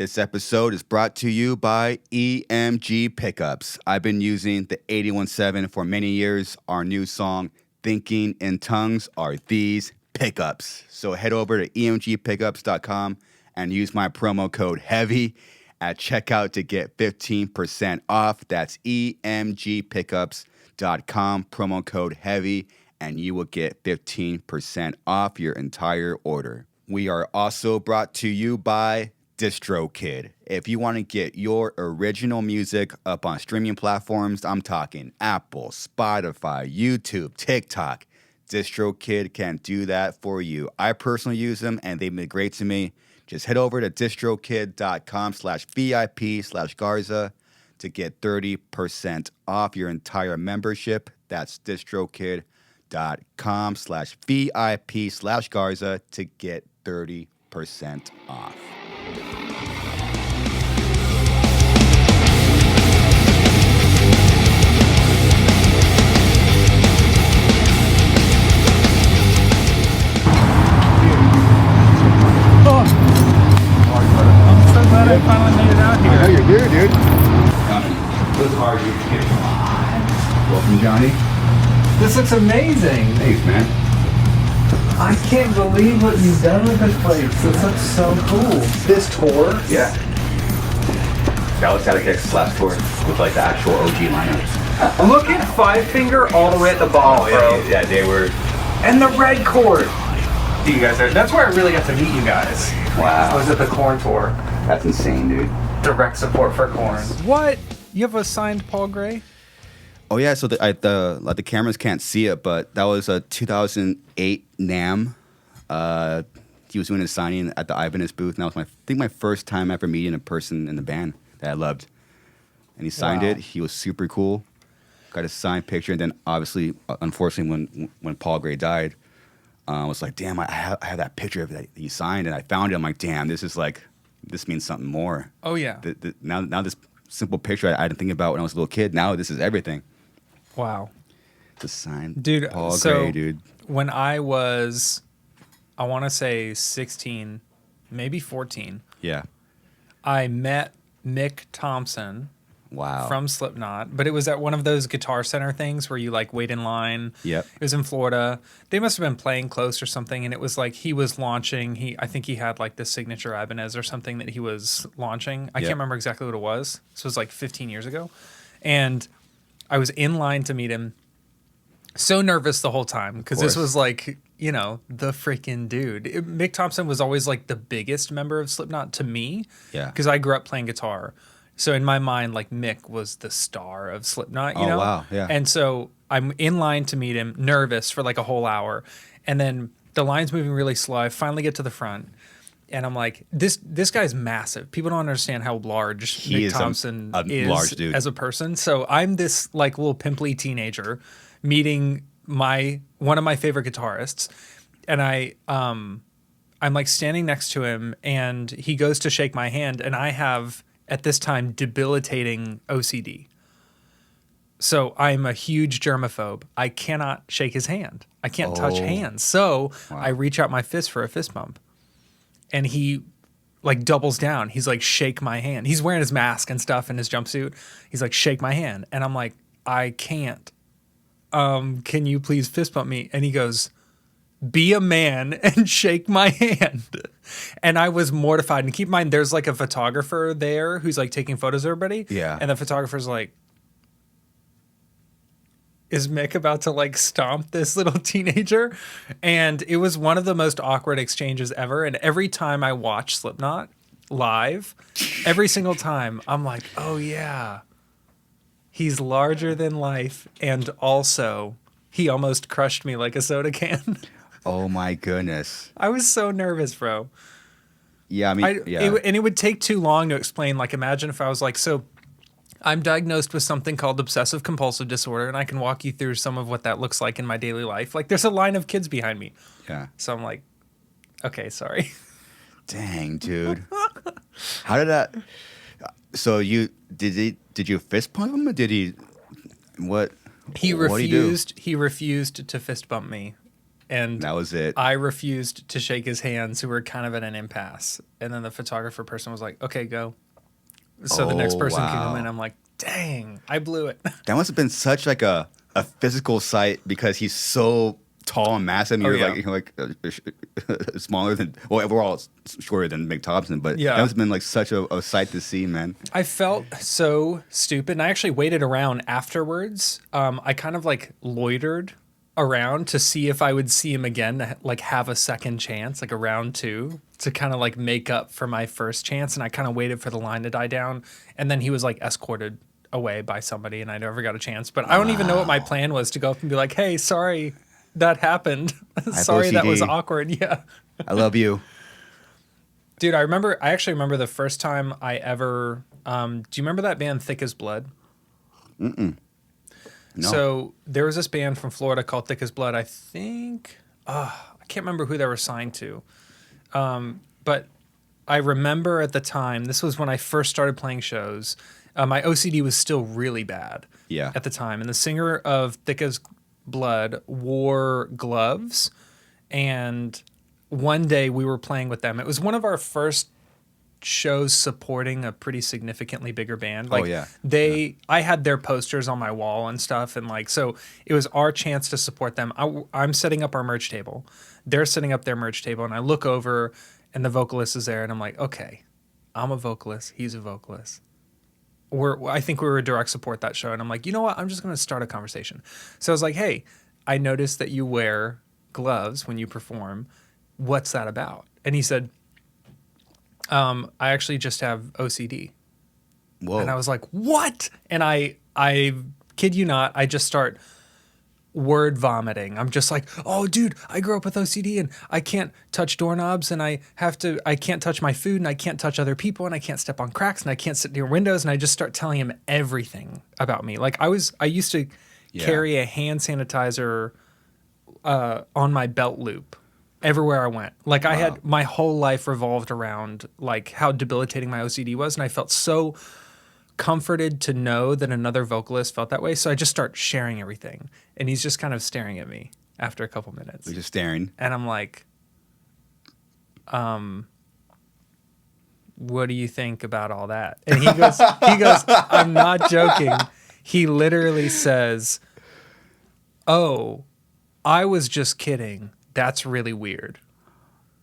This episode is brought to you by EMG Pickups. I've been using the 817 for many years. Our new song, Thinking in Tongues, are these pickups. So head over to emgpickups.com and use my promo code HEAVY at checkout to get 15% off. That's emgpickups.com, promo code HEAVY, and you will get 15% off your entire order. We are also brought to you by DistroKid. If you want to get your original music up on streaming platforms, I'm talking Apple, Spotify, YouTube, TikTok, DistroKid can do that for you. I personally use them and they've been great to me. Just head over to distrokid.com/VIP/Garza to get 30% off your entire membership. That's distrokid.com/VIP/Garza to get 30% off. I'm so glad I finally made it out here. I know you're here, dude. Those are you. Welcome, Johnny. This looks amazing. Thanks, man. I can't believe what you've done with this place. This looks so cool. This tour? Yeah. That was Static X's last tour with like the actual OG lineups. Look at Five Finger all the way at the ball, bro. Yeah, they were. And the red cord. You guys are. That's where I really got to meet you guys. Wow. I was at the Korn tour. That's insane, dude. Direct support for Korn. What? You have a signed Paul Gray? Oh yeah, so the cameras can't see it, but that was a 2008 NAMM. He was doing a signing at the Ibanez booth, and that was my first time ever meeting a person in the band that I loved. And he signed it. He was super cool. Got a signed picture, and then obviously, unfortunately, when Paul Gray died, I was like, damn, I have that picture of that he signed, and I found it. I'm like, damn, this means something more. Oh yeah. Now this simple picture I didn't think about when I was a little kid. Now this is everything. Wow. To sign Dude, Paul so Gray, dude. When I was, I want to say 16, maybe 14, Yeah. I met Mick Thompson Wow. from Slipknot, but it was at one of those Guitar Center things where you like wait in line. Yep. It was in Florida. They must have been playing close or something, and it was like he was launching. I think he had like the signature Ibanez or something that he was launching. I can't remember exactly what it was. This was like 15 years ago, and I was in line to meet him. So nervous the whole time because this was like, you know, the freaking dude. Mick Thompson was always like the biggest member of Slipknot to me. Yeah. Because I grew up playing guitar. So in my mind, like Mick was the star of Slipknot, you know? Oh, wow. Yeah. And so I'm in line to meet him, nervous for like a whole hour. And then the line's moving really slow. I finally get to the front. And I'm like, this guy's massive. People don't understand how large Mick Thompson is large dude. as a person. So I'm this like little pimply teenager meeting one of my favorite guitarists, and I'm like standing next to him, and he goes to shake my hand, and I have at this time debilitating OCD. So I'm a huge germaphobe. I cannot shake his hand. I can't touch hands. So I reach out my fist for a fist bump. And he like doubles down. He's like, shake my hand. He's wearing his mask and stuff in his jumpsuit. He's like, shake my hand. And I'm like, I can't. Can you please fist bump me? And he goes, be a man and shake my hand. And I was mortified. And keep in mind, there's like a photographer there who's like taking photos of everybody. Yeah. And the photographer's like, is Mick about to like stomp this little teenager? And it was one of the most awkward exchanges ever. And every time I watch Slipknot live, every single time I'm like, oh yeah, he's larger than life. And also he almost crushed me like a soda can. Oh my goodness. I was so nervous, bro. Yeah, I mean, and it would take too long to explain. Like, imagine if I was like, so I'm diagnosed with something called obsessive compulsive disorder, and I can walk you through some of what that looks like in my daily life. Like, there's a line of kids behind me. Yeah. So I'm like, okay, sorry. Dang, dude. How did that? So did you fist pump him, or did he? What? He What did he do? refused. He refused to fist bump me. and That was it. I refused to shake his hand, so we were kind of at an impasse. And then the photographer person was like, "Okay, go." So the next person can come in. I'm like, "Dang, I blew it." That must have been such like a physical sight because he's so tall and massive. And you're like smaller than, well, we're all shorter than Mick Thompson, but that must have been like such a sight to see, man. I felt so stupid, and I actually waited around afterwards. I kind of like loitered around to see if I would see him again, like have a second chance, like a round two, to kind of like make up for my first chance. And I kind of waited for the line to die down, and then he was like escorted away by somebody, and I never got a chance. But I don't even know what my plan was, to go up and be like, "Hey, sorry that happened. Sorry that was awkward." Yeah. I love you. Dude, I actually remember the first time I ever, do you remember that band Thick as Blood? Mm-mm. No. So there was this band from Florida called Thick as Blood. I think, I can't remember who they were signed to. But I remember at the time, this was when I first started playing shows. My OCD was still really bad at the time. And the singer of Thick as Blood wore gloves. And one day we were playing with them. It was one of our first shows supporting a pretty significantly bigger band. Like I had their posters on my wall and stuff, and like, so it was our chance to support them. I'm setting up our merch table, they're setting up their merch table, and I look over and the vocalist is there, and I'm like, okay, I'm a vocalist, he's a vocalist. I think we were direct support that show, and I'm like, you know what, I'm just going to start a conversation. So I was like, hey, I noticed that you wear gloves when you perform. What's that about? And he said, I actually just have OCD. Whoa. And I was like, what? And I kid you not, I just start word vomiting. I'm just like, oh, dude, I grew up with OCD, and I can't touch doorknobs, and I can't touch my food, and I can't touch other people, and I can't step on cracks, and I can't sit near windows. And I just start telling him everything about me. Like I used to carry a hand sanitizer on my belt loop everywhere I went. Like I had, my whole life revolved around like how debilitating my OCD was. And I felt so comforted to know that another vocalist felt that way. So I just start sharing everything. And he's just kind of staring at me after a couple minutes. He's just staring. And I'm like, what do you think about all that? And he goes, I'm not joking. He literally says, oh, I was just kidding. That's really weird.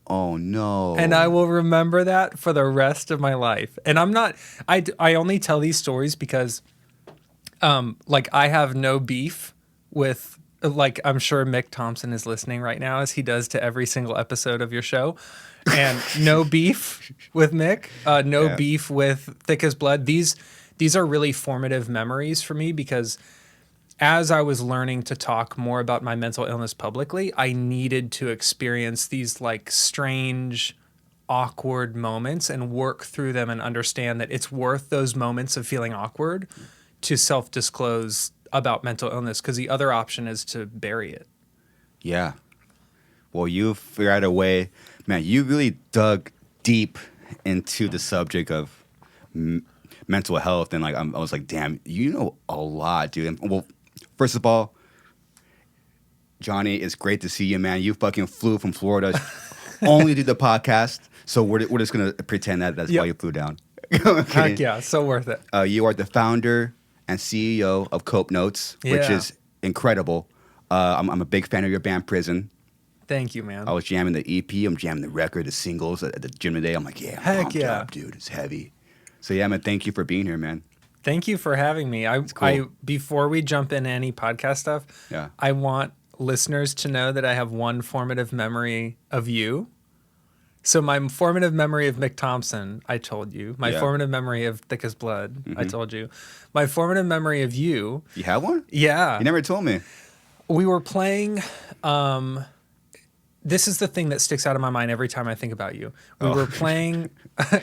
Oh, no. And I will remember that for the rest of my life. And I only tell these stories because, like, I have no beef with, like, I'm sure Mick Thompson is listening right now, as he does to every single episode of your show. And no beef with Mick, no beef with Thick as Blood. These are really formative memories for me, because as I was learning to talk more about my mental illness publicly, I needed to experience these like strange, awkward moments and work through them and understand that it's worth those moments of feeling awkward to self-disclose about mental illness, because the other option is to bury it. Yeah. Well, you figured out a way, man, you really dug deep into the subject of mental health. And like, I was like, damn, you know a lot, dude. And, well, first of all, Johnny, it's great to see you, man. You fucking flew from Florida only to do the podcast. So we're just going to pretend that's why you flew down. Heck yeah, so worth it. You are the founder and CEO of Cope Notes, which is incredible. I'm a big fan of your band, Prison. Thank you, man. I was jamming the EP. I'm jamming the record, the singles at the gym today. I'm like, yeah, I'm pumped up, dude. It's heavy. So yeah, man, thank you for being here, man. Thank you for having me. Cool. Before we jump into any podcast stuff, I want listeners to know that I have one formative memory of you. So my formative memory of Mick Thompson, I told you. My formative memory of Thick as Blood, I told you. My formative memory of you. You have one? Yeah. You never told me. We were playing. This is the thing that sticks out of my mind every time I think about you. We were playing.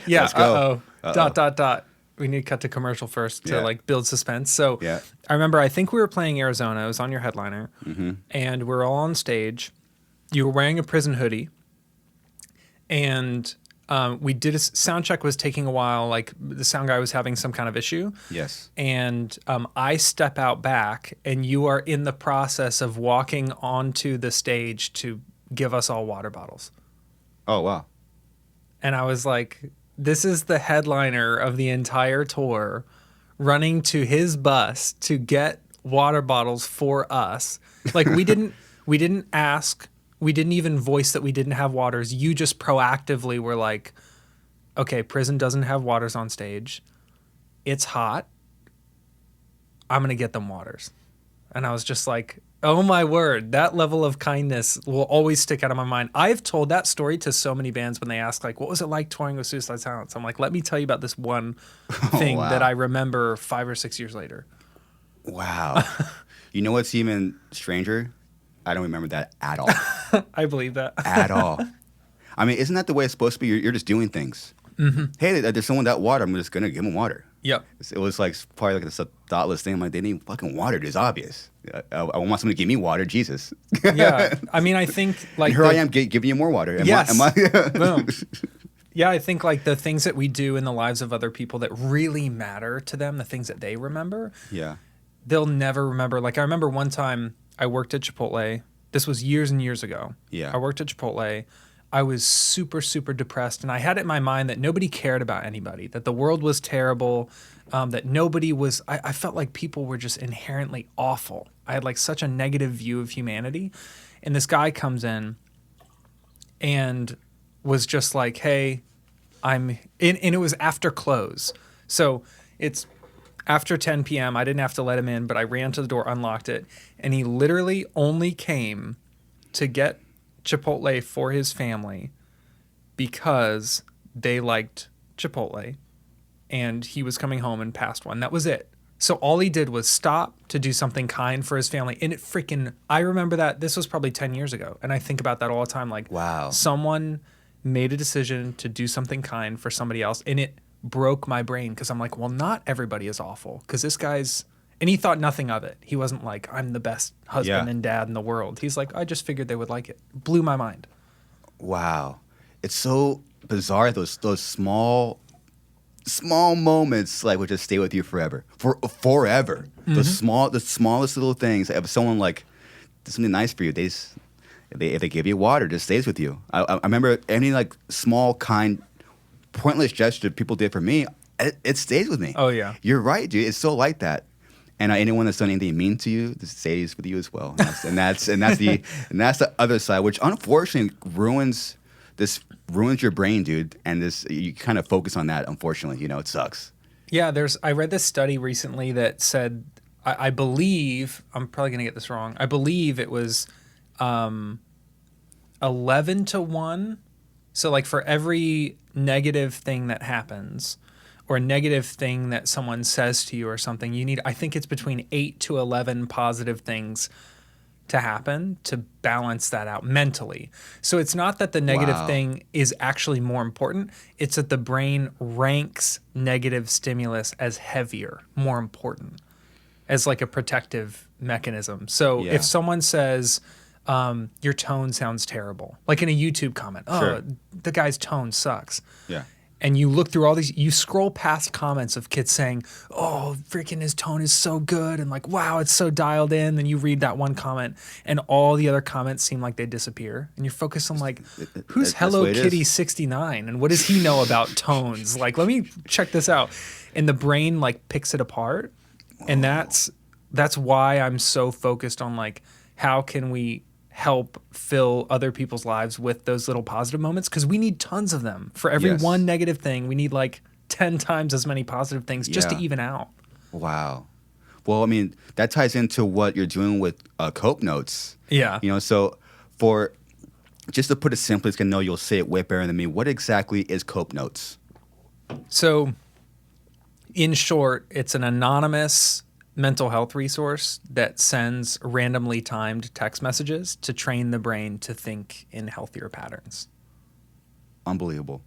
Let's go. Dot. We need to cut to commercial first to like build suspense. So I remember, I think we were playing Arizona. It was on your headliner. And we're all on stage. You were wearing a Prison hoodie. And we did sound check was taking a while. Like the sound guy was having some kind of issue. Yes. And I step out back, and you are in the process of walking onto the stage to give us all water bottles. Oh, wow. And I was like, this is the headliner of the entire tour running to his bus to get water bottles for us. Like we didn't ask, we didn't even voice that we didn't have waters. You just proactively were like, okay, prison doesn't have waters on stage. It's hot. I'm going to get them waters. And I was just like, oh my word, that level of kindness will always stick out of my mind. I've told that story to so many bands when they ask, like, what was it like touring with Suicide Silence? I'm like, let me tell you about this one thing wow. that I remember 5 or 6 years later. Wow. You know what's even stranger? I don't remember that at all. I believe that. At all. I mean, isn't that the way it's supposed to be? You're just doing things. Mm-hmm. Hey, there's someone that water. I'm just going to give them water. Yep. It was like probably like this thoughtless thing. I'm like, they need fucking water. It's obvious. I want someone to give me water. Jesus. Yeah. I mean, I think like and here I am giving you more water. Yes. Boom. Yeah, I think like the things that we do in the lives of other people that really matter to them, the things that they remember. Yeah. They'll never remember. Like I remember one time I worked at Chipotle. This was years and years ago. Yeah. I worked at Chipotle. I was super, super depressed. And I had it in my mind that nobody cared about anybody, that the world was terrible, that nobody was, I felt like people were just inherently awful. I had like such a negative view of humanity. And this guy comes in and was just like, hey, and it was after close. So it's after 10 p.m. I didn't have to let him in, but I ran to the door, unlocked it. And he literally only came to get Chipotle for his family because they liked Chipotle and he was coming home and passed one. That was it. So all he did was stop to do something kind for his family. And I remember that this was probably 10 years ago. And I think about that all the time. Like, wow, someone made a decision to do something kind for somebody else. And it broke my brain because I'm like, well, not everybody is awful because this guy's, and he thought nothing of it. He wasn't like, I'm the best husband and dad in the world. He's like, I just figured they would like it. Blew my mind. Wow. It's so bizarre. Those small moments like would just stay with you forever. Forever. Mm-hmm. The smallest little things. If someone like did something nice for you, if they give you water, it just stays with you. I remember any like small, kind, pointless gesture people did for me, it stays with me. Oh yeah. You're right, dude. It's so like that. And anyone that's done anything mean to you, this stays with you as well. And that's the other side, which unfortunately ruins your brain, dude. And you kind of focus on that. Unfortunately, it sucks. Yeah, I read this study recently that said, I believe I'm probably gonna get this wrong. I believe it was 11-1. So like for every negative thing that happens, or a negative thing that someone says to you or something, I think it's between 8 to 11 positive things to happen to balance that out mentally. So it's not that the negative thing is actually more important. It's that the brain ranks negative stimulus as heavier, more important, as like a protective mechanism. So if someone says, your tone sounds terrible, like in a YouTube comment, sure. The guy's tone sucks. Yeah. And you look through all these, you scroll past comments of kids saying, oh, freaking his tone is so good. And like, wow, it's so dialed in. Then you read that one comment and all the other comments seem like they disappear. And you're focused on like, who's Hello Kitty 69? And what does he know about tones? Like, let me check this out. And the brain like picks it apart. And that's why I'm so focused on like, how can we help fill other people's lives with those little positive moments, because we need tons of them. For every one negative thing, we need like 10 times as many positive things just to even out. Wow. Well, I mean, that ties into what you're doing with Cope Notes. Yeah. So just to put it simply, it's going to know you'll say it way better than me. What exactly is Cope Notes? So in short, it's an anonymous mental health resource that sends randomly timed text messages to train the brain to think in healthier patterns. Unbelievable.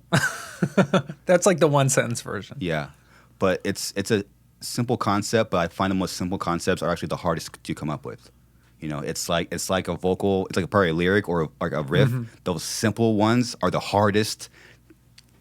That's like the one sentence version. Yeah. But it's a simple concept, but I find the most simple concepts are actually the hardest to come up with. It's like a vocal, it's like probably a lyric or like a riff. Mm-hmm. Those simple ones are the hardest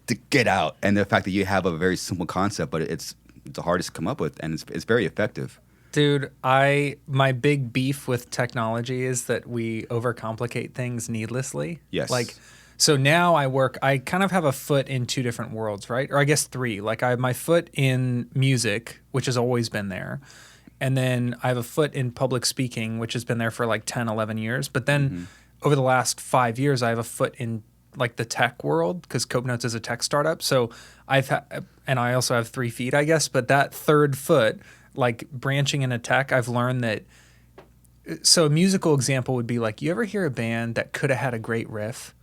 to get out. And the fact that you have a very simple concept, but it's the hardest to come up with, and it's very effective. Dude, my big beef with technology is that we overcomplicate things needlessly. Yes. Like, so now I kind of have a foot in two different worlds, right? Or I guess three. Like I have my foot in music, which has always been there. And then I have a foot in public speaking, which has been there for like 10, 11 years. But then over the last 5 years, I have a foot in like the tech world because Cope Notes is a tech startup. So and I also have 3 feet, I guess. But that third foot, like branching into tech, I've learned that. So a musical example would be like, you ever hear a band that could have had a great riff,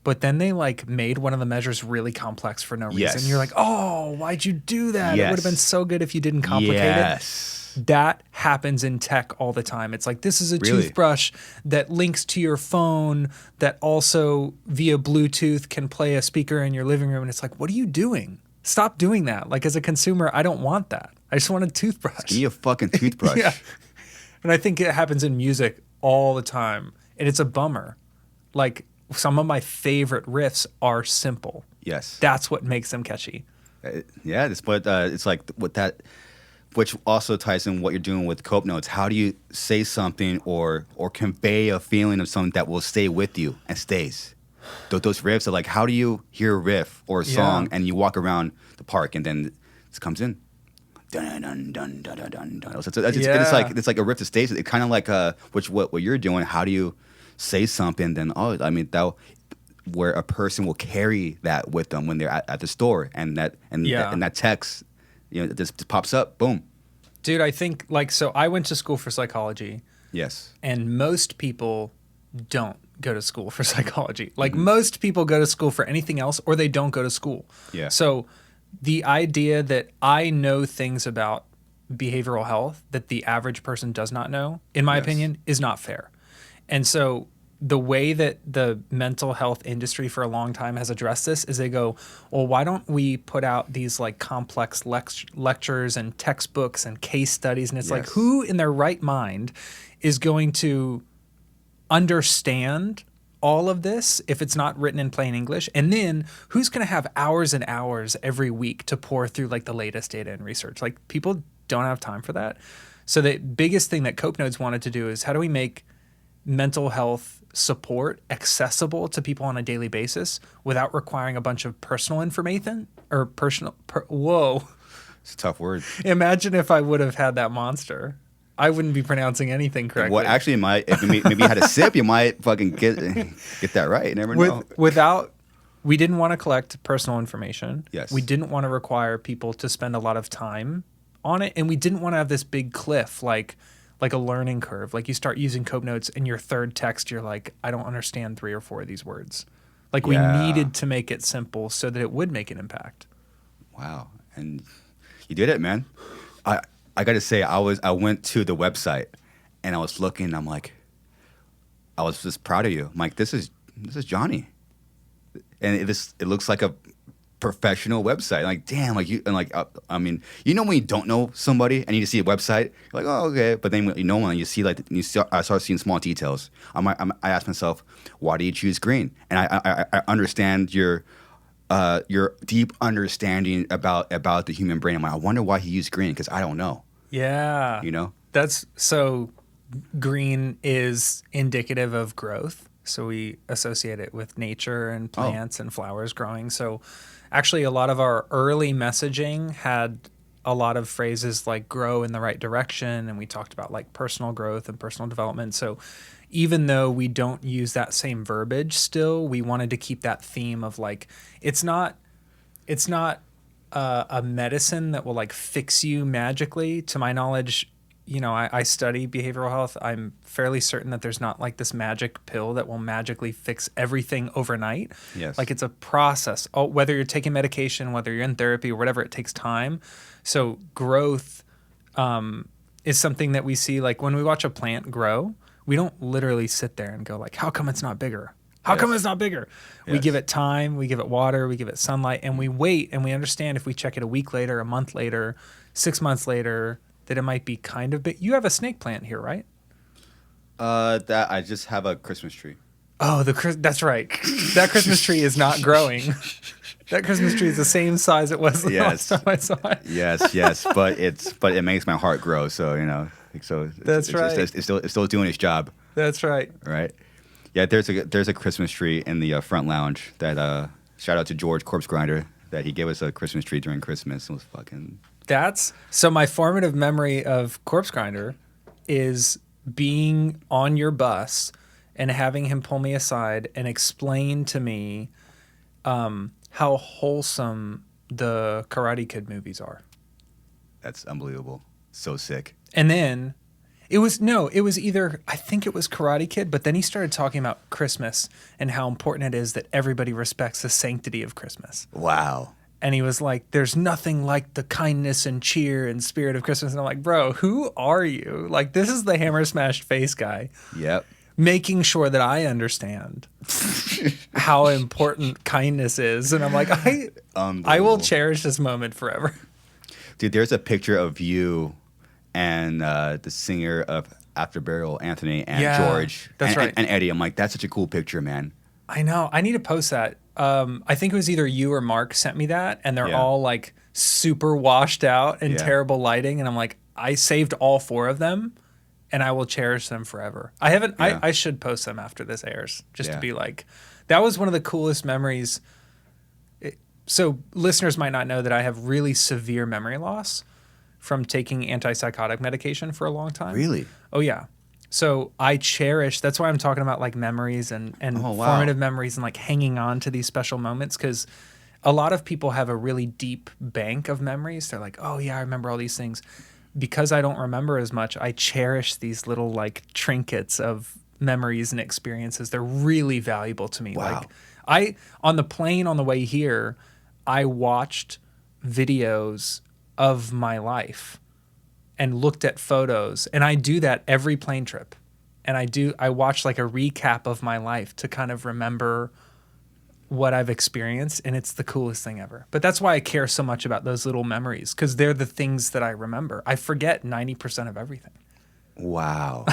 but then they like made one of the measures really complex for no reason. Yes. You're like, oh, why'd you do that? Yes. It would have been so good if you didn't complicate Yes. it. That happens in tech all the time. It's like, this is a Really? toothbrush that links to your phone that also via Bluetooth can play a speaker in your living room. And it's like, what are you doing? Stop doing that. Like as a consumer, I don't want that. I just want a toothbrush. Give me a fucking toothbrush. Yeah. And I think it happens in music all the time. And it's a bummer. Like some of my favorite riffs are simple. Yes. That's what makes them catchy. Yeah, it's like what that, which also ties in what you're doing with Cope Notes. How do you say something or convey a feeling of something that will stay with you and stays? Those riffs are like, how do you hear a riff or a song and you walk around the park and then it comes in? Dun, dun, dun, dun, dun, dun, dun. It's like a riff that stays. It's kind of like what you're doing. How do you say something? Then where a person will carry that with them when they're at the store, and that text, just pops up. Boom. Dude, I think so I went to school for psychology. Yes. And most people don't go to school for psychology. Like most people go to school for anything else, or they don't go to school. Yeah. So the idea that I know things about behavioral health that the average person does not know, in my opinion, is not fair. And so the way that the mental health industry for a long time has addressed this is they go, well, why don't we put out these like complex lectures and textbooks and case studies? And it's like, who in their right mind is going to understand all of this if it's not written in plain English? And then who's going to have hours and hours every week to pour through like the latest data and research? Like people don't have time for that. So the biggest thing that Cope Notes wanted to do is how do we make mental health support accessible to people on a daily basis without requiring a bunch of personal information or whoa. It's a tough word. Imagine if I would have had that monster. I wouldn't be pronouncing anything correctly. Well, actually, if you maybe you had a sip, you might fucking get that right. You never know. We didn't want to collect personal information. Yes. We didn't want to require people to spend a lot of time on it, and we didn't want to have this big cliff like a learning curve. Like you start using Cope Notes and your third text, you're like, I don't understand 3 or 4 of these words. Like we needed to make it simple so that it would make an impact. Wow. And you did it, man. I got to say, I went to the website and I was looking, I'm like, I was just proud of you. I'm like, this is Johnny. And it looks like a professional website. Like, damn, like you, and like, I mean, when you don't know somebody and you see a website, you're like, oh, okay. But then when you see I start seeing small details. I ask myself, why do you choose green? And I understand your deep understanding about the human brain. I'm like, I wonder why he used green, because I don't know. Yeah. That's so green is indicative of growth. So we associate it with nature and plants and flowers growing. So actually a lot of our early messaging had a lot of phrases like grow in the right direction. And we talked about like personal growth and personal development. So even though we don't use that same verbiage still, we wanted to keep that theme of like, it's not a medicine that will like fix you magically. To my knowledge, I study behavioral health. I'm fairly certain that there's not like this magic pill that will magically fix everything overnight. Yes. Like it's a process. Whether you're taking medication, whether you're in therapy or whatever, it takes time. So growth is something that we see. Like when we watch a plant grow, we don't literally sit there and go like, how come it's not bigger? How come it's not bigger? Yes. We give it time, we give it water, we give it sunlight, and we wait, and we understand if we check it a week later, a month later, 6 months later, that it might be kind of big. You have a snake plant here, right? That I just have a Christmas tree. Oh, that's right. That Christmas tree is not growing. That Christmas tree is the same size it was the last time I saw it. Yes, but it makes my heart grow. So That's right. It's still doing its job. That's right. Right. Yeah, there's a Christmas tree in the front lounge that shout out to George Corpse Grinder that he gave us a Christmas tree during Christmas. It was fucking. That's so my formative memory of Corpse Grinder is being on your bus and having him pull me aside and explain to me how wholesome the Karate Kid movies are. That's unbelievable. So sick. And then it was either, I think it was Karate Kid, but then he started talking about Christmas and how important it is that everybody respects the sanctity of Christmas. Wow. And he was like, there's nothing like the kindness and cheer and spirit of Christmas. And I'm like, bro, who are you? Like, this is the hammer smashed face guy. Yep. Making sure that I understand how important kindness is. And I'm like, I will cherish this moment forever. Dude, there's a picture of you and the singer of After Burial, Anthony, and George. That's right. And Eddie. I'm like, that's such a cool picture, man. I know. I need to post that. I think it was either you or Mark sent me that, and they're all like super washed out and terrible lighting. And I'm like, I saved all 4 of them, and I will cherish them forever. I haven't. I should post them after this airs, just to be like, that was one of the coolest memories. So listeners might not know that I have really severe memory loss from taking antipsychotic medication for a long time. Really? Oh yeah. So I cherish, that's why I'm talking about like memories and formative memories and like hanging on to these special moments, because a lot of people have a really deep bank of memories. They're like, oh yeah, I remember all these things. Because I don't remember as much, I cherish these little like trinkets of memories and experiences. They're really valuable to me. Wow. Like on the plane on the way here, I watched videos of my life and looked at photos, and I do that every plane trip. And I watch like a recap of my life to kind of remember what I've experienced, and it's the coolest thing ever. But that's why I care so much about those little memories, because they're the things that I remember. I forget 90% of everything. Wow.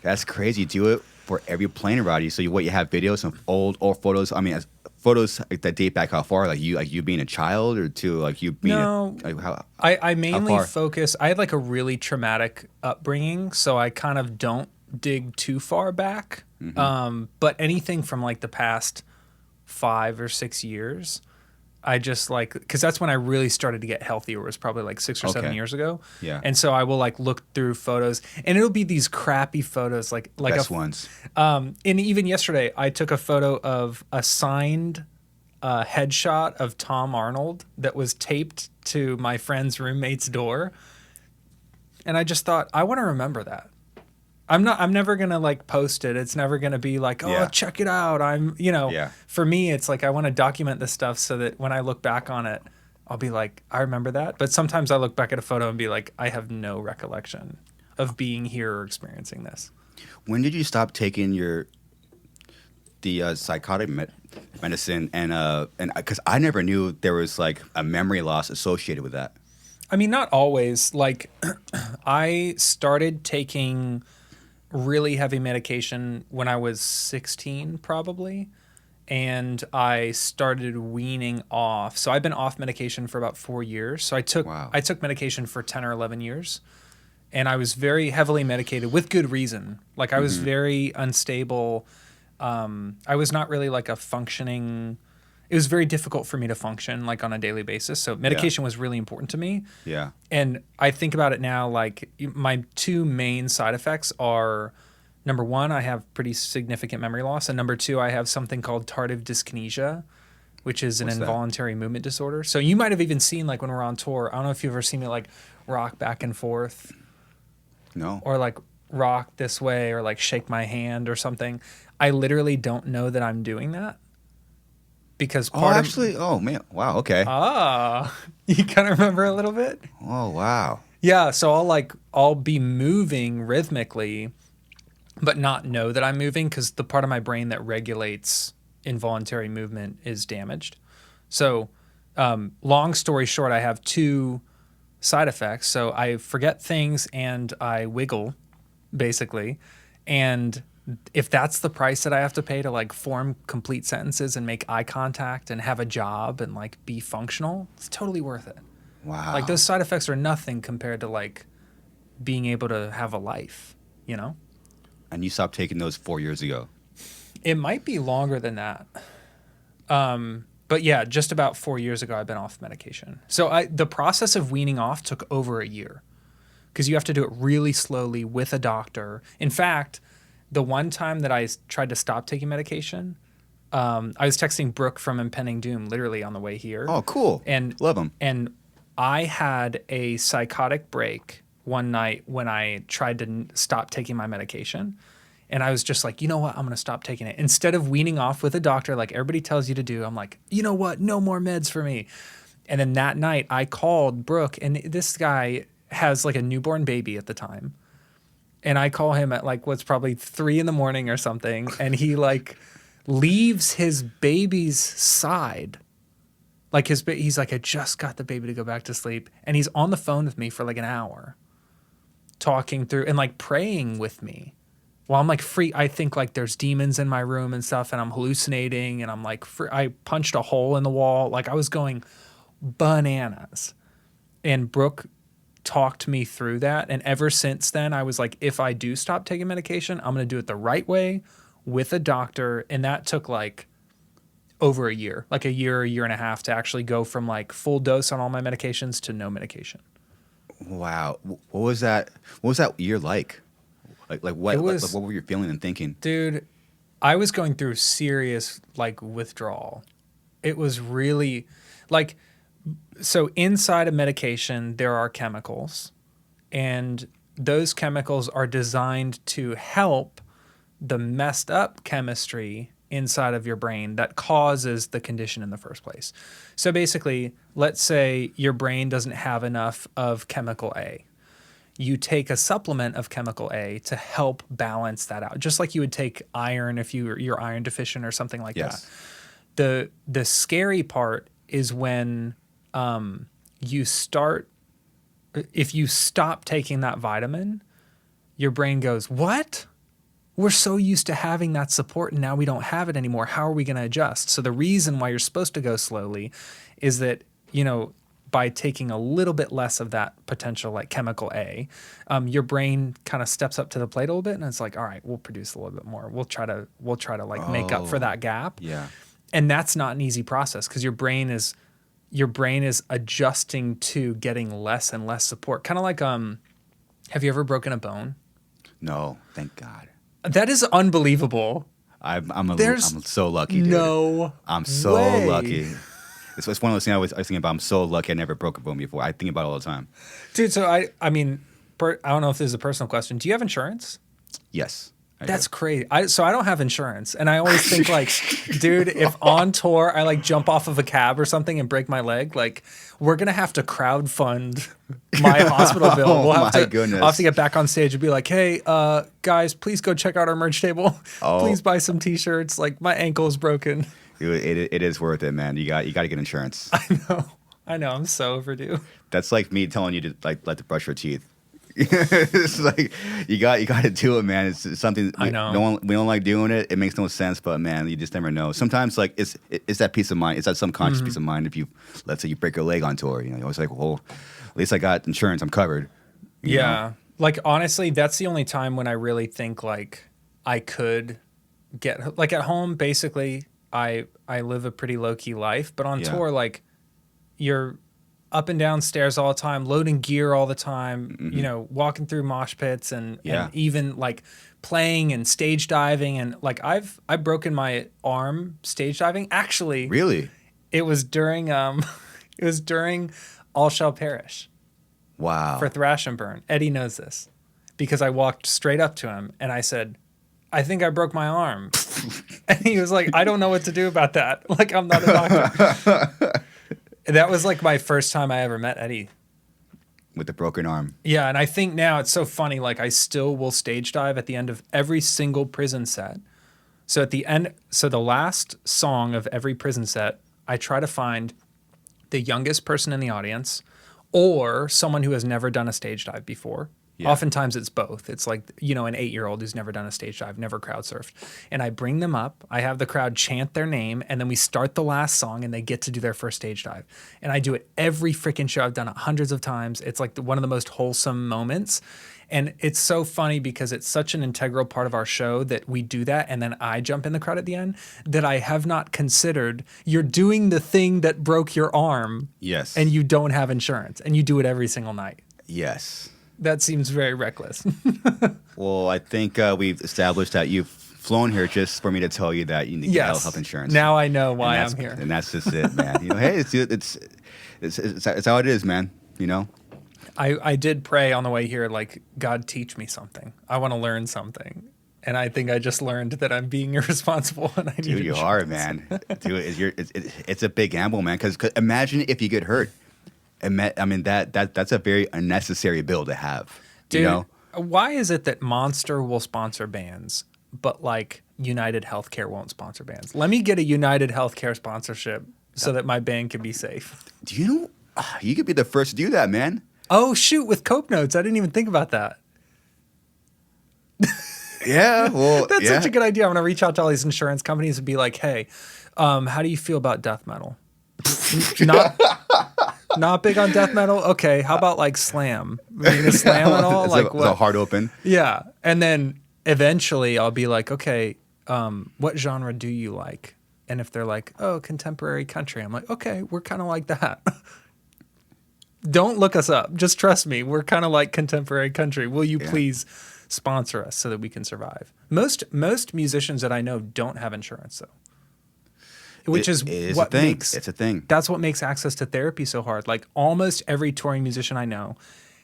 That's crazy. Do it for every plane ride. So you have videos of old photos. I mean, photos that date back how far? Like you being a child, or to like you being I mainly focus. I had like a really traumatic upbringing, so I kind of don't dig too far back. Mm-hmm. But anything from like the past 5 or 6 years, I just like, because that's when I really started to get healthier. It was probably like 6 or 7 years ago. Yeah. And so I will like look through photos, and it'll be these crappy photos, like best ones. And even yesterday, I took a photo of a signed headshot of Tom Arnold that was taped to my friend's roommate's door, and I just thought, I want to remember that. I'm never gonna like post it. It's never gonna be like, oh, check it out. For me, it's like I want to document this stuff so that when I look back on it, I'll be like, I remember that. But sometimes I look back at a photo and be like, I have no recollection of being here or experiencing this. When did you stop taking the psychotic medicine, and because I never knew there was like a memory loss associated with that? I mean, not always. Like, I started taking really heavy medication when I was 16, probably. And I started weaning off. So I've been off medication for about 4 years. So I took medication for 10 or 11 years. And I was very heavily medicated with good reason. Like, I was very unstable. I was not really like a functioning. It was very difficult for me to function like on a daily basis. So medication was really important to me. Yeah. And I think about it now, like my 2 main side effects are, number 1, I have pretty significant memory loss. And number 2, I have something called tardive dyskinesia, which is an involuntary movement disorder. So you might have even seen, like when we're on tour, I don't know if you've ever seen me like rock back and forth. No. Or like rock this way, or like shake my hand or something. I literally don't know that I'm doing that. Because oh man, wow, okay. You kind of remember a little bit? Oh wow. Yeah, so I'll be moving rhythmically, but not know that I'm moving, because the part of my brain that regulates involuntary movement is damaged. So, long story short, I have 2 side effects. So I forget things and I wiggle, basically, and if that's the price that I have to pay to like form complete sentences and make eye contact and have a job and like be functional, it's totally worth it. Wow. Like those side effects are nothing compared to like being able to have a life, you know? And you stopped taking those 4 years ago. It might be longer than that. But yeah, just about 4 years ago, I've been off medication. So the process of weaning off took over a year because you have to do it really slowly with a doctor. In fact, the one time that I tried to stop taking medication, I was texting Brooke from Impending Doom literally on the way here. Oh, cool. And Love them. And I had a psychotic break one night when I tried to stop taking my medication. And I was just like, you know what? I'm going to stop taking it. Instead of weaning off with a doctor like everybody tells you to do, I'm like, you know what? No more meds for me. And then that night I called Brooke, and this guy has like a newborn baby at the time. And I call him at like what's probably 3 a.m. or something. And he like leaves his baby's side. Like he's like, I just got the baby to go back to sleep. And he's on the phone with me for like an hour talking through and like praying with me. Well, I'm like free. I think like there's demons in my room and stuff, and I'm hallucinating, and I'm like, I punched a hole in the wall. Like I was going bananas. And Brooke talked me through that. And ever since then, I was like, if I do stop taking medication, I'm going to do it the right way with a doctor. And that took like over a year, like a year and a half to actually go from like full dose on all my medications to no medication. Wow. What was that year like? Like what were you feeling and thinking? Dude, I was going through serious like withdrawal. It was really like, so inside of medication, there are chemicals, and those chemicals are designed to help the messed up chemistry inside of your brain that causes the condition in the first place. So basically, let's say your brain doesn't have enough of chemical A. You take a supplement of chemical A to help balance that out, just like you would take iron if you're iron deficient or something like Yes. that. The scary part is when if you stop taking that vitamin, your brain goes, what? We're so used to having that support and now we don't have it anymore. How are we going to adjust? So the reason why you're supposed to go slowly is that, by taking a little bit less of that potential like chemical A, your brain kind of steps up to the plate a little bit and it's like, all right, we'll produce a little bit more. We'll try to like make up for that gap. Yeah. And that's not an easy process because your brain is adjusting to getting less and less support. Kind of like, have you ever broken a bone? No, thank God. That is unbelievable. I'm so lucky, dude. No I'm so way. lucky. It's one of those things I was thinking about. I'm so lucky I never broke a bone before. I think about it all the time. Dude, so I don't know if this is a personal question. Do you have insurance? Yes. That's crazy. So I don't have insurance, and I always think like, dude, if on tour I like jump off of a cab or something and break my leg, like we're gonna have to crowdfund my hospital bill. Oh, I'll goodness. have to get back on stage and be like, hey, guys, please go check out our merch table. Oh. Please buy some t-shirts. Like my ankle is broken. It is worth it, man. You got to get insurance. I know. I'm so overdue. That's like me telling you to like brush your teeth. It's like you got to do it, man. It's something I know. we don't like doing it. It makes no sense, but man, you just never know. Sometimes like it's that peace of mind. It's that subconscious peace of mind. If let's say you break your leg on tour, you're always like, well, at least I got insurance. I'm covered. You know? Like honestly, that's the only time when I really think like I could get like at home. Basically, I live a pretty low key life, but on tour, like you're up and down stairs all the time, loading gear all the time, walking through mosh pits and even like playing and stage diving. And like I've broken my arm stage diving. Actually, Really? it was during All Shall Perish. Wow. For Thrash and Burn. Eddie knows this because I walked straight up to him and I said, I think I broke my arm. And he was like, I don't know what to do about that. Like, I'm not a doctor. That was like my first time I ever met Eddie. With the broken arm. Yeah, and I think now it's so funny. Like, I still will stage dive at the end of every single prison set. So at the end, the last song of every prison set, I try to find the youngest person in the audience or someone who has never done a stage dive before. Yeah. Oftentimes it's both. It's like, you know, an 8-year-old who's never done a stage dive, never crowd surfed. And I bring them up, I have the crowd chant their name, and then we start the last song and they get to do their first stage dive. And I do it every freaking show. I've done it hundreds of times. It's like one of the most wholesome moments. And it's so funny because it's such an integral part of our show that we do that. And then I jump in the crowd at the end that I have not considered. You're doing the thing that broke your arm. Yes. And you don't have insurance, and you do it every single night. Yes. That seems very reckless. Well, I think we've established that you've flown here just for me to tell you that you need to get health insurance. Now I know why And I'm here. And that's just it, man. You know, hey, it's how it is, man. You know. I did pray on the way here, like, God, teach me something. I want to learn something. And I think I just learned that I'm being irresponsible and I need Dude, you are, man. Dude, it's a big gamble, man. Because imagine if you get hurt. I mean, that's a very unnecessary bill to have. Dude, you know? Why is it that Monster will sponsor bands, but like United Healthcare won't sponsor bands? Let me get a United Healthcare sponsorship so that my band can be safe. Do you know? You could be the first to do that, man. Oh, shoot, with Cope Notes. I didn't even think about that. Yeah, well, That's such a good idea. I'm going to reach out to all these insurance companies and be like, hey, how do you feel about death metal? Not big on death metal? Okay, how about like slam? Slam at all? It's Like a what? hard open. Yeah. And then eventually I'll be like, okay, what genre do you like? And if they're like, oh, contemporary country, I'm like, okay, we're kind of like that. Don't look us up. Just trust me. We're kind of like contemporary country. Will you please sponsor us so that we can survive? Most musicians that I know don't have insurance, though. Which is what makes it's a thing. That's what makes access to therapy so hard. Like almost every touring musician I know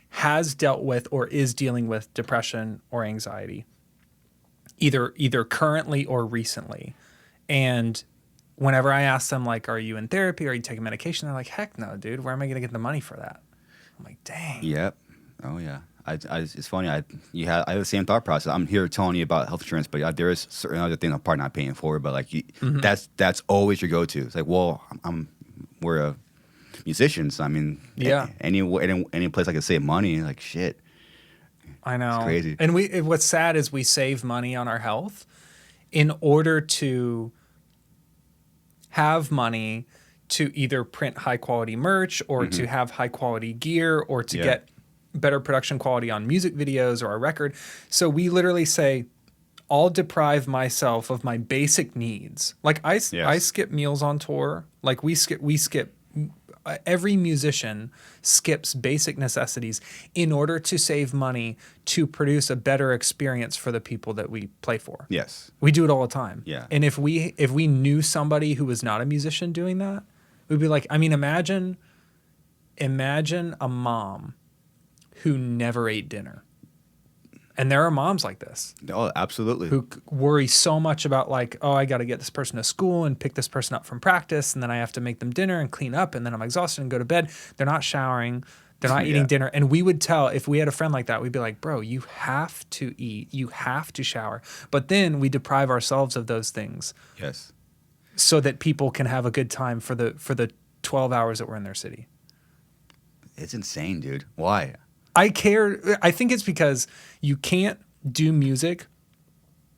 has dealt with or is dealing with depression or anxiety, either currently or recently. And whenever I ask them, like, are you in therapy? Are you taking medication? They're like, heck no, dude. Where am I going to get the money for that? I'm like, dang. Yep. Oh yeah. It's funny. I have the same thought process. I'm here telling you about health insurance, but there is certain other things I'm probably not paying for. But like, that's always your go-to. It's like, well, we're musicians. I mean, any place I can save money, like shit. I know. It's crazy. And what's sad is we save money on our health in order to have money to either print high quality merch or to have high quality gear or to get better production quality on music videos or our record. So we literally say, I'll deprive myself of my basic needs. Like I skip meals on tour. Like we skip every musician skips basic necessities in order to save money to produce a better experience for the people that we play for. Yes. We do it all the time. Yeah. And if we knew somebody who was not a musician doing that, we'd be like, I mean, imagine a mom who never ate dinner. And there are moms like this. Oh, absolutely. Who worry so much about like, oh, I got to get this person to school and pick this person up from practice. And then I have to make them dinner and clean up. And then I'm exhausted and go to bed. They're not showering. They're not eating dinner. And we would tell, if we had a friend like that, we'd be like, bro, you have to eat. You have to shower. But then we deprive ourselves of those things. Yes. So that people can have a good time for the 12 hours that we're in their city. It's insane, dude. Why? I care. I think it's because you can't do music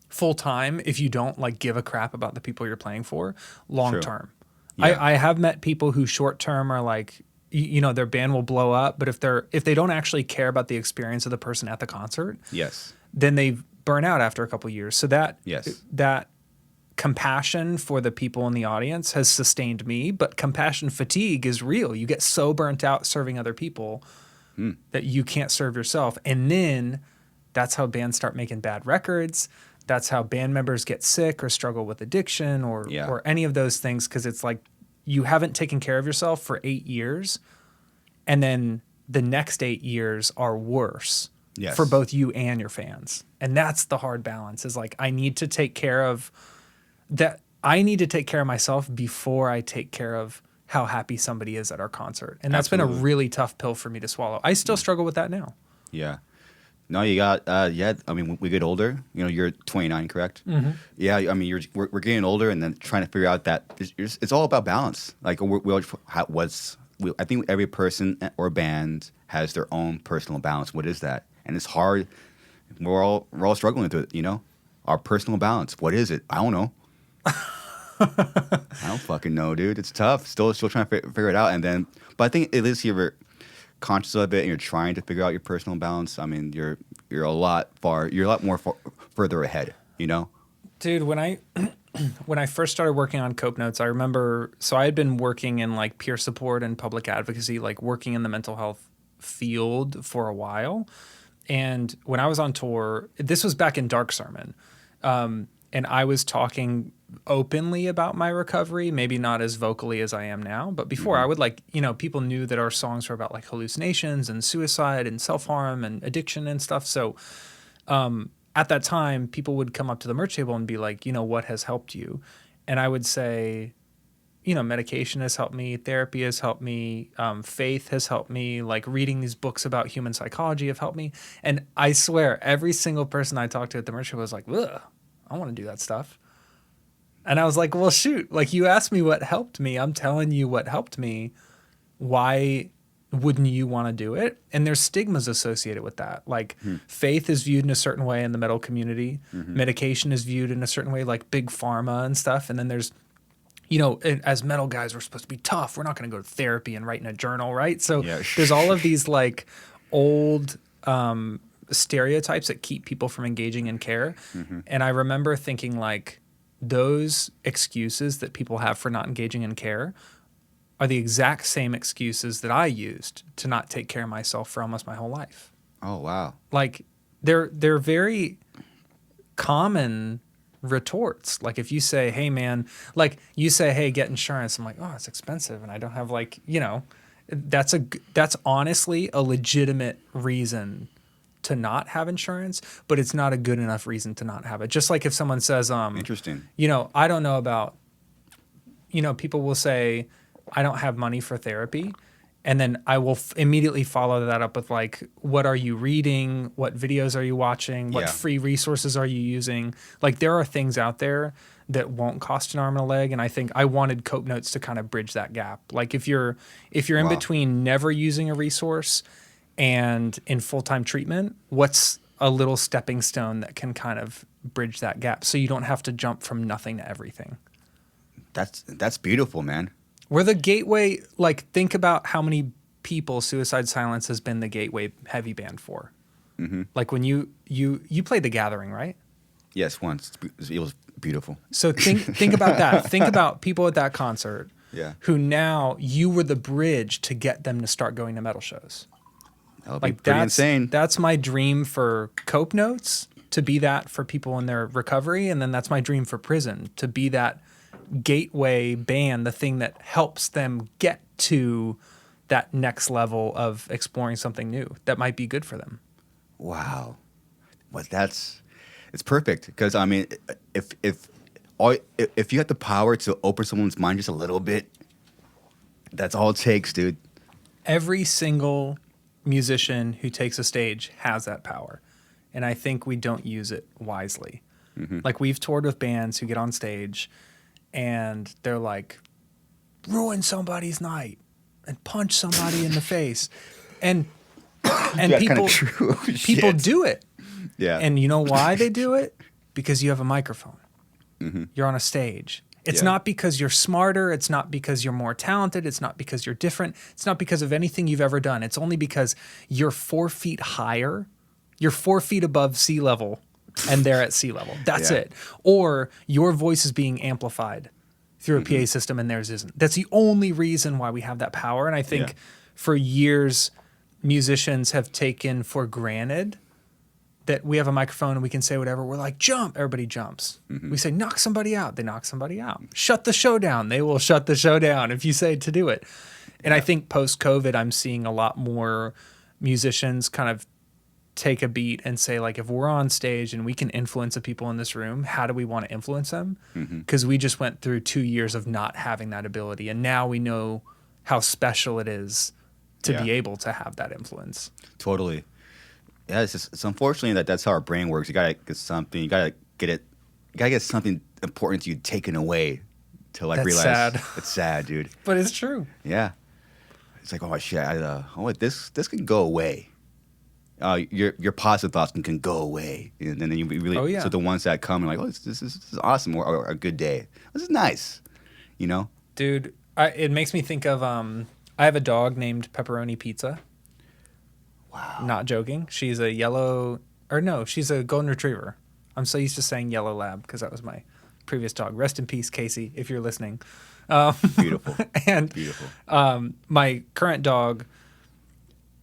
full time if you don't like give a crap about the people you're playing for long term. Yeah. I have met people who short term are like, you know, their band will blow up, but if they don't actually care about the experience of the person at the concert, then they burn out after a couple of years. So that compassion for the people in the audience has sustained me, but compassion fatigue is real. You get so burnt out serving other people that you can't serve yourself. And then that's how bands start making bad records. That's how band members get sick or struggle with addiction or any of those things. Cause it's like, you haven't taken care of yourself for 8 years. And then the next 8 years are worse for both you and your fans. And that's the hard balance is like, I need to take care of myself before I take care of how happy somebody is at our concert. And that's been a really tough pill for me to swallow. I still struggle with that now. Yeah. No, you got, I mean, we get older. You know, you're 29, correct? Mm-hmm. Yeah, I mean, we're getting older and then trying to figure out that it's all about balance. Like, I think every person or band has their own personal balance. What is that? and it's hard. We're all struggling with it, you know. Our personal balance. What is it? I don't know. I don't fucking know, dude. It's tough. Still trying to figure it out. And then, but I think at least you're conscious of it and you're trying to figure out your personal balance. I mean, you're a lot more further ahead, you know. Dude, when I first started working on Cope Notes, I remember, so I had been working in like peer support and public advocacy, like working in the mental health field for a while. And when I was on tour, this was back in Dark Sermon, and I was talking openly about my recovery, maybe not as vocally as I am now, but before I would like, you know, people knew that our songs were about like hallucinations and suicide and self-harm and addiction and stuff. So at that time, people would come up to the merch table and be like, you know, what has helped you? And I would say, you know, medication has helped me, therapy has helped me, faith has helped me, like reading these books about human psychology have helped me. And I swear, every single person I talked to at the merch table was like, ugh, I want to do that stuff. And I was like, well, shoot, like you asked me what helped me. I'm telling you what helped me. Why wouldn't you want to do it? And there's stigmas associated with that. Like faith is viewed in a certain way in the metal community. Medication is viewed in a certain way, like big pharma and stuff. And then there's, you know, as metal guys, we're supposed to be tough. We're not going to go to therapy and write in a journal, right? So there's all of these like old stereotypes that keep people from engaging in care. And I remember thinking like, those excuses that people have for not engaging in care are the exact same excuses that I used to not take care of myself for almost my whole life. Oh, wow. Like they're very common retorts. Like if you say, hey man, like you say, hey, get insurance. I'm like, oh, it's expensive. And I don't have like, you know, that's honestly a legitimate reason to not have insurance, but it's not a good enough reason to not have it. Just like if someone says, Interesting. you know, I don't know about, you know, people will say, I don't have money for therapy. And then I will immediately follow that up with like, what are you reading? What videos are you watching? What free resources are you using? Like there are things out there that won't cost an arm and a leg. And I think I wanted Cope Notes to kind of bridge that gap. Like if you're in between never using a resource and in full-time treatment, what's a little stepping stone that can kind of bridge that gap so you don't have to jump from nothing to everything? That's beautiful, man. We're the gateway. Like, think about how many people Suicide Silence has been the gateway heavy band for. Like when you played The Gathering, right? Yes, once. It was beautiful. So think about that. Think about people at that concert who now you were the bridge to get them to start going to metal shows. That would be pretty insane. That's my dream for Cope Notes, to be that for people in their recovery. And then that's my dream for prison, to be that gateway band, the thing that helps them get to that next level of exploring something new that might be good for them. Wow. Well, it's perfect. Because, I mean, if you have the power to open someone's mind just a little bit, that's all it takes, dude. Every single musician who takes a stage has that power. And I think we don't use it wisely. Like we've toured with bands who get on stage and they're like, ruin somebody's night and punch somebody in the face. And people do it. Yeah. And you know why they do it? Because you have a microphone. You're on a stage. It's not because you're smarter. It's not because you're more talented. It's not because you're different. It's not because of anything you've ever done. It's only because you're 4 feet higher. You're 4 feet above sea level and they're at sea level. That's it. Or your voice is being amplified through a PA system and theirs isn't. That's the only reason why we have that power. And I think for years, musicians have taken for granted that we have a microphone and we can say whatever. We're like, jump, everybody jumps. We say, knock somebody out. They knock somebody out. Shut the show down. They will shut the show down if you say to do it. And I think post-COVID, I'm seeing a lot more musicians kind of take a beat and say, like, if we're on stage and we can influence the people in this room, how do we want to influence them? Because we just went through 2 years of not having that ability. And now we know how special it is to be able to have that influence. Totally. Yeah, it's unfortunately that's how our brain works. You gotta get something. You gotta get something important to you taken away to like realize. Sad. It's sad, dude. But it's true. Yeah, it's like, oh shit, this can go away, your positive thoughts can go away, and then you really. Oh, yeah. So the ones that come and like, oh, this is awesome, or a good day. This is nice, you know. Dude, it makes me think of I have a dog named Pepperoni Pizza. Wow. Not joking. She's a she's a golden retriever. I'm so used to saying yellow lab because that was my previous dog. Rest in peace, Casey, if you're listening. Beautiful. And Beautiful. my current dog,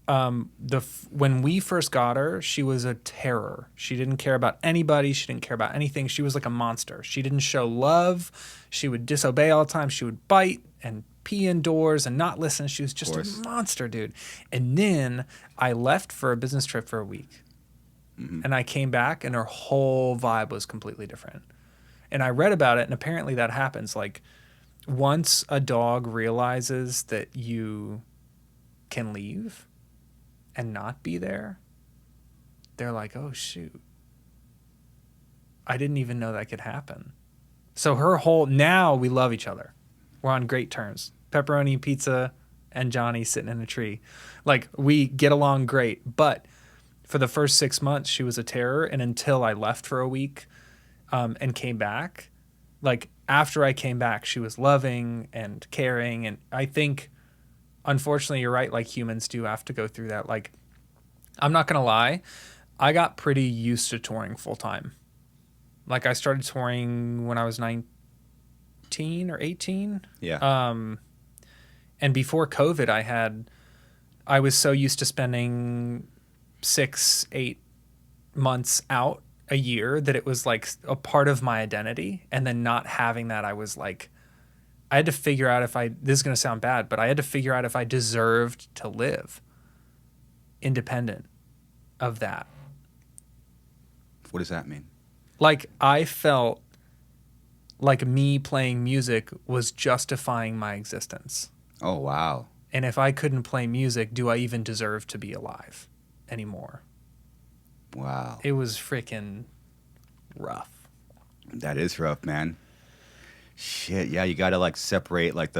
when we first got her, she was a terror. She didn't care about anybody. She didn't care about anything. She was like a monster. She didn't show love. She would disobey all the time. She would bite and pee indoors and not listen. She was just a monster, dude. And then I left for a business trip for a week. Mm-hmm. And I came back and her whole vibe was completely different. And I read about it, and apparently that happens. Like, once a dog realizes that you can leave and not be there, they're like, oh, shoot. I didn't even know that could happen. So now we love each other. We're on great terms. Pepperoni Pizza and Johnny sitting in a tree. Like, we get along great. But for the first 6 months, she was a terror. And until I left for a week and came back, like, after I came back, she was loving and caring. And I think, unfortunately, you're right. Like, humans do have to go through that. Like, I'm not going to lie. I got pretty used to touring full time. Like, I started touring when I was 19 or 18. Yeah. And before COVID, I was so used to spending 6-8 months out a year that it was like a part of my identity. And then not having that, I was like, I had to figure out this is going to sound bad, but I had to figure out if I deserved to live independent of that. What does that mean? Like, I felt like me playing music was justifying my existence. Oh, wow. And if I couldn't play music, do I even deserve to be alive anymore? Wow. It was freaking rough. That is rough, man. Shit, yeah, you got to, like, separate, like,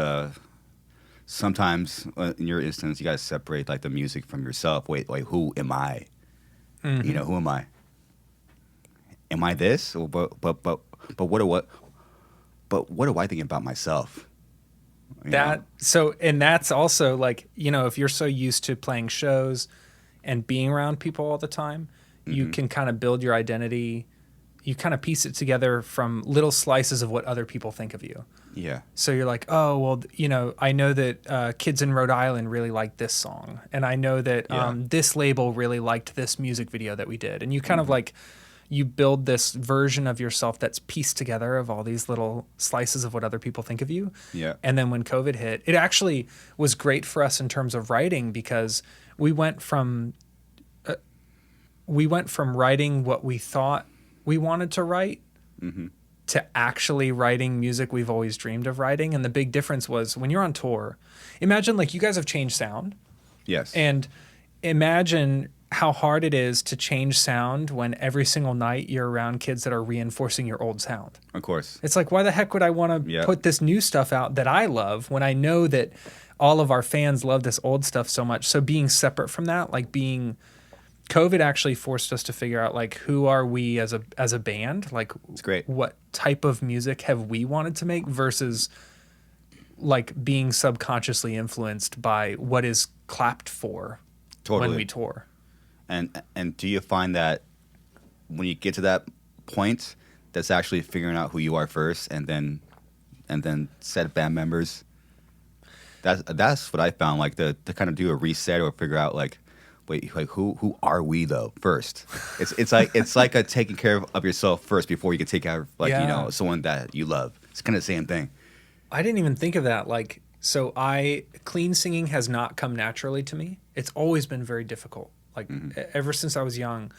sometimes, in your instance, you got to separate, like, the music from yourself. Wait, who am I? Mm-hmm. You know, who am I? Am I this? Or, but what do I think about myself? You know? And that's also, like, you know, if you're so used to playing shows and being around people all the time, you can kind of build your identity. You kind of piece it together from little slices of what other people think of you. Yeah. So you're like, oh, well, you know, I know that kids in Rhode Island really like this song. And I know that this label really liked this music video that we did. And you kind of like, you build this version of yourself that's pieced together of all these little slices of what other people think of you. Yeah. And then when COVID hit, it actually was great for us in terms of writing, because we went from writing what we thought we wanted to write to actually writing music we've always dreamed of writing. And the big difference was when you're on tour, imagine, like, you guys have changed sound. Yes. And imagine how hard it is to change sound when every single night you're around kids that are reinforcing your old sound. Of course. It's like, why the heck would I want to put this new stuff out that I love when I know that all of our fans love this old stuff so much? So being separate from that, like, COVID actually forced us to figure out, like, who are we as a band? Like, it's great. What type of music have we wanted to make versus, like, being subconsciously influenced by what is clapped for when we tour. And do you find that when you get to that point, that's actually figuring out who you are first, and then set band members? That's what I found, like, to kind of do a reset or figure out, like, wait, like, who are we though first? It's like a taking care of yourself first before you can take care of, like, you know, someone that you love. It's kind of the same thing. I didn't even think of that. Like, so clean singing has not come naturally to me. It's always been very difficult. Like, ever since I was young,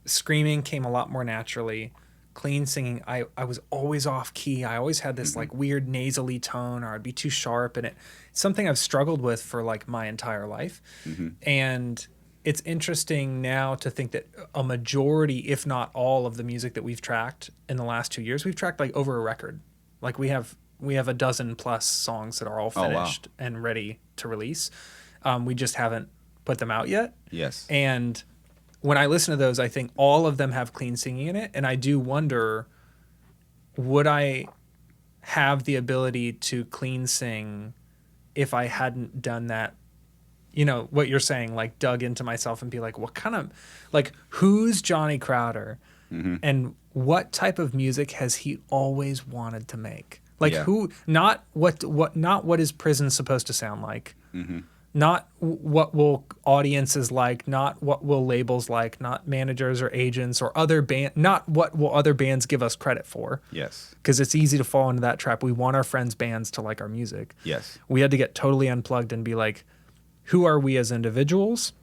screaming came a lot more naturally. Clean singing, I was always off key. I always had this like weird nasally tone, or I'd be too sharp, and it's something I've struggled with for like my entire life. And it's interesting now to think that a majority, if not all, of the music that we've tracked in the last 2 years, we've tracked like over a record. Like, we have a dozen plus songs that are all finished and ready to release. We just haven't put them out yet. Yes. And when I listen to those, I think all of them have clean singing in it. And I do wonder, would I have the ability to clean sing if I hadn't done that? You know, what you're saying, like dug into myself and be like, what kind of, like, who's Johnny Crowder? And what type of music has he always wanted to make? Like who, not what is prison supposed to sound like? Not what will audiences like, not what will labels like, not managers or agents or other not what will other bands give us credit for. Yes. Because it's easy to fall into that trap. We want our friends' bands to like our music. Yes. We had to get totally unplugged and be like, who are we as individuals?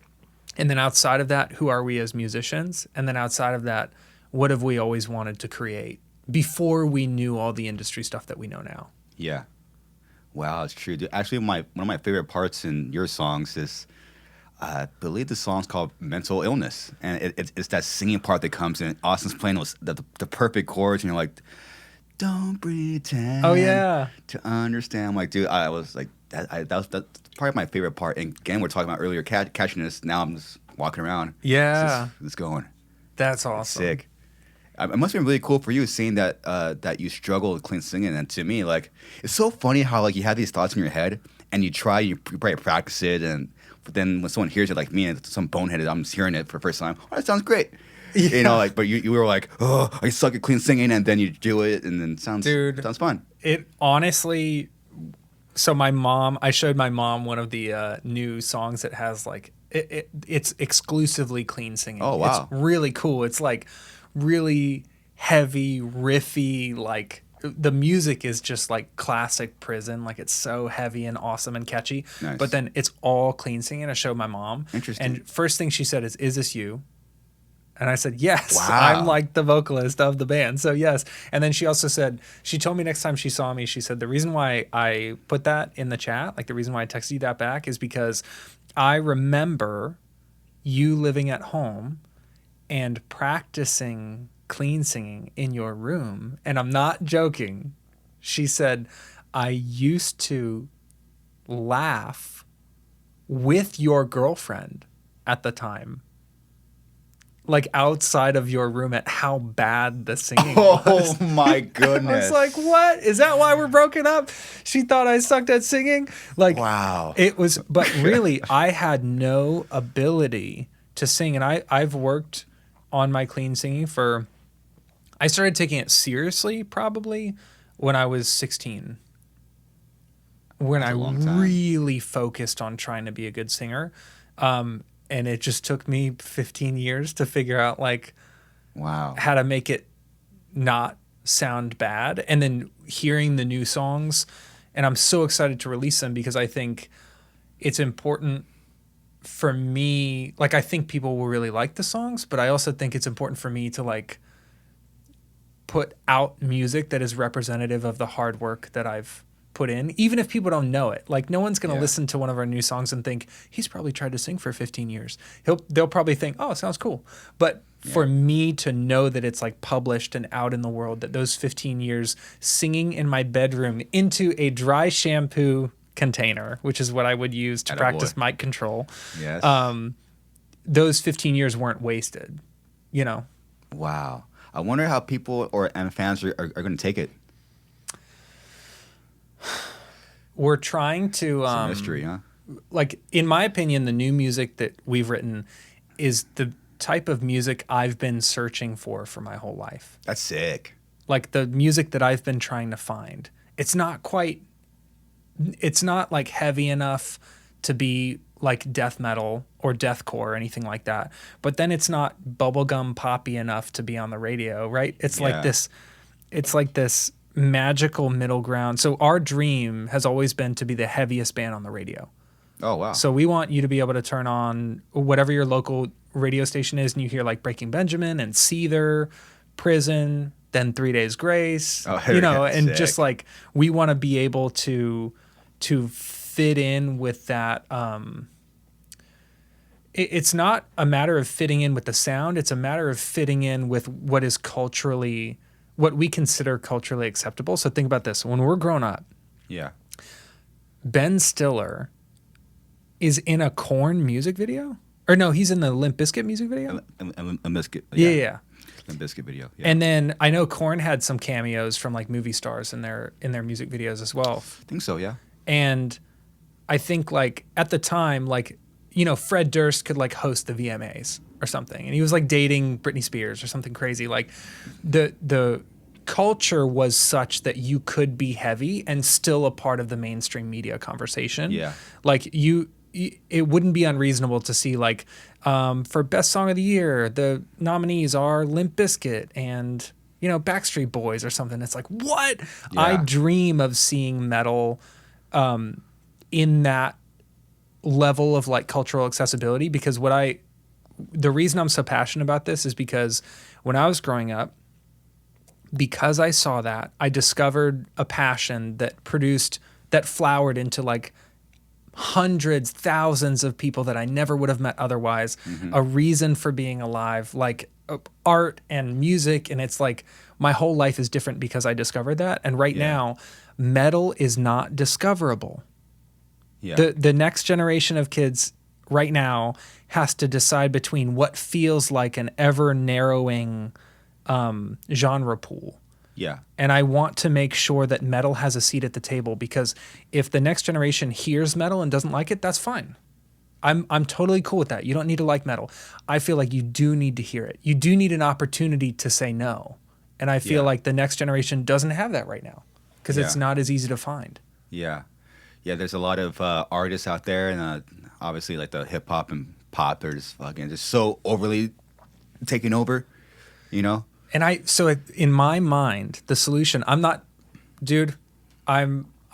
And then outside of that, who are we as musicians? And then outside of that, what have we always wanted to create before we knew all the industry stuff that we know now? Yeah. Wow, it's true. Dude, actually, one of my favorite parts in your songs is, I believe the song's called "Mental Illness," and it's that singing part that comes in. Austin's playing the perfect chords, and you're like, "Don't pretend." Oh yeah. To understand, I'm like, dude, I was like, that's probably my favorite part. And again, we're talking about earlier catching this. Now I'm just walking around. Yeah. It's going. That's awesome. Sick. It must have been really cool for you seeing that that you struggle with clean singing. And to me, like, it's so funny how like you have these thoughts in your head and you probably practice it, but then when someone hears it, like me and some boneheaded, I'm just hearing it for the first time. Oh, that sounds great. Yeah. You know, like, but you were like, oh, I suck at clean singing, and then you do it, and then sounds fun. It honestly. So I showed my mom one of the new songs that has like it's exclusively clean singing. Oh wow, it's really cool. It's like really heavy, riffy, like the music is just like classic prison. Like it's so heavy and awesome and catchy. Nice. But then it's all clean singing. I showed my mom. Interesting. And first thing she said is this you? And I said, yes, wow. I'm like the vocalist of the band. So yes. And then she also said, she told me next time she saw me, she said, the reason why I put that in the chat, like the reason why I texted you that back is because I remember you living at home and practicing clean singing in your room. And I'm not joking. She said, I used to laugh with your girlfriend at the time, like outside of your room, at how bad the singing was. Oh my goodness. I was like, what? Is that why we're broken up? She thought I sucked at singing? Like, wow. It was, but really, I had no ability to sing. And I've worked on my clean singing I started taking it seriously probably when I was 16. When I really focused on trying to be a good singer. And it just took me 15 years to figure out like, wow, how to make it not sound bad. And then hearing the new songs, and I'm so excited to release them because I think it's important for me. Like, I think people will really like the songs, but I also think it's important for me to like put out music that is representative of the hard work that I've put in, even if people don't know it. Like, no one's going to listen to one of our new songs and think he's probably tried to sing for 15 years. They'll probably think, oh, it sounds cool. But for me to know that it's like published and out in the world, that those 15 years singing in my bedroom into a dry shampoo container, which is what I would use to practice mic control. Yes. Those 15 years weren't wasted, you know? Wow. I wonder how people and fans are going to take it. We're trying to... It's a mystery, huh? Like, in my opinion, the new music that we've written is the type of music I've been searching for my whole life. That's sick. Like, the music that I've been trying to find. It's not like heavy enough to be like death metal or deathcore or anything like that. But then it's not bubblegum poppy enough to be on the radio, right? It's like this magical middle ground. So our dream has always been to be the heaviest band on the radio. Oh, wow. So we want you to be able to turn on whatever your local radio station is and you hear like Breaking Benjamin and Seether, Prison, then 3 Days Grace, and sick. Just like we want to be able to fit in with that. It's not a matter of fitting in with the sound. It's a matter of fitting in with what we consider culturally acceptable. So think about this. When we're grown up, yeah, Ben Stiller is in a Korn music video, or no, he's in the Limp Bizkit music video. A biscuit. Yeah. A biscuit video. Yeah. And then I know Korn had some cameos from like movie stars in their music videos as well. I think so. Yeah. And I think like at the time, like, you know, Fred Durst could like host the VMAs or something, and he was like dating Britney Spears or something crazy. Like the culture was such that you could be heavy and still a part of the mainstream media conversation. Yeah. Like it wouldn't be unreasonable to see like for best song of the year, the nominees are Limp Bizkit and, you know, Backstreet Boys or something. It's like, what? Yeah. I dream of seeing metal in that level of like cultural accessibility, because the reason I'm so passionate about this is because when I was growing up, because I saw that, I discovered a passion that flowered into like hundreds, thousands of people that I never would have met otherwise, a reason for being alive, like art and music. And it's like my whole life is different because I discovered that. And right now, metal is not discoverable. Yeah. The next generation of kids right now has to decide between what feels like an ever narrowing genre pool. Yeah. And I want to make sure that metal has a seat at the table, because if the next generation hears metal and doesn't like it, that's fine. I'm totally cool with that. You don't need to like metal. I feel like you do need to hear it. You do need an opportunity to say no. And I feel like the next generation doesn't have that right now, because it's not as easy to find. Yeah. Yeah, there's a lot of artists out there, and obviously like the hip hop and pop, they're just so overly taking over, you know? And so in my mind, the solution, I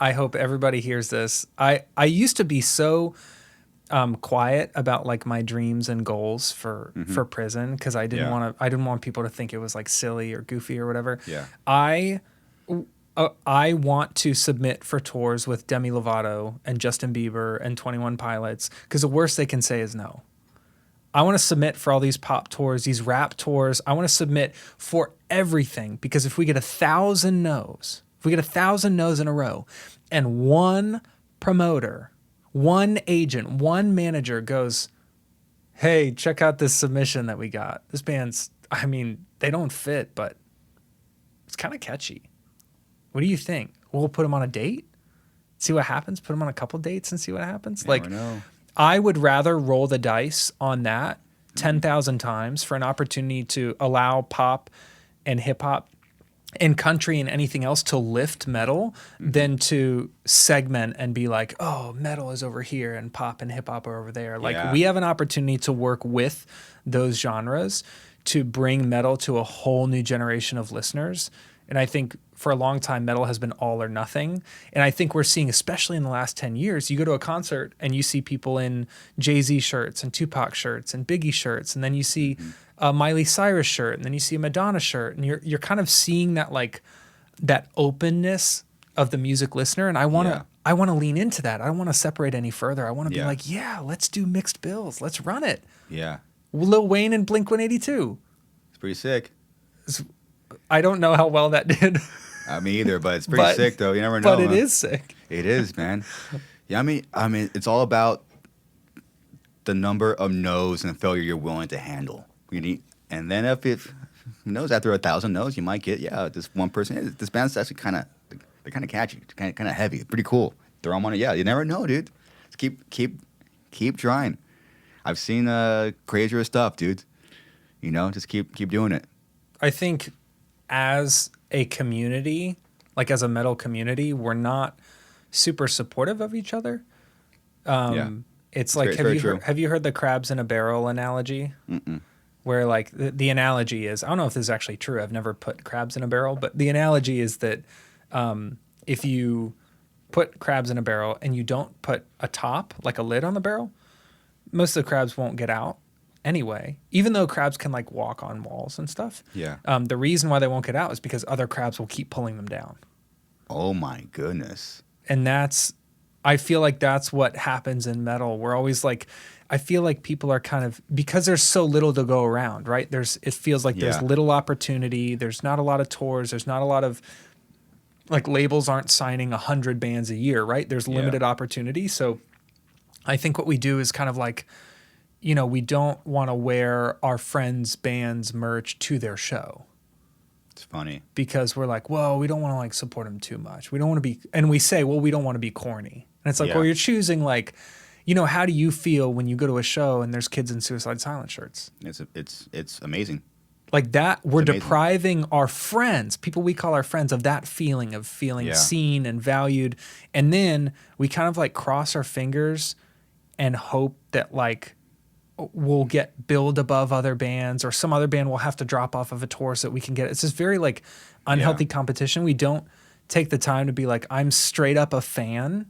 hope everybody hears this. I used to be so quiet about like my dreams and goals for prison, because I didn't want people to think it was like silly or goofy or whatever. Yeah. I want to submit for tours with Demi Lovato and Justin Bieber and 21 Pilots, because the worst they can say is no. I want to submit for all these pop tours, these rap tours. I want to submit for everything, because if we get 1,000 no's, in a row, and one promoter, one agent, one manager goes, hey, check out this submission that we got. This band's, I mean, they don't fit, but it's kind of catchy. What do you think? We'll put them on a date, see what happens, put them on a couple dates and see what happens. I would rather roll the dice on that 10,000 times for an opportunity to allow pop and hip hop and country and anything else to lift metal than to segment and be like, oh, metal is over here and pop and hip hop are over there. Like we have an opportunity to work with those genres to bring metal to a whole new generation of listeners. And I think for a long time, metal has been all or nothing. And I think we're seeing, especially in the last 10 years, you go to a concert and you see people in Jay-Z shirts and Tupac shirts and Biggie shirts. And then you see a Miley Cyrus shirt, and then you see a Madonna shirt. And you're kind of seeing that, like, that openness of the music listener. And I want to lean into that. I don't want to separate any further. I want to be like, let's do mixed bills. Let's run it. Yeah. Lil Wayne and Blink-182. It's pretty sick. I don't know how well that did. Me either, but it's pretty sick though. You never know. But it is sick. It is, man. Yeah, I mean, it's all about the number of no's and failure you're willing to handle. And then who knows, after 1,000 no's, you might get this one person. This band's actually they're kind of catchy, kind of heavy, pretty cool. Throw them on it. Yeah, you never know, dude. Just keep trying. I've seen crazier stuff, dude. You know, just keep doing it. I think as a community, like as a metal community, we're not super supportive of each other. It's like, have you heard the crabs in a barrel analogy? Mm-mm. Where like the analogy is, I don't know if this is actually true. I've never put crabs in a barrel, but the analogy is that if you put crabs in a barrel and you don't put a top, like a lid on the barrel, most of the crabs won't get out anyway, even though crabs can like walk on walls and stuff. Yeah. The reason why they won't get out is because other crabs will keep pulling them down. Oh my goodness. And I feel like that's what happens in metal. We're always like, I feel like people are kind of, because there's so little to go around, right? It feels like there's little opportunity. There's not a lot of tours. There's not a lot of, like, labels aren't signing 100 bands a year, right? There's limited opportunity. So I think what we do is kind of like, you know, we don't want to wear our friends' band's merch to their show. It's funny. Because we're like, well, we don't want to like support them too much. We don't want to be, and we say, well, we don't want to be corny. And it's like, well, you're choosing like, you know, how do you feel when you go to a show and there's kids in Suicide Silence shirts? It's amazing. Like that, we're depriving our friends, people we call our friends, of that feeling of feeling seen and valued. And then we kind of like cross our fingers and hope that like we'll get billed above other bands, or some other band will have to drop off of a tour so that we can get it. It's this very like unhealthy competition. We don't take the time to be like, I'm straight up a fan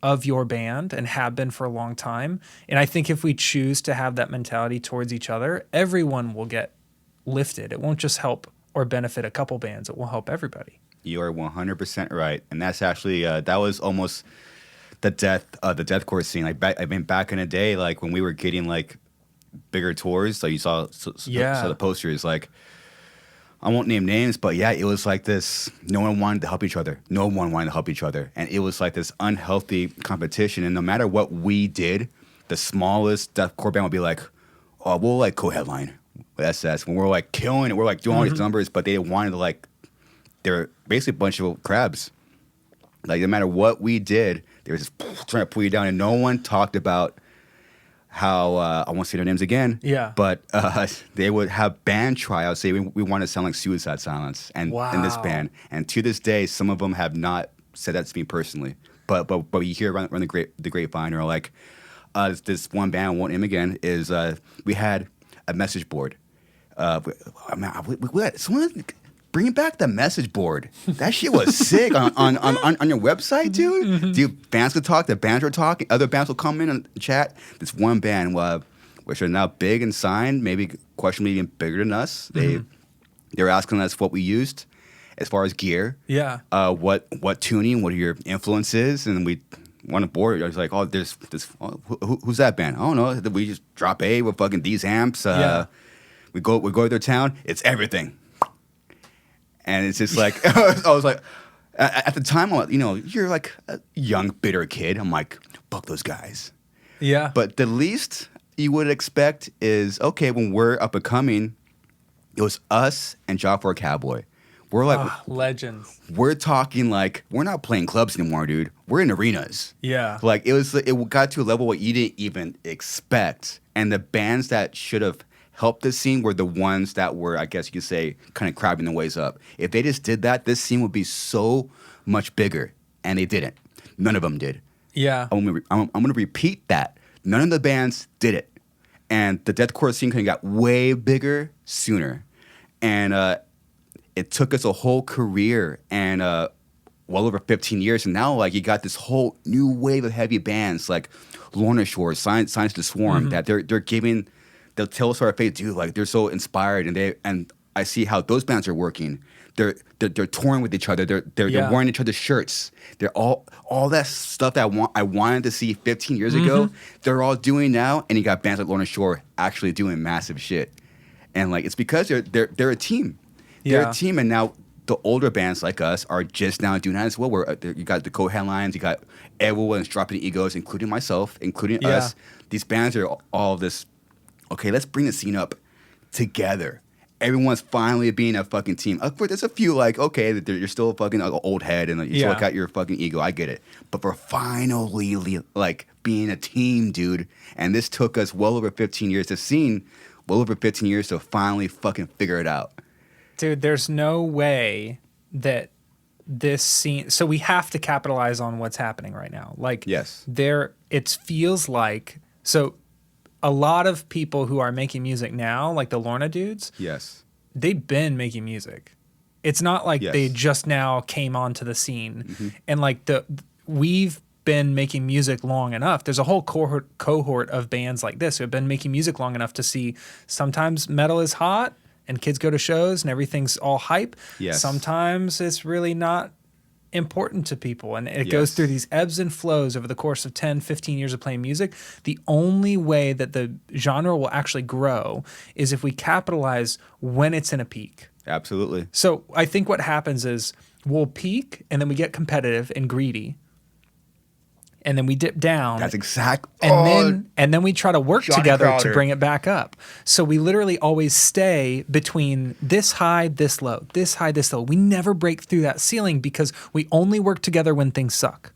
of your band and have been for a long time. And I think if we choose to have that mentality towards each other, everyone will get lifted. It won't just help or benefit a couple bands. It will help everybody. You are 100% right. And that's actually, that was almost the deathcore scene. Like back in the day, like when we were getting like bigger tours, so you saw the posters, like, I won't name names, but yeah, it was like this. No one wanted to help each other. No one wanted to help each other. And it was like this unhealthy competition. And no matter what we did, the smallest deathcore band would be like, oh, we'll like co-headline with SS. When we're like killing it, we're like doing all these numbers, but they wanted to like, they're basically a bunch of crabs. Like no matter what we did, they were just trying to pull you down. And no one talked about how, I won't say their names again, but they would have band tryouts, say we want to sound like Suicide Silence and in this band. And to this day, some of them have not said that to me personally. But you hear around the grapevine, or like this one band, I won't name again, is we had a message board. Someone bring back the message board. That shit was sick on your website, dude. Dude, bands could talk. The bands were talking. Other bands will come in and chat. This one band, which are now big and signed, maybe questionably even bigger than us. They were asking us what we used as far as gear. Yeah. What tuning? What are your influences? And we on a board. I was like, oh, there's this. Who's that band? I don't know. We just drop A with fucking these amps. We go to their town. It's everything. And it's just like, I was like, at the time, you know, you're like a young, bitter kid. I'm like, fuck those guys. Yeah. But the least you would expect is, okay, when we're up and coming, it was us and Job for a Cowboy. We're like, legends. We're talking like, we're not playing clubs anymore, dude. We're in arenas. Yeah. Like, it got to a level where you didn't even expect. And the bands that should have helped this scene were the ones that were, I guess you could say, kind of crabbing the ways up. If they just did that, this scene would be so much bigger. And they didn't. None of them did. Yeah. I'm going to repeat that. None of the bands did it. And the deathcore scene kind of got way bigger sooner. And it took us a whole career and well over 15 years. And now, like, you got this whole new wave of heavy bands like Lorna Shore, Science to Swarm, that they're giving... They'll tell us our face, dude, like they're so inspired, and I see how those bands are working. They're touring with each other. They're wearing each other's shirts. They're all that stuff that I wanted to see 15 years ago. They're all doing now, and you got bands like Lorna Shore actually doing massive shit. And like it's because they're a team. They're a team, and now the older bands like us are just now doing that as well. Where you got the co-headlines, you got everyone's dropping egos, including myself, including us. These bands are all this. Okay, let's bring the scene up together. Everyone's finally being a fucking team. Of course, there's a few like, okay, you're still a fucking old head and you still got your fucking ego. I get it. But we're finally like being a team, dude. And this took us well over 15 years. The scene, well over 15 years to finally fucking figure it out. Dude, there's no way that this scene... So we have to capitalize on what's happening right now. Like, it feels like... So... A lot of people who are making music now, like the Lorna dudes, they've been making music. It's not like they just now came onto the scene. And like we've been making music long enough. There's a whole cohort of bands like this who have been making music long enough to see sometimes metal is hot and kids go to shows and everything's all hype. Sometimes it's really not important to people, and it goes through these ebbs and flows over the course of 10, 15 years of playing music. The only way that the genre will actually grow is if we capitalize when it's in a peak. Absolutely. So I think what happens is we'll peak, and then we get competitive and greedy, and then we dip down. That's exact. And then we try to work Johnny together Crowder. to bring it back up. So we literally always stay between this high, this low, this high, this low. We never break through that ceiling because we only work together when things suck.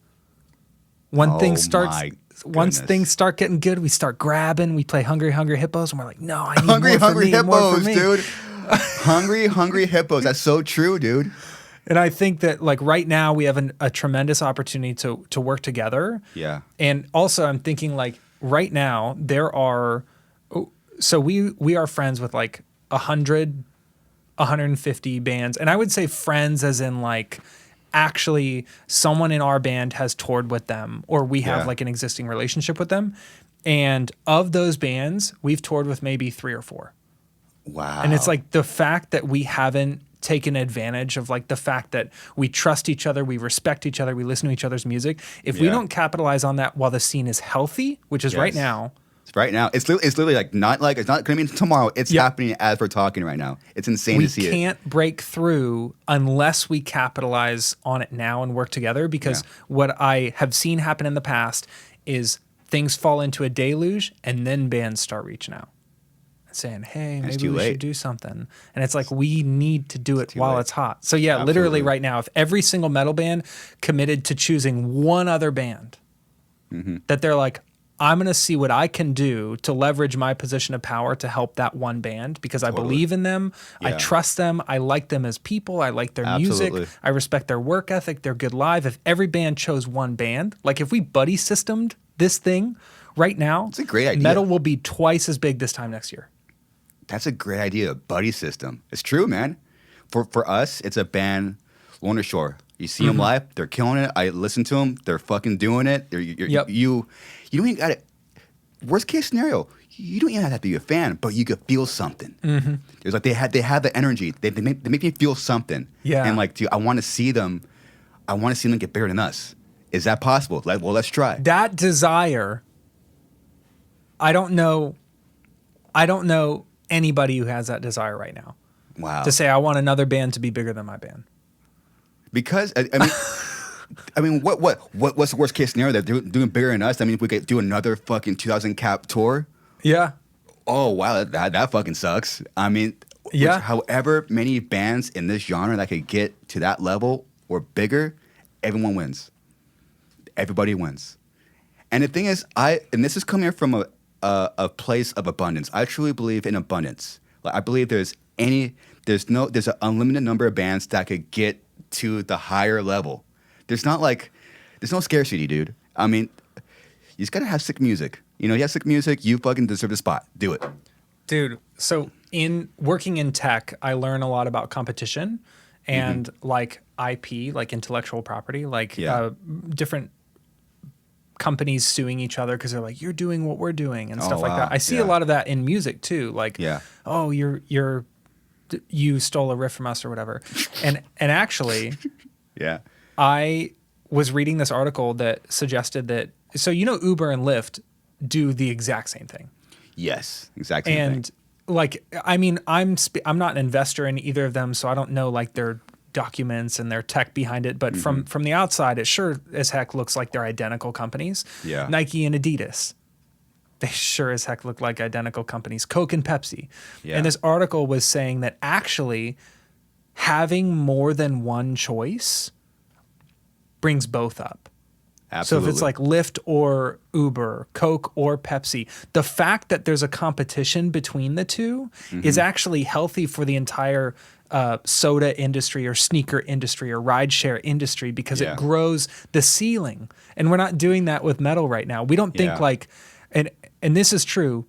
When things start once things start getting good, we start grabbing, we play Hungry Hungry Hippos, and we're like, no, I need Hungry more Hungry for me, more for Hippos, me. dude. Hungry Hungry Hippos. That's so true, dude. And I think that like right now we have a tremendous opportunity to work together. Yeah. And also I'm thinking like right now there are, so we are friends with like 100, 150 bands. And I would say friends as in like actually someone in our band has toured with them or we have like an existing relationship with them. And of those bands, we've toured with maybe 3 or 4. Wow. And it's like the fact that we haven't taken advantage of like the fact that we trust each other, we respect each other, we listen to each other's music. If we don't capitalize on that while the scene is healthy, which is right now. It's right now. It's literally like not like it's not going to be tomorrow. It's happening as we're talking right now. It's insane to see it. We can't break through unless we capitalize on it now and work together because what I have seen happen in the past is things fall into a deluge and then bands start reaching out. Saying, hey, maybe we should do something. And it's like, we need to do it while it's hot. So yeah, literally right now, if every single metal band committed to choosing one other band that they're like, I'm going to see what I can do to leverage my position of power to help that one band because I believe in them. I trust them. I like them as people. I like their music. I respect their work ethic. They're good live. If every band chose one band, like if we buddy systemed this thing right now, it's a great idea. Metal will be twice as big this time next year. That's a great idea, a buddy system. It's true, man. For us, it's a band, Lorna Shore. You see them live, they're killing it. I listen to them, they're fucking doing it. You don't even got it. Worst case scenario, you don't even have to be a fan, but you could feel something. It's like they have the energy. They make me feel something. Yeah. And like, dude, I want to see them. I want to see them get bigger than us. Is that possible? Like, well, let's try. That desire. I don't know anybody who has that desire right now. Wow. To say I want another band to be bigger than my band. Because I mean, what's the worst case scenario? They're doing bigger than us. I mean, if we could do another fucking 2,000 cap tour. Yeah. Oh wow, that fucking sucks. I mean, however many bands in this genre that could get to that level or bigger, everyone wins. Everybody wins. And the thing is, and this is coming from a place of abundance. I truly believe in abundance. Like, I believe there's an unlimited number of bands that could get to the higher level. There's no scarcity, dude. I mean, you just gotta have sick music. You have sick music, you fucking deserve a spot. Do it. Dude, so in working in tech, I learn a lot about competition and like IP, like intellectual property, like different companies suing each other because they're like, you're doing what we're doing and stuff like that. I see a lot of that in music too. Like, oh, you stole a riff from us or whatever. And actually, I was reading this article that suggested that, so Uber and Lyft do the exact same thing. Yes, exactly. And like, I mean, I'm not an investor in either of them, so I don't know like their documents and their tech behind it, but from the outside, it sure as heck looks like they're identical companies. Yeah. Nike and Adidas, they sure as heck look like identical companies. Coke and Pepsi. Yeah. And this article was saying that actually having more than one choice brings both up. Absolutely. So if it's like Lyft or Uber, Coke or Pepsi, the fact that there's a competition between the two is actually healthy for the entire soda industry or sneaker industry or rideshare industry because it grows the ceiling. And we're not doing that with metal right now. We don't think like, and this is true,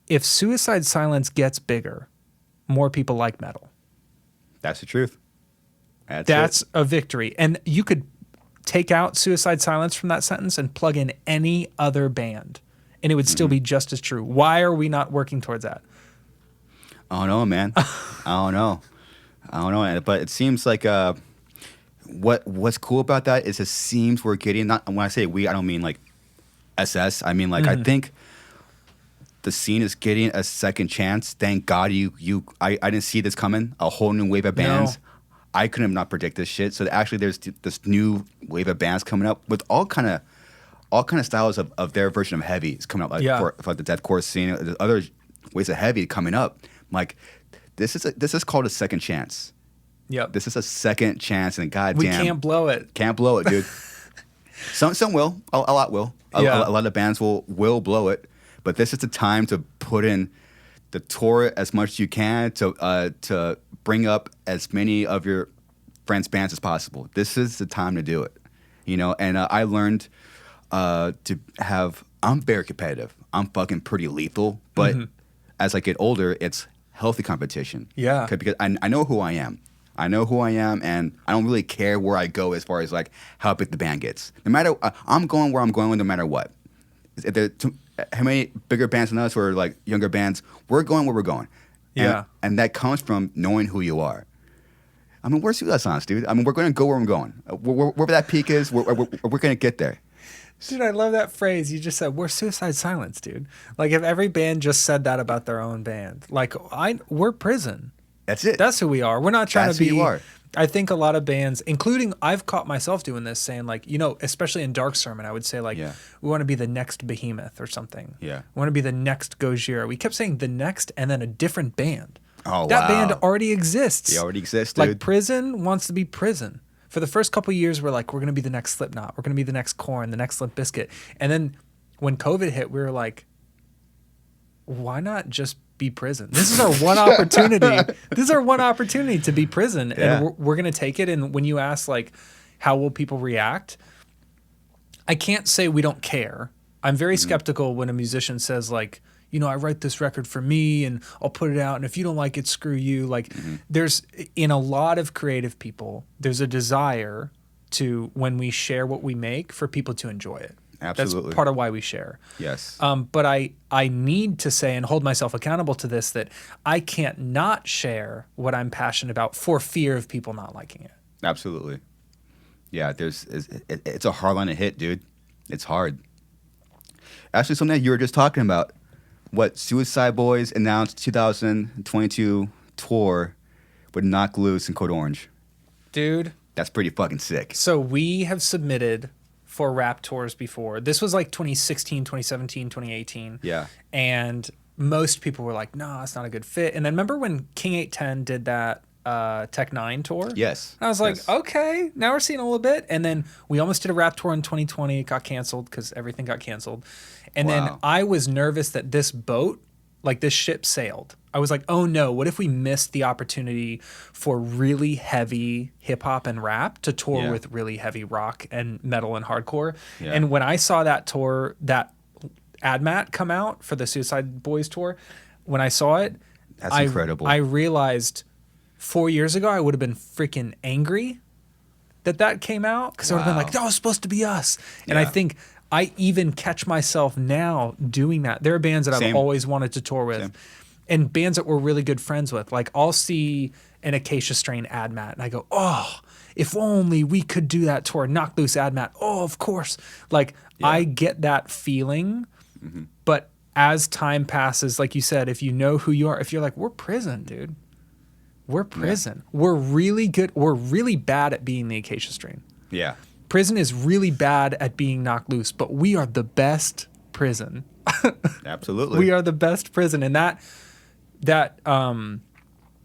if Suicide Silence gets bigger, more people like metal. That's the truth. That's a victory. And you could take out Suicide Silence from that sentence and plug in any other band, and it would still be just as true. Why are we not working towards that? I don't know, man. I don't know. But it seems like what's cool about that is it seems we're getting, not when I say we, I don't mean like SS. I mean like I think the scene is getting a second chance. Thank God I didn't see this coming. A whole new wave of bands. No. I couldn't have not predict this shit. So actually there's this new wave of bands coming up with all kind of all kind of styles of their version of heavy is coming up, like Yeah. for the deathcore scene. There's other ways of heavy coming up. I'm like, this is called a second chance. Yep. This is a second chance, and goddamn, We can't blow it. can't blow it, dude. Some will, a lot will. A lot of bands will blow it, but this is the time to put in the tour as much as you can to bring up as many of your friends' bands as possible. This is the time to do it, you know. And I learned to have. I'm very competitive. I'm fucking pretty lethal, but as I get older, it's healthy competition. Yeah. Because I know who I am. I know who I am, and I don't really care where I go as far as like how big the band gets. No matter, I'm going where I'm going, no matter what. If there how many bigger bands than us or like younger bands, we're going where we're going. Yeah. And that comes from knowing who you are. I mean, we're Suicide, dude. I mean, we're going to go where I'm going. Wherever that peak is, we're going to get there. Dude, I love that phrase you just said. We're Suicide Silence, dude. Like if every band just said that about their own band, like we're Prison. That's it. That's who we are. We're not trying That's to be. who you are. I think a lot of bands, including I've caught myself doing this, saying like, you know, especially in Dark Sermon, I would say like, we want to be the next Behemoth or something. Yeah. We want to be the next Gojira. We kept saying the next and then a different band. Oh, that wow. band already exists. They already exist, dude. Like Prison wants to be Prison. For the first couple of years, we're like, we're going to be the next Slipknot. We're going to be the next Korn, the next Limp Bizkit. And then when COVID hit, we were like, why not just be Prison? This is our one opportunity. This is our one opportunity to be Prison. Yeah. And we're going to take it. And when you ask, like, how will people react? I can't say we don't care. I'm very skeptical when a musician says, like, you know, I write this record for me and I'll put it out. And if you don't like it, screw you. Like, there's, in a lot of creative people, there's a desire to, when we share what we make, for people to enjoy it. Absolutely. That's part of why we share. Yes. But I need to say and hold myself accountable to this, that I can't not share what I'm passionate about for fear of people not liking it. Absolutely. Yeah, it's a hard line to hit, dude. It's hard. Actually, something that you were just talking about, what Suicide Boys announced 2022 tour with Knock Loose and Code Orange. Dude. That's pretty fucking sick. So we have submitted for rap tours before. This was like 2016, 2017, 2018. Yeah. And most people were like, no, it's not a good fit. And then remember when King 810 did that Tech 9 tour? Yes. And I was like, Yes. okay, now we're seeing a little bit. And then we almost did a rap tour in 2020. It got canceled because everything got canceled. And then Wow. I was nervous that this boat, like this ship sailed. I was like, oh no, what if we missed the opportunity for really heavy hip hop and rap to tour Yeah. with really heavy rock and metal and hardcore? Yeah. And when I saw that tour, that AdMat come out for the Suicide Boys tour, when I saw it, That's incredible. I realized 4 years ago I would have been freaking angry that came out, because I would have been like, that was supposed to be us. And I Yeah. think I even catch myself now doing that. There are bands that I've Same. always wanted to tour with, Same. and bands that we're really good friends with. Like I'll see an Acacia Strain AdMat and I go, oh, if only we could do that tour. Knock Loose AdMat. Oh, of course. Like I get that feeling, but as time passes, like you said, if you know who you are, if you're like, we're Prison, dude. We're Prison. We're really good. We're really bad at being the Acacia Strain. Yeah. Prison is really bad at being Knock Loose, but we are the best Prison. Absolutely. We are the best Prison. And that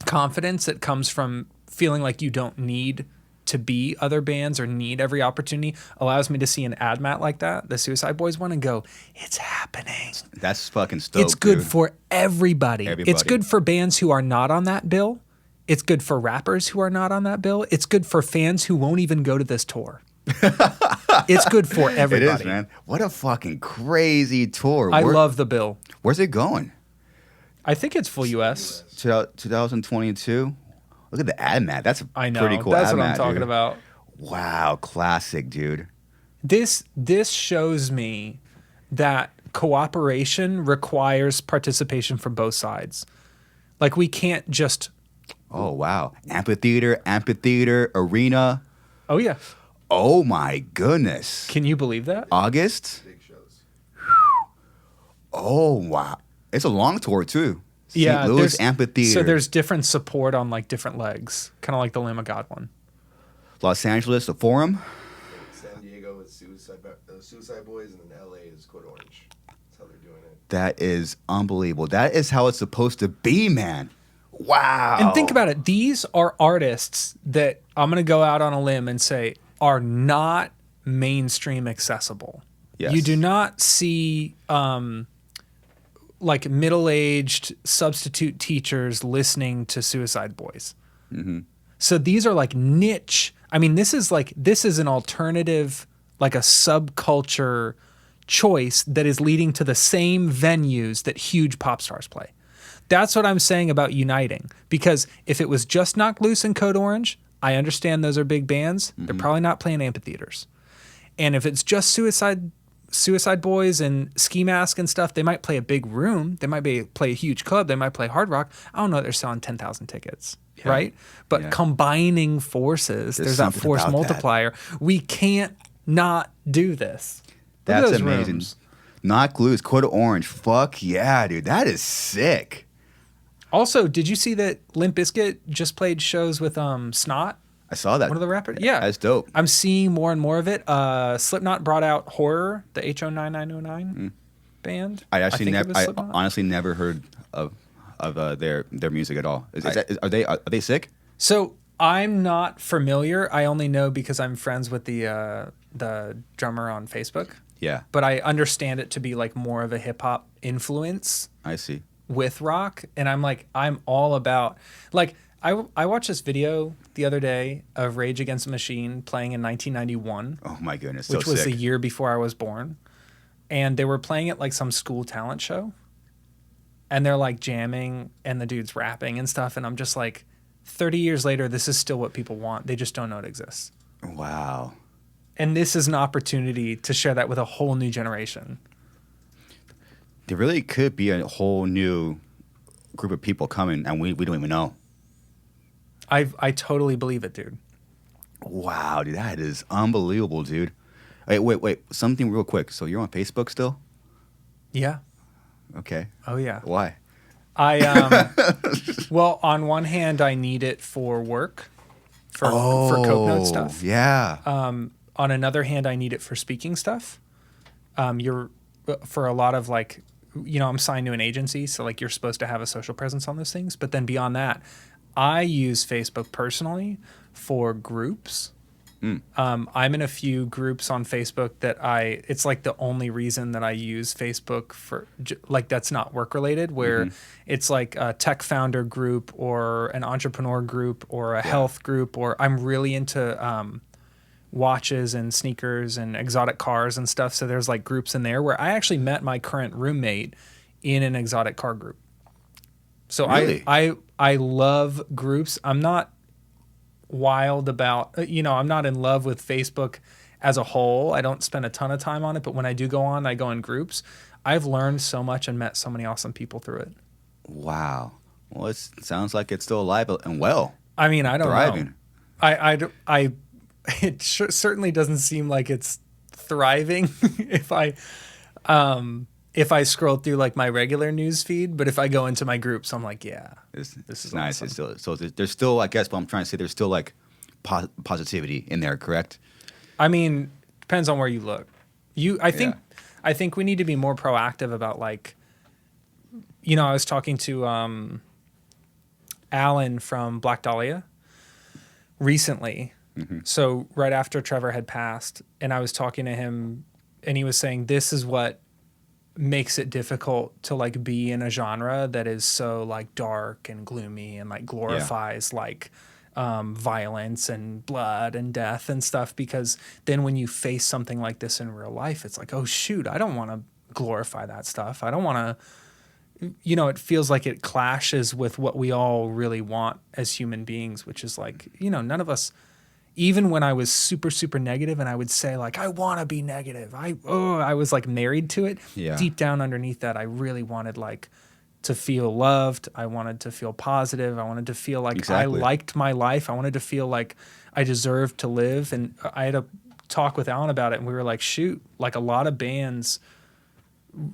confidence that comes from feeling like you don't need to be other bands or need every opportunity allows me to see an AdMat like that, the Suicide Boys one, and go, it's happening. That's fucking stoked, It's good dude. for everybody. It's Everybody. good for bands who are not on that bill. It's good for rappers who are not on that bill. It's good for fans who won't even go to this tour. It's good for everybody. It is, man. What a fucking crazy tour. I love the bill. Where's it going? I think it's full US. 2022. Look at the AdMat. That's a I know. pretty cool That's what I'm AdMat, talking dude. about. Wow, classic, dude. This shows me that cooperation requires participation from both sides. Like we can't just. Oh, wow. Amphitheater, arena. Oh yeah. Oh, my goodness. Can you believe that? August? Big shows. Oh, wow. It's a long tour, too. St. Yeah. Louis there's- Amphitheater. So there's different support on like different legs, kind of like the Lamb of God one. Los Angeles, the Forum. San Diego with Suicide Boys, and then LA is Code Orange. That's how they're doing it. That is unbelievable. That is how it's supposed to be, man. Wow. And think about it. These are artists that I'm going to go out on a limb and say are not mainstream accessible. Yes. You do not see like middle-aged substitute teachers listening to Suicide Boys. Mm-hmm. So these are like niche. I mean, this is an alternative, like a subculture choice that is leading to the same venues that huge pop stars play. That's what I'm saying about uniting. Because if it was just Knocked Loose and Code Orange, I understand those are big bands. They're probably not playing amphitheaters. And if it's just Suicide Boys and Ski Mask and stuff, they might play a big room. They might play a huge club. They might play hard rock. I don't know. They're selling 10,000 tickets, right? But combining forces, there's that force multiplier. We can't not do this. That's amazing. Rooms. Knocked Loose, Code Orange. Fuck yeah, dude. That is sick. Also, did you see that Limp Bizkit just played shows with Snot? I saw that. One of the rappers? Yeah. That's dope. I'm seeing more and more of it. Slipknot brought out Horror, the HO9909 band. I honestly never heard of their music at all. Are they sick? So I'm not familiar. I only know because I'm friends with the drummer on Facebook. Yeah. But I understand it to be like more of a hip hop influence. I see. With rock, and I'm all about like I watched this video the other day of Rage Against the Machine playing in 1991. Oh my goodness, which was the year before I was born, and they were playing at like some school talent show, and they're like jamming and the dude's rapping and stuff, and I'm just like, 30 years later, this is still what people want. They just don't know it exists. Wow. And this is an opportunity to share that with a whole new generation. There really could be a whole new group of people coming, and we don't even know. I totally believe it, dude. Wow, dude, that is unbelievable, dude. Wait, something real quick. So you're on Facebook still? Yeah. Okay. Oh yeah. Why? Well, on one hand, I need it for work, for Coke Note stuff. Yeah. On another hand, I need it for speaking stuff. For a lot of like, I'm signed to an agency, so like you're supposed to have a social presence on those things. But then beyond that, I use Facebook personally for groups. I'm in a few groups on Facebook that it's like the only reason that I use Facebook for, like, that's not work related, where it's like a tech founder group or an entrepreneur group or a health group, or I'm really into watches and sneakers and exotic cars and stuff. So there's like groups in there where I actually met my current roommate in an exotic car group. So really? I love groups. I'm not wild about, I'm not in love with Facebook as a whole. I don't spend a ton of time on it, but when I do go on, I go in groups. I've learned so much and met so many awesome people through it. Wow. Well, it sounds like it's still alive and well. I mean, I don't thriving. know. It certainly doesn't seem like it's thriving if I scroll through like my regular news feed, but if I go into my groups, I'm like, yeah, this is nice. Awesome. So there's still, I guess, what I'm trying to say, there's still like positivity in there, correct? I mean, depends on where you look. I think we need to be more proactive about like, I was talking to Alan from Black Dahlia recently. So right after Trevor had passed, and I was talking to him, and he was saying, this is what makes it difficult to like be in a genre that is so like dark and gloomy and like glorifies like violence and blood and death and stuff, because then when you face something like this in real life, it's like, oh shoot, I don't want to glorify that stuff. I don't want to, it feels like it clashes with what we all really want as human beings, which is like, none of us, even when I was super, super negative and I would say like, I want to be negative. I was like married to it. Yeah. Deep down underneath that, I really wanted like to feel loved. I wanted to feel positive. I wanted to feel like I liked my life. I wanted to feel like I deserved to live. And I had a talk with Alan about it, and we were like, shoot, like a lot of bands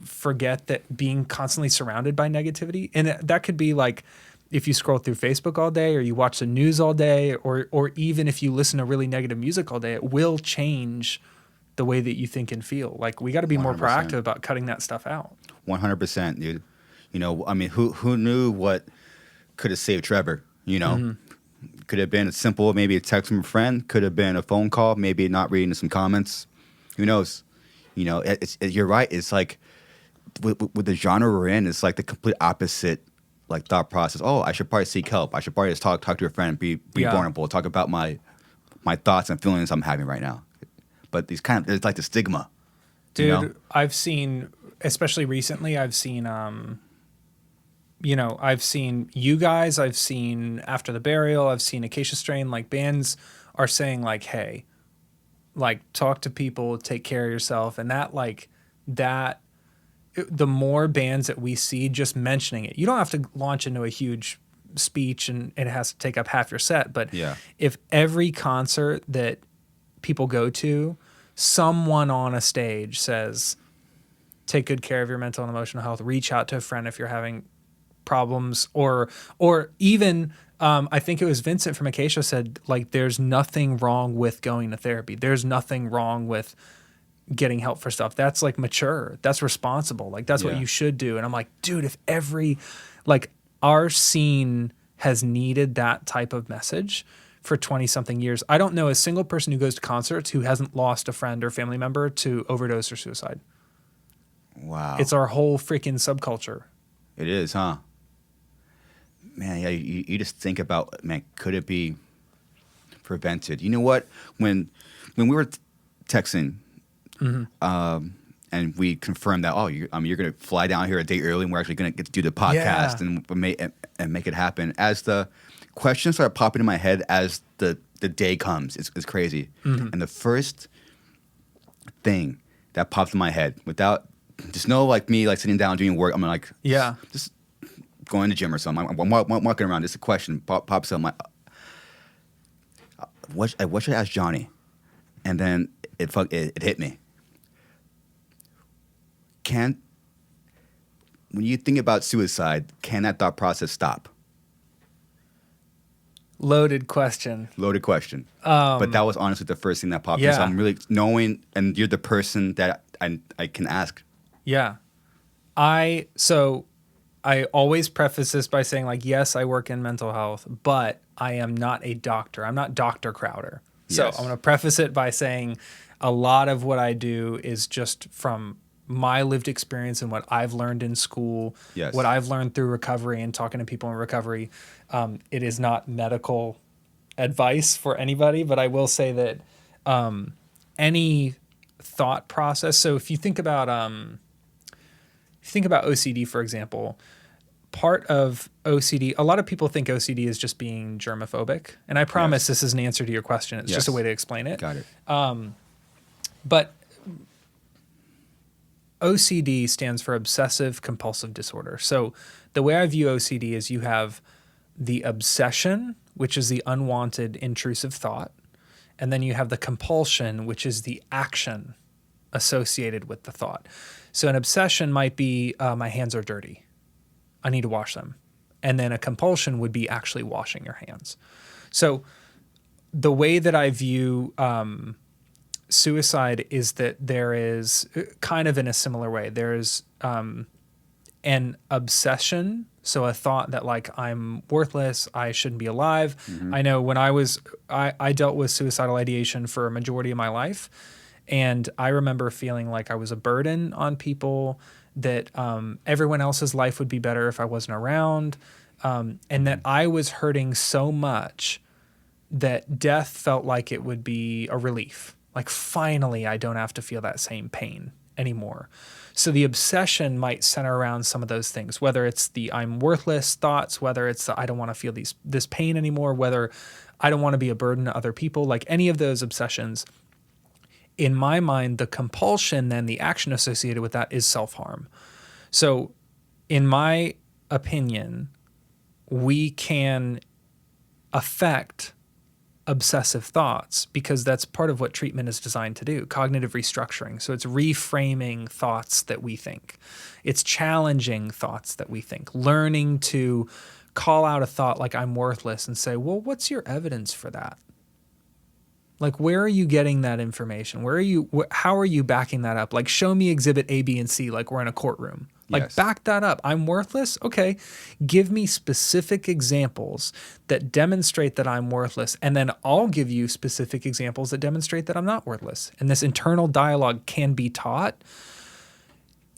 forget that being constantly surrounded by negativity, and that could be like, if you scroll through Facebook all day, or you watch the news all day, or even if you listen to really negative music all day, it will change the way that you think and feel. Like we got to be more 100%. proactive about cutting that stuff out. 100%, dude. You know, I mean, who knew what could have saved Trevor? You know, could have been a simple, maybe a text from a friend. Could have been a phone call. Maybe not reading some comments. Who knows? You know, you're right. It's like with the genre we're in, it's like the complete opposite, like thought process. Oh, I should probably seek help. I should probably just talk to a friend, be vulnerable, talk about my thoughts and feelings I'm having right now. But it's like the stigma. Dude, you know? I've seen, especially recently, I've seen I've seen you guys, I've seen After the Burial, I've seen Acacia Strain, like bands are saying like, hey, like talk to people, take care of yourself. And the more bands that we see just mentioning it, you don't have to launch into a huge speech and it has to take up half your set. But if every concert that people go to, someone on a stage says, take good care of your mental and emotional health, reach out to a friend if you're having problems, or even I think it was Vincent from Acacia said, like, there's nothing wrong with going to therapy. There's nothing wrong with getting help for stuff. That's like mature. That's responsible. Like that's what you should do. And I'm like, dude, if our scene has needed that type of message for 20 something years. I don't know a single person who goes to concerts who hasn't lost a friend or family member to overdose or suicide. Wow. It's our whole freaking subculture. It is, huh? Man, yeah, you just think about, man, could it be prevented? You know what? When we were texting, and we confirmed that, you're going to fly down here a day early, and we're actually going to get to do the podcast and make it happen. As the questions start popping in my head as the day comes, it's crazy. And the first thing that pops in my head, without just no like me like sitting down doing work, I'm like, just going to the gym or something. I'm walking around. Just a question pops up. I'm like, what should I ask Johnny? And then it hit me. When you think about suicide, can that thought process stop? Loaded question. But that was honestly the first thing that popped in. So I'm really knowing, and you're the person that I can ask. Yeah. I always preface this by saying, like, yes, I work in mental health, but I am not a doctor. I'm not Dr. Crowder. So I'm going to preface it by saying a lot of what I do is just from my lived experience and what I've learned in school, what I've learned through recovery and talking to people in recovery. It is not medical advice for anybody, but I will say that any thought process. So if you think about OCD, for example, part of OCD, a lot of people think OCD is just being germophobic. And I promise this is an answer to your question. It's just a way to explain it. Got it. But OCD stands for obsessive compulsive disorder. So the way I view OCD is you have the obsession, which is the unwanted intrusive thought. And then you have the compulsion, which is the action associated with the thought. So an obsession might be, my hands are dirty. I need to wash them. And then a compulsion would be actually washing your hands. So the way that I view suicide is that there is kind of in a similar way. There's an obsession, so a thought that like I'm worthless, I shouldn't be alive. I know when I dealt with suicidal ideation for a majority of my life, and I remember feeling like I was a burden on people, that everyone else's life would be better if I wasn't around, and that I was hurting so much that death felt like it would be a relief. Like, finally, I don't have to feel that same pain anymore. So the obsession might center around some of those things, whether it's the I'm worthless thoughts, whether it's the I don't want to feel this pain anymore, whether I don't want to be a burden to other people, like any of those obsessions. In my mind, the compulsion, then the action associated with that is self-harm. So in my opinion, we can affect obsessive thoughts because that's part of what treatment is designed to do, cognitive restructuring. So it's reframing thoughts that we think. It's challenging thoughts that we think, learning to call out a thought like I'm worthless and say, well, what's your evidence for that? Like, where are you getting that information? How are you backing that up? Like, show me exhibit A, B, and C, like we're in a courtroom. Like, Yes. back that up. I'm worthless? Okay. Give me specific examples that demonstrate that I'm worthless. And then I'll give you specific examples that demonstrate that I'm not worthless. And this internal dialogue can be taught.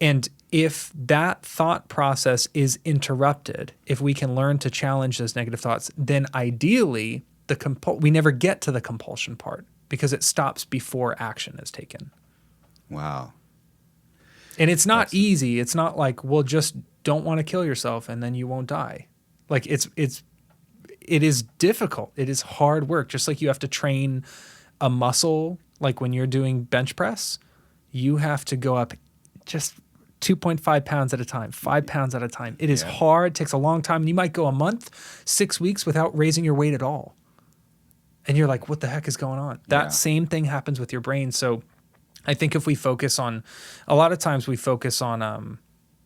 And if that thought process is interrupted, if we can learn to challenge those negative thoughts, then ideally, we never get to the compulsion part because it stops before action is taken. Wow. And it's not easy. It's not like, well, just don't want to kill yourself and then you won't die. Like it is difficult. It is hard work. Just like you have to train a muscle, like when you're doing bench press, you have to go up just 2.5 pounds at a time, 5 pounds at a time. It is hard, takes a long time. And you might go a month, 6 weeks without raising your weight at all. And you're like, what the heck is going on? That same thing happens with your brain. So I think if we focus on, a lot of times we focus on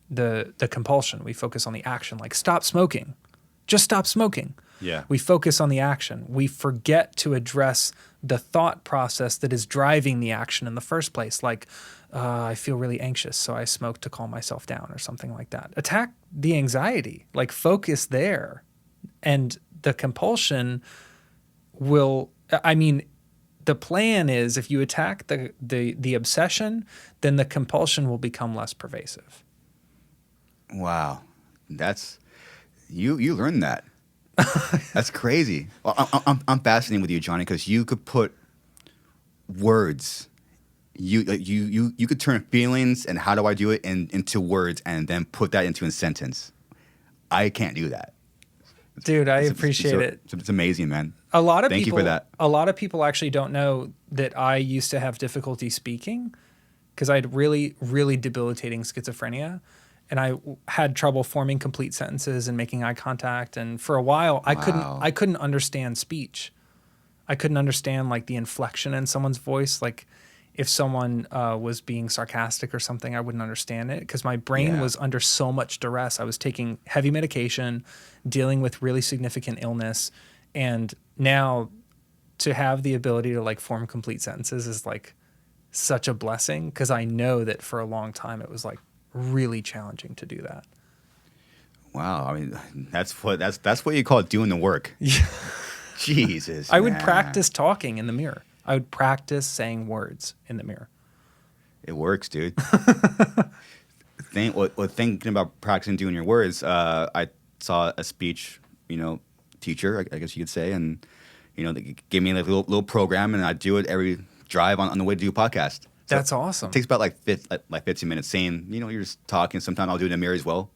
the compulsion. We focus on the action, like stop smoking. Just stop smoking. Yeah. We focus on the action. We forget to address the thought process that is driving the action in the first place. Like, I feel really anxious, so I smoke to calm myself down or something like that. Attack the anxiety, like focus there. And the compulsion the plan is if you attack the obsession, then the compulsion will become less pervasive. Wow. That's, you learned that. That's crazy. Well, I'm fascinated with you, Johnny, because you could put words. You could turn feelings and how do I do it into words and then put that into a sentence. I can't do that. Dude, I appreciate it. It's amazing, man. Thank you for that. A lot of people actually don't know that I used to have difficulty speaking because I had really, really debilitating schizophrenia. And I had trouble forming complete sentences and making eye contact. And for a while, I couldn't understand speech. I couldn't understand like the inflection in someone's voice. Like if someone was being sarcastic or something, I wouldn't understand it because my brain was under so much duress. I was taking heavy medication, dealing with really significant illness. And now to have the ability to like form complete sentences is like such a blessing because I know that for a long time it was like really challenging to do that. Wow. I mean, that's what you call doing the work. Yeah. Jesus. I would practice talking in the mirror. I would practice saying words in the mirror. It works, dude. Thinking about practicing doing your words, I saw a speech, teacher, I guess you could say, and they gave me like a little program, and I do it every drive on the way to do a podcast. So that's awesome. It takes about like 15 minutes. Saying, you're just talking. Sometimes I'll do it in the mirror as well.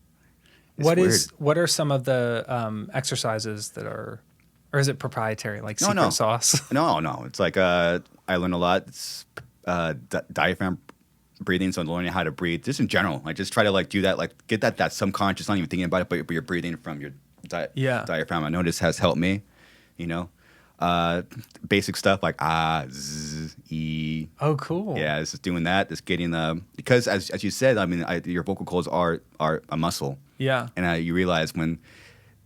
What are some of the exercises that are, or is it proprietary, like secret sauce? No. It's like I learned a lot. It's diaphragm breathing, so learning how to breathe. Just in general, like just try to like do that, like get that subconscious, not even thinking about it, but you're breathing from your diaphragm. I know this has helped me. Basic stuff like z, e. Oh, cool. Yeah, it's just doing that. Just getting because as you said, I mean, your vocal cords are a muscle. Yeah. And you realize when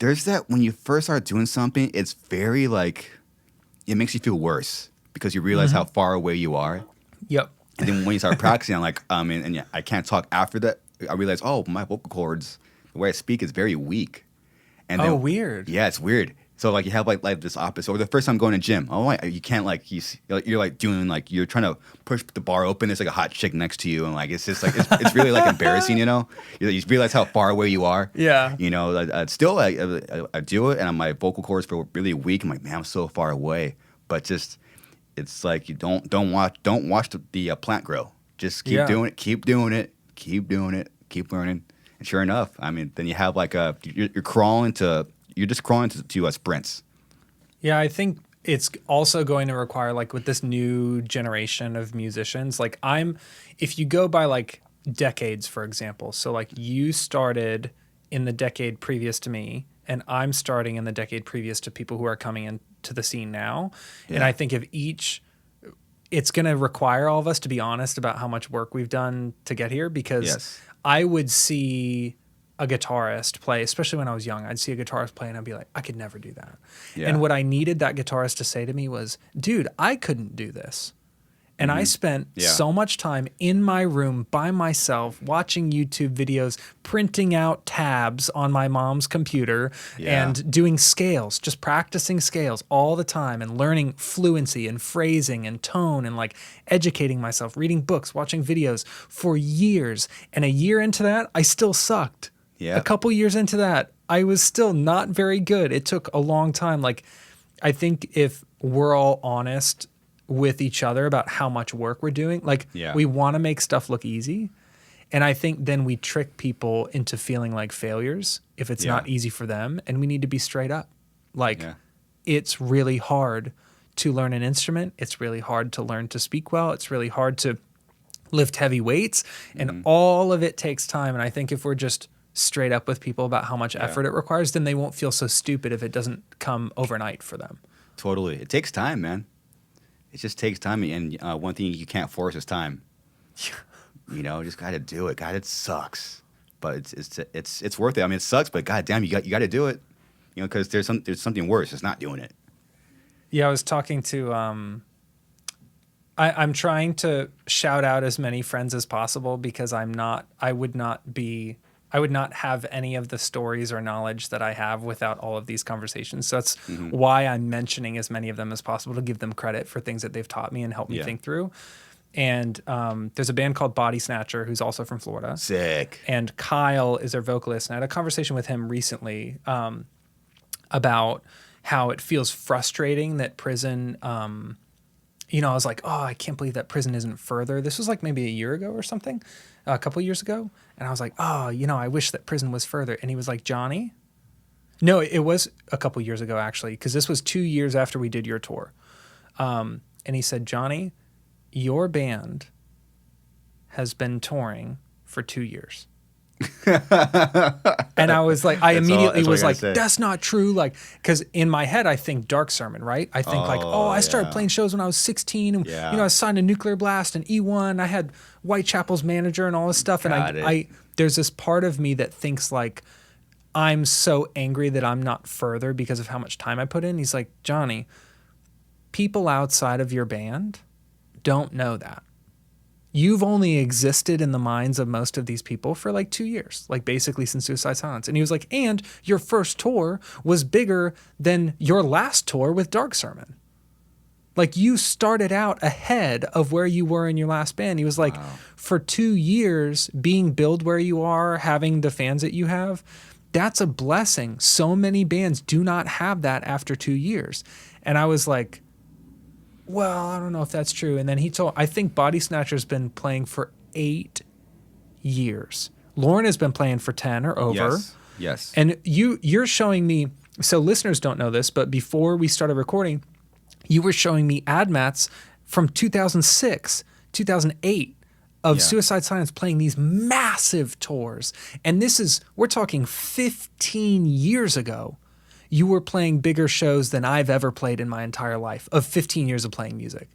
you first start doing something, it's very like it makes you feel worse because you realize how far away you are. Yep. And then when you start practicing, I'm like, and I can't talk after that. I realize, my vocal cords, the way I speak is very weak. And then, weird. Yeah, it's weird. So like you have like this opposite, or the first time going to gym, you can't like you're like doing like you're trying to push the bar open. There's like a hot chick next to you, and like it's just like it's really like embarrassing, You realize how far away you are. Yeah. Still I do it, and my vocal cords feel really weak. I'm like, man, I'm so far away. But just it's like you don't watch the plant grow. Just keep doing it, keep doing it, keep doing it, keep learning. And sure enough, I mean, then you have like you're crawling to. You're just crawling to sprints. Yeah, I think it's also going to require, like with this new generation of musicians, like if you go by like decades, for example, so like you started in the decade previous to me, and I'm starting in the decade previous to people who are coming into the scene now. Yeah. And I think it's going to require all of us to be honest about how much work we've done to get here because I would see a guitarist play, especially when I was young. I'd see a guitarist play and I'd be like, I could never do that. Yeah. And what I needed that guitarist to say to me was, dude, I couldn't do this. And I spent Yeah. so much time in my room by myself watching YouTube videos, printing out tabs on my mom's computer Yeah. and doing scales, just practicing scales all the time and learning fluency and phrasing and tone and like educating myself, reading books, watching videos for years. And a year into that, I still sucked. Yeah. A couple years into that, I was still not very good. It took a long time. Like, I think if we're all honest with each other about how much work we're doing, like Yeah. we want to make stuff look easy. And I think then we trick people into feeling like failures if it's Yeah. not easy for them. And we need to be straight up. Like, Yeah. it's really hard to learn an instrument. It's really hard to learn to speak well. It's really hard to lift heavy weights. And all of it takes time. And I think if we're just straight up with people about how much effort it requires, then they won't feel so stupid if it doesn't come overnight for them. Totally. It takes time, man. It just takes time, and one thing you can't force is time. You know, just got to do it. God, it sucks, but it's worth it. I mean, it sucks, but goddamn, you got to do it. You know, because there's something worse. It's not doing it. Yeah, I was talking to I'm trying to shout out as many friends as possible because I would not have any of the stories or knowledge that I have without all of these conversations. So that's why I'm mentioning as many of them as possible to give them credit for things that they've taught me and helped me think through. And there's a band called Body Snatcher who's also from Florida. Sick. And Kyle is their vocalist. And I had a conversation with him recently about how it feels frustrating that prison, I was like, oh, I can't believe that prison isn't further. This was like maybe a year ago or something, a couple of years ago. And I was like, oh, I wish that prison was further. And he was like, Johnny? No, it was a couple of years ago, actually, because this was 2 years after we did your tour. And he said, Johnny, your band has been touring for 2 years. And I was like, I immediately was like, that's not true. Like, because in my head, I think Dark Sermon, right? I think I started playing shows when I was 16. And, I signed a Nuclear Blast and E1. I had Whitechapel's manager and all this stuff. And I there's this part of me that thinks like, I'm so angry that I'm not further because of how much time I put in. He's like, Johnny, people outside of your band don't know that. You've only existed in the minds of most of these people for like 2 years, like basically since Suicide Silence. And he was like, and your first tour was bigger than your last tour with Dark Sermon. Like you started out ahead of where you were in your last band. He was like, for 2 years, being billed where you are, having the fans that you have, that's a blessing. So many bands do not have that after 2 years. And I was like, well, I don't know if that's true. And then I think Body Snatcher's been playing for 8 years. Lauren has been playing for 10 or over. Yes. And you're showing me, so listeners don't know this, but before we started recording, you were showing me ad mats from 2006, 2008 of Suicide Silence playing these massive tours. And we're talking 15 years ago. You were playing bigger shows than I've ever played in my entire life of 15 years of playing music.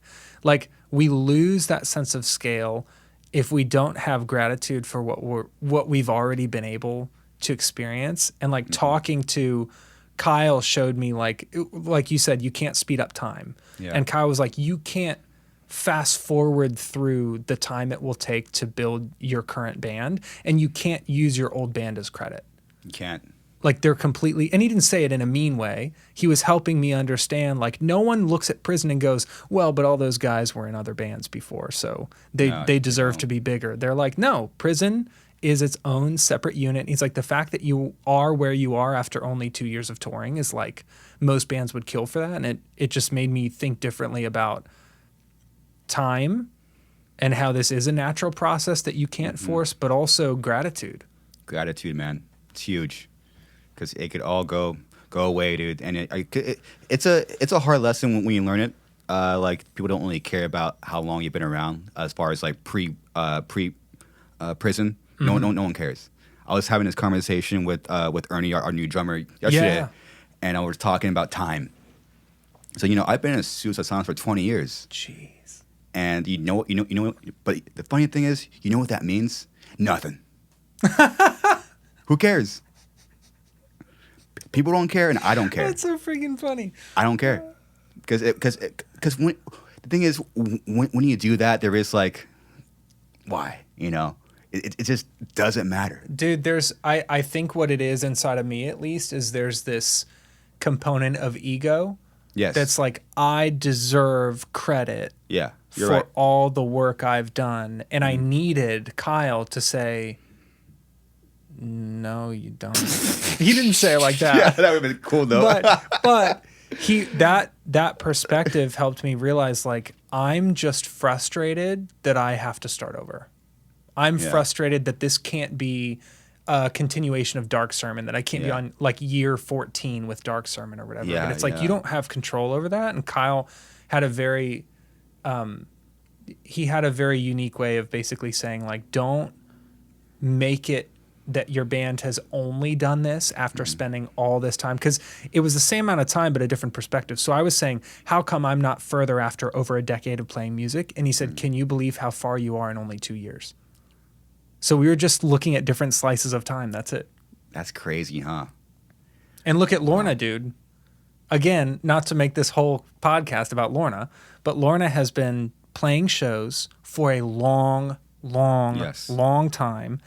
Like we lose that sense of scale if we don't have gratitude for what we've already been able to experience. And like talking to Kyle showed me like you said, you can't speed up time. Yeah. And Kyle was like, you can't fast forward through the time it will take to build your current band, and you can't use your old band as credit. You can't. Like they're completely, and he didn't say it in a mean way. He was helping me understand, like no one looks at prison and goes, well, but all those guys were in other bands before, so they deserve to be bigger. They're like, no, prison is its own separate unit. He's like, the fact that you are where you are after only 2 years of touring is like, most bands would kill for that. And it just made me think differently about time and how this is a natural process that you can't force, but also gratitude. Gratitude, man. It's huge. Because it could all go away, dude, and it's a hard lesson when you learn it. Like people don't really care about how long you've been around, as far as like pre prison. No one cares. I was having this conversation with Ernie, our new drummer, yesterday, and I was talking about time. So I've been in Suicide Silence for 20 years. Jeez. And but the funny thing is, you know what that means? Nothing. Who cares? People don't care, and I don't care. That's so freaking funny. I don't care. Because when the thing is, when you do that, there is like, why? You know, it just doesn't matter. Dude, I think what it is inside of me, at least, is there's this component of ego. Yes. That's like, I deserve credit. Yeah. You're for right. all the work I've done. And I needed Kyle to say, no, you don't. He didn't say it like that. Yeah, that would have been cool though. But he that perspective helped me realize, like, I'm just frustrated that I have to start over. I'm frustrated that this can't be a continuation of Dark Sermon, that I can't be on like year 14 with Dark Sermon or whatever. Yeah, But it's like, you don't have control over that. And Kyle had a very he had a very unique way of basically saying, like, don't make it that your band has only done this after spending all this time, because it was the same amount of time but a different perspective. So I was saying, how come I'm not further after over a decade of playing music? And he said, can you believe how far you are in only 2 years? So we were just looking at different slices of time. That's it. That's crazy, huh? And look at Lorna, dude. Again, not to make this whole podcast about Lorna, but Lorna has been playing shows for a long time.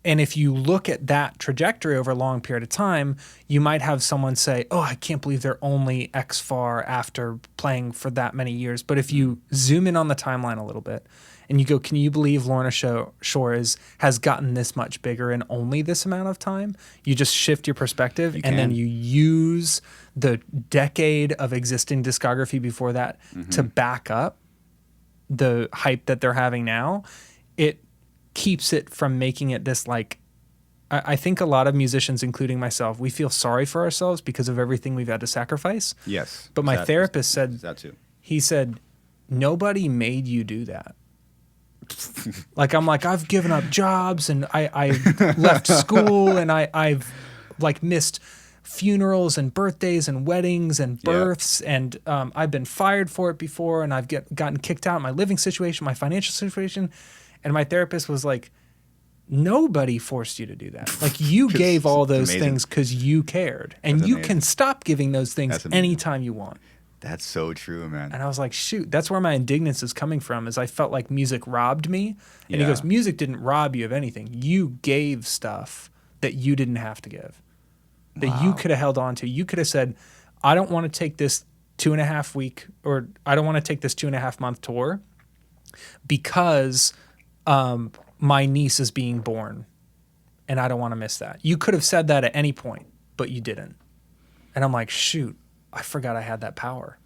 And if you look at that trajectory over a long period of time, you might have someone say, oh, I can't believe they're only X far after playing for that many years. But if you zoom in on the timeline a little bit and you go, can you believe Lorna Shore has gotten this much bigger in only this amount of time? You just shift your perspective and then you use the decade of existing discography before that to back up the hype that they're having now. It keeps it from making it this, like, I think a lot of musicians, including myself, we feel sorry for ourselves because of everything we've had to sacrifice. Yes. But my therapist said that too. He said, nobody made you do that. Like, I'm like, I've given up jobs and I left school and I've like missed funerals and birthdays and weddings and births and I've been fired for it before, and I've gotten kicked out of my living situation, my financial situation. And my therapist was like, nobody forced you to do that. Like, you gave all those things because you cared. And you can stop giving those things anytime you want. That's so true, man. And I was like, shoot, that's where my indignance is coming from, is I felt like music robbed me. And he goes, music didn't rob you of anything. You gave stuff that you didn't have to give, that you could have held on to. You could have said, I don't want to take this 2.5 week, or I don't want to take this 2.5 month tour because my niece is being born and I don't want to miss that. You could have said that at any point, but you didn't. And I'm like, shoot, I forgot I had that power,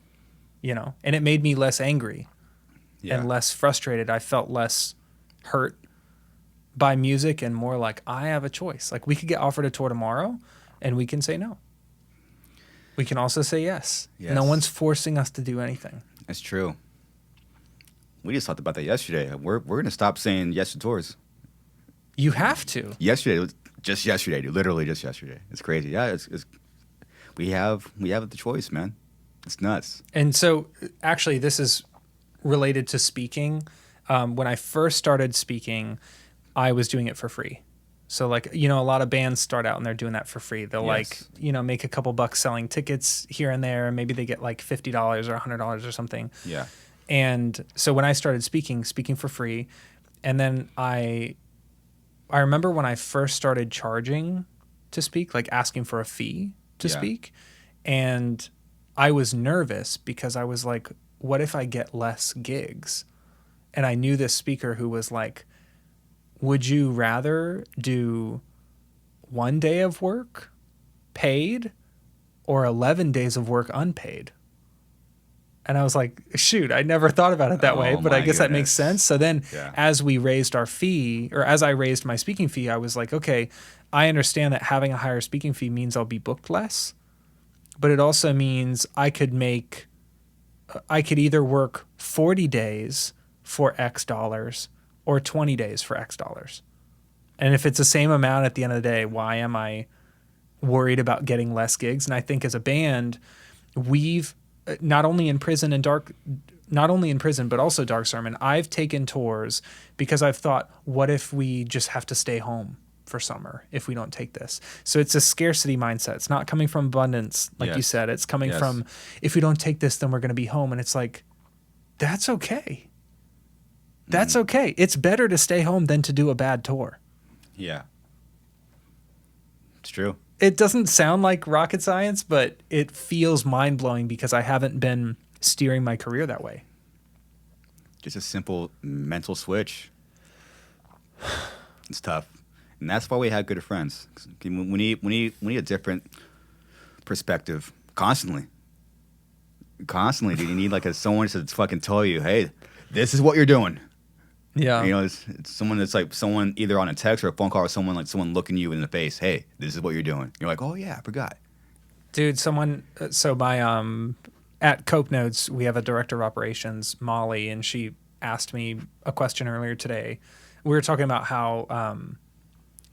you know? And it made me less angry and less frustrated. I felt less hurt by music and more like, I have a choice. Like, we could get offered a tour tomorrow and we can say no. We can also say yes. No one's forcing us to do anything. That's true. We just talked about that yesterday. We're gonna stop saying yes to tours. You have to. Yesterday, it was just yesterday, dude. Literally just yesterday. It's crazy. Yeah, it's we have the choice, man. It's nuts. And so, actually, this is related to speaking. When I first started speaking, I was doing it for free. So, like, you know, a lot of bands start out and they're doing that for free. They'll like, you know, make a couple bucks selling tickets here and there. Maybe they get like $50 or $100 or something. Yeah. And so when I started speaking for free, and then I remember when I first started charging to speak, like asking for a fee to speak, and I was nervous because I was like, what if I get less gigs? And I knew this speaker who was like, would you rather do 1 day of work paid or 11 days of work unpaid? And I was like, shoot, I never thought about it that way, but I guess that makes sense. So then as we raised our fee, or as I raised my speaking fee, I was like, okay, I understand that having a higher speaking fee means I'll be booked less, but it also means I could either work 40 days for X dollars or 20 days for X dollars. And if it's the same amount at the end of the day, why am I worried about getting less gigs? And I think as a band, we've, not only in prison, but also Dark Sermon, I've taken tours because I've thought, what if we just have to stay home? for summer if we don't take this. So it's a scarcity mindset. It's not coming from abundance, like you Yes. said. It's coming Yes. from, if we don't take this, then we're going to be home. And it's like, that's okay. That's okay. It's better to stay home than to do a bad tour. Yeah. It's true. It doesn't sound like rocket science, but it feels mind-blowing because I haven't been steering my career that way. Just a simple mental switch. It's tough. And that's why we have good friends. We need a different perspective constantly. Constantly, dude. You need like someone to fucking tell you, hey, this is what you're doing. Yeah. You know, it's someone that's like someone either on a text or a phone call or someone looking you in the face. Hey, this is what you're doing. You're like, oh yeah, I forgot. Dude, so my at Cope Notes, we have a director of operations, Molly, and she asked me a question earlier today. We were talking about how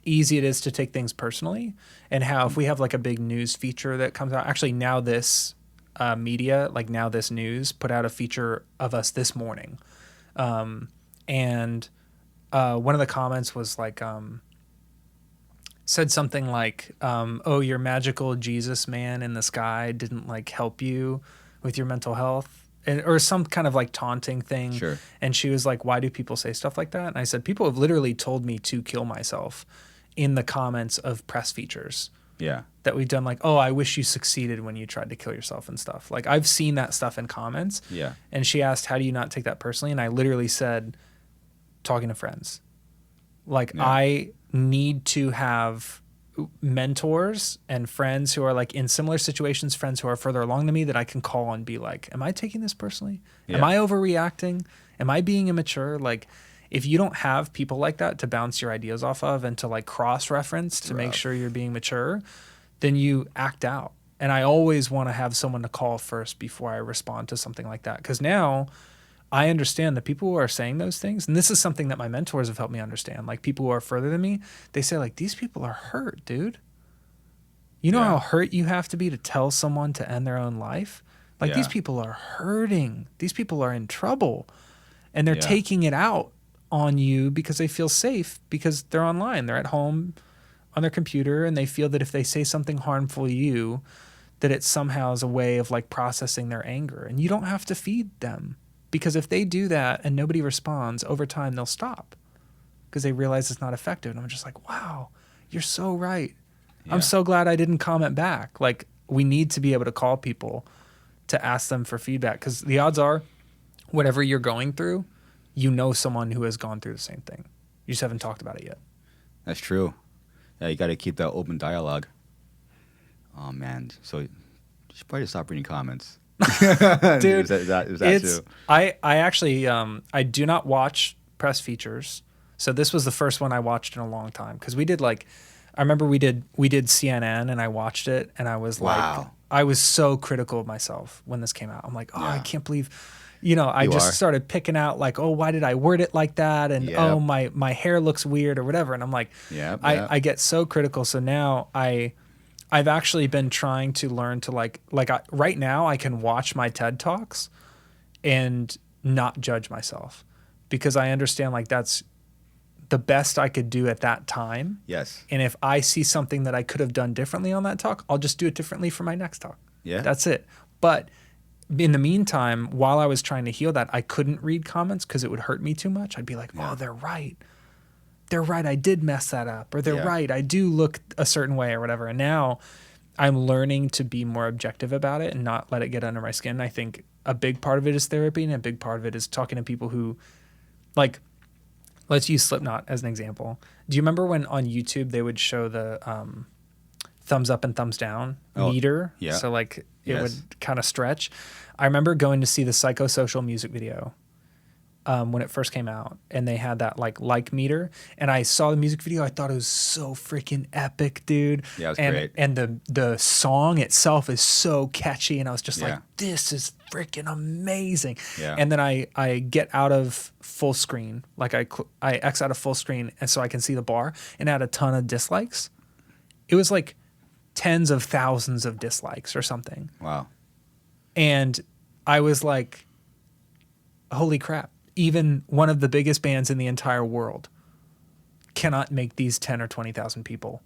easy it is to take things personally, and how if we have like a big news feature that comes out, actually now this media, like Now This News, put out a feature of us this morning. And one of the comments was like, said something like, oh, your magical Jesus man in the sky didn't like help you with your mental health, or some kind of like taunting thing. Sure. And she was like, why do people say stuff like that? And I said, people have literally told me to kill myself in the comments of press features. Yeah. That we've done, like, oh, I wish you succeeded when you tried to kill yourself and stuff. Like, I've seen that stuff in comments. Yeah. And she asked, how do you not take that personally? And I literally said, talking to friends. Like, Yeah. I need to have mentors and friends who are like in similar situations, friends who are further along than me, that I can call and be like, am I taking this personally? Yeah. Am I overreacting? Am I being immature? Like, if you don't have people like that to bounce your ideas off of and to like cross-reference to make sure you're being mature, then you act out. And I always want to have someone to call first before I respond to something like that. Because now I understand the people who are saying those things, and this is something that my mentors have helped me understand. Like, people who are further than me, they say like, these people are hurt, dude. You know how hurt you have to be to tell someone to end their own life? Like, these people are hurting. These people are in trouble. And they're taking it out on you because they feel safe, because they're online. They're at home on their computer, and they feel that if they say something harmful to you, that it somehow is a way of like processing their anger. And you don't have to feed them, because if they do that and nobody responds, over time they'll stop because they realize it's not effective. And I'm just like, wow, you're so right. Yeah. I'm so glad I didn't comment back. Like, we need to be able to call people to ask them for feedback, because the odds are whatever you're going through, you know someone who has gone through the same thing. You just haven't talked about it yet. That's true. Yeah, you got to keep that open dialogue. Oh man, so you should probably stop reading comments. Dude, is that too? I actually I do not watch press features. So this was the first one I watched in a long time, because we did like, I remember we did CNN, and I watched it, and I was like, I was so critical of myself when this came out. I'm like, oh, I can't believe, I just started picking out like, oh, why did I word it like that? And oh, my hair looks weird or whatever. And I'm like, I get so critical. So now I've actually been trying to learn to right now I can watch my TED Talks and not judge myself, because I understand like that's the best I could do at that time. Yes. And if I see something that I could have done differently on that talk, I'll just do it differently for my next talk. Yeah. That's it. But in the meantime, while I was trying to heal that, I couldn't read comments because it would hurt me too much. I'd be like, oh, they're right. They're right. I did mess that up. Or they're right. I do look a certain way or whatever. And now I'm learning to be more objective about it and not let it get under my skin. I think a big part of it is therapy, and a big part of it is talking to people who, like, let's use Slipknot as an example. Do you remember when on YouTube they would show the thumbs up and thumbs down meter? Yeah. So like it would kind of stretch. I remember going to see the Psychosocial music video when it first came out, and they had that like meter, and I saw the music video. I thought it was so freaking epic, dude. Yeah, it was and, great. And the song itself is so catchy, and I was just like, this is freaking amazing. Yeah. And then I get out of full screen, like I X out of full screen, and so I can see the bar, and I had a ton of dislikes. It was like tens of thousands of dislikes or something. Wow. And I was like, holy crap. Even one of the biggest bands in the entire world cannot make these 10 or 20,000 people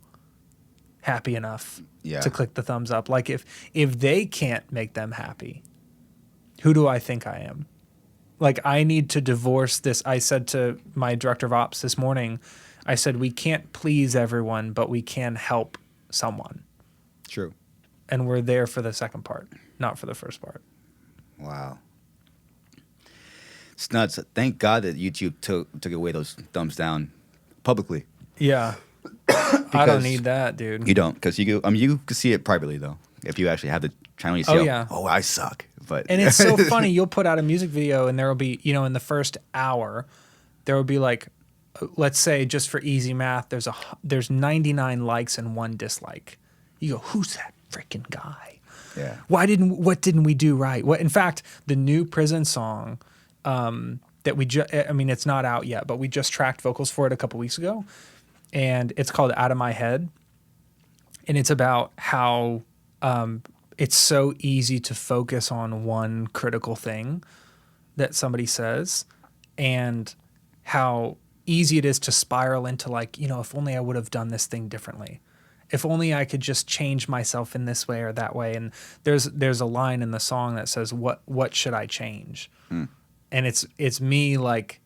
happy enough Yeah. to click the thumbs up. Like if they can't make them happy, who do I think I am? Like I need to divorce this. I said to my director of ops this morning, I said, we can't please everyone, but we can help someone. True. And we're there for the second part, not for the first part. Wow. It's nuts. Thank God that YouTube took away those thumbs down publicly. Yeah. I don't need that, dude. You don't, because you can see it privately though. If you actually have the channel, you see, Oh, yeah. oh, I suck. But And it's so funny. You'll put out a music video and there will be, in the first hour, there will be like, let's say just for easy math, there's 99 likes and 1 dislike. You go, who's that freaking guy? Yeah. What didn't we do right? In fact, the new Prison song that it's not out yet, but we just tracked vocals for it a couple weeks ago, and it's called Out of My Head. And it's about how it's so easy to focus on one critical thing that somebody says, and how easy it is to spiral into like, if only I would have done this thing differently. If only I could just change myself in this way or that way. And there's a line in the song that says, what should I change? And it's me like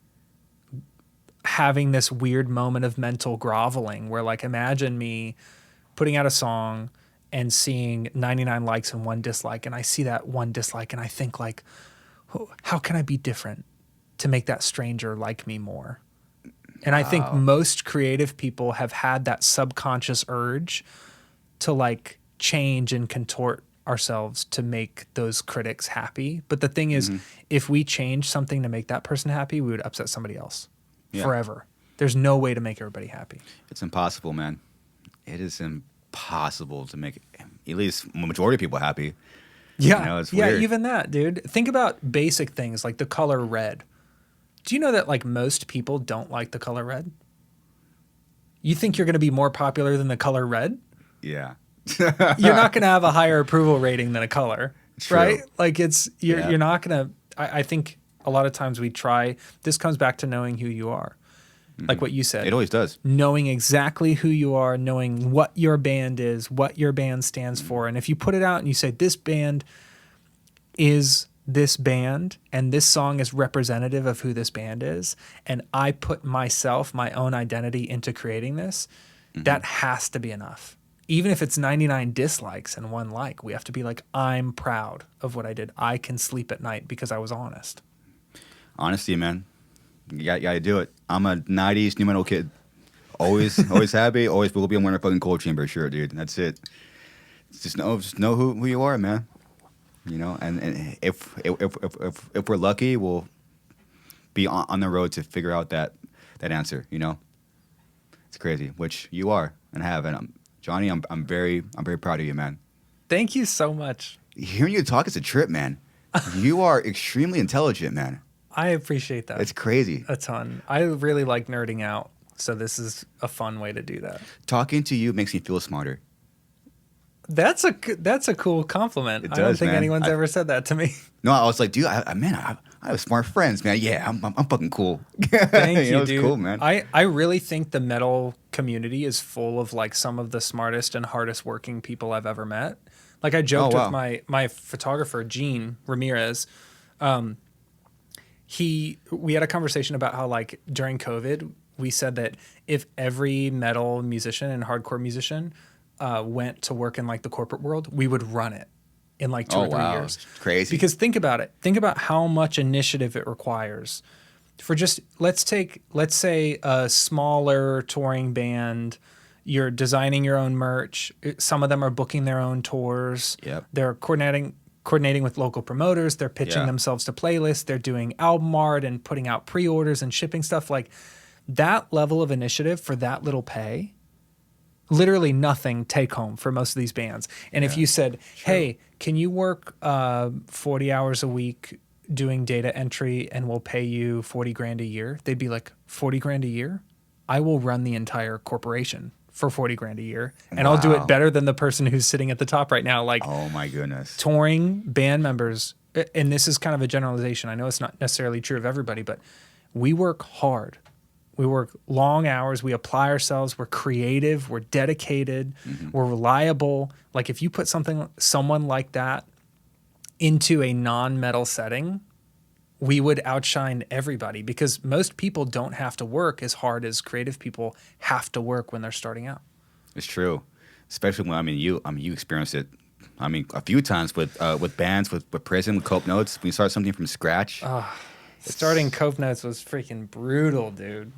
having this weird moment of mental groveling where like, imagine me putting out a song and seeing 99 likes and 1 dislike. And I see that 1 dislike and I think like, how can I be different to make that stranger like me more? And I think most creative people have had that subconscious urge to like change and contort ourselves to make those critics happy. But the thing is, if we change something to make that person happy, we would upset somebody else forever. There's no way to make everybody happy. It's impossible, man. It is impossible to make at least a majority of people happy. Yeah. It's weird. Even that, dude. Think about basic things like the color red. Do you know that like most people don't like the color red? You think you're going to be more popular than the color red? Yeah. You're not going to have a higher approval rating than a color, True. right? Like you're not going to, I think a lot of times this comes back to knowing who you are. Like what you said. It always does. Knowing exactly who you are, knowing what your band is, what your band stands for. And if you put it out and you say, this band is this band and this song is representative of who this band is, and I put my own identity into creating this, that has to be enough. Even if it's 99 dislikes and 1 like, we have to be like, I'm proud of what I did. I can sleep at night because I was honest. Honesty, man. You got to do it. I'm a 90s new metal kid. Always happy. Always will be. I'm wearing a fucking Cold Chamber shirt, dude. That's it. Just know who you are, man. And if we're lucky, we'll be on the road to figure out that answer. It's crazy, which you are and have. And Johnny, I'm very proud of you, man. Thank you so much. Hearing you talk is a trip, man. You are extremely intelligent, man. I appreciate that. It's crazy. A ton. I really like nerding out, so this is a fun way to do that. Talking to you makes me feel smarter. That's a cool compliment. It I don't does, think man. anyone's ever said that to me. No, I was like, dude, I have smart friends, man. Yeah, I'm fucking cool. Thank you, It's dude. cool, man. I really think the metal community is full of like some of the smartest and hardest working people I've ever met. Like I joked with my photographer, Gene Ramirez. We had a conversation about how like during COVID, we said that if every metal musician and hardcore musician went to work in like the corporate world, we would run it in like 2 or 3 years. It's crazy. Because think about it. Think about how much initiative it requires for just, let's say a smaller touring band. You're designing your own merch. Some of them are booking their own tours. Yep. They're coordinating with local promoters. They're pitching themselves to playlists. They're doing album art and putting out pre-orders and shipping stuff. Like that level of initiative for that little pay, literally nothing take home for most of these bands. And if you said, hey, can you work 40 hours a week doing data entry and we'll pay you 40 grand a year? They'd be like, 40 grand a year? I will run the entire corporation for 40 grand a year. And I'll do it better than the person who's sitting at the top right now. Like, oh my goodness. Touring band members, and this is kind of a generalization. I know it's not necessarily true of everybody, but we work hard We work long hours. We apply ourselves. We're creative. We're dedicated. We're reliable. Like if you put someone like that into a non-metal setting, we would outshine everybody because most people don't have to work as hard as creative people have to work when they're starting out. It's true, especially when you experienced it. I mean, a few times with bands, with Prism, with Cope Notes. When you start something from scratch, Starting Cope Notes was freaking brutal, dude.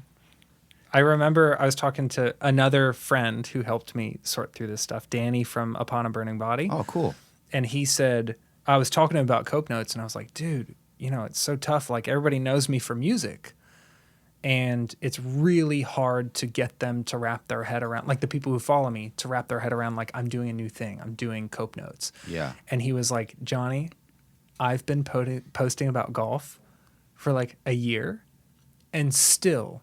I remember I was talking to another friend who helped me sort through this stuff, Danny from Upon a Burning Body. oh, cool. And he said, I was talking to him about Cope Notes, and I was like, dude, it's so tough. Like, everybody knows me for music. And it's really hard to get them to wrap their head around, like the people who follow me, to wrap their head around, like, I'm doing a new thing. I'm doing Cope Notes. Yeah. And he was like, Johnny, I've been posting about golf for like a year, and still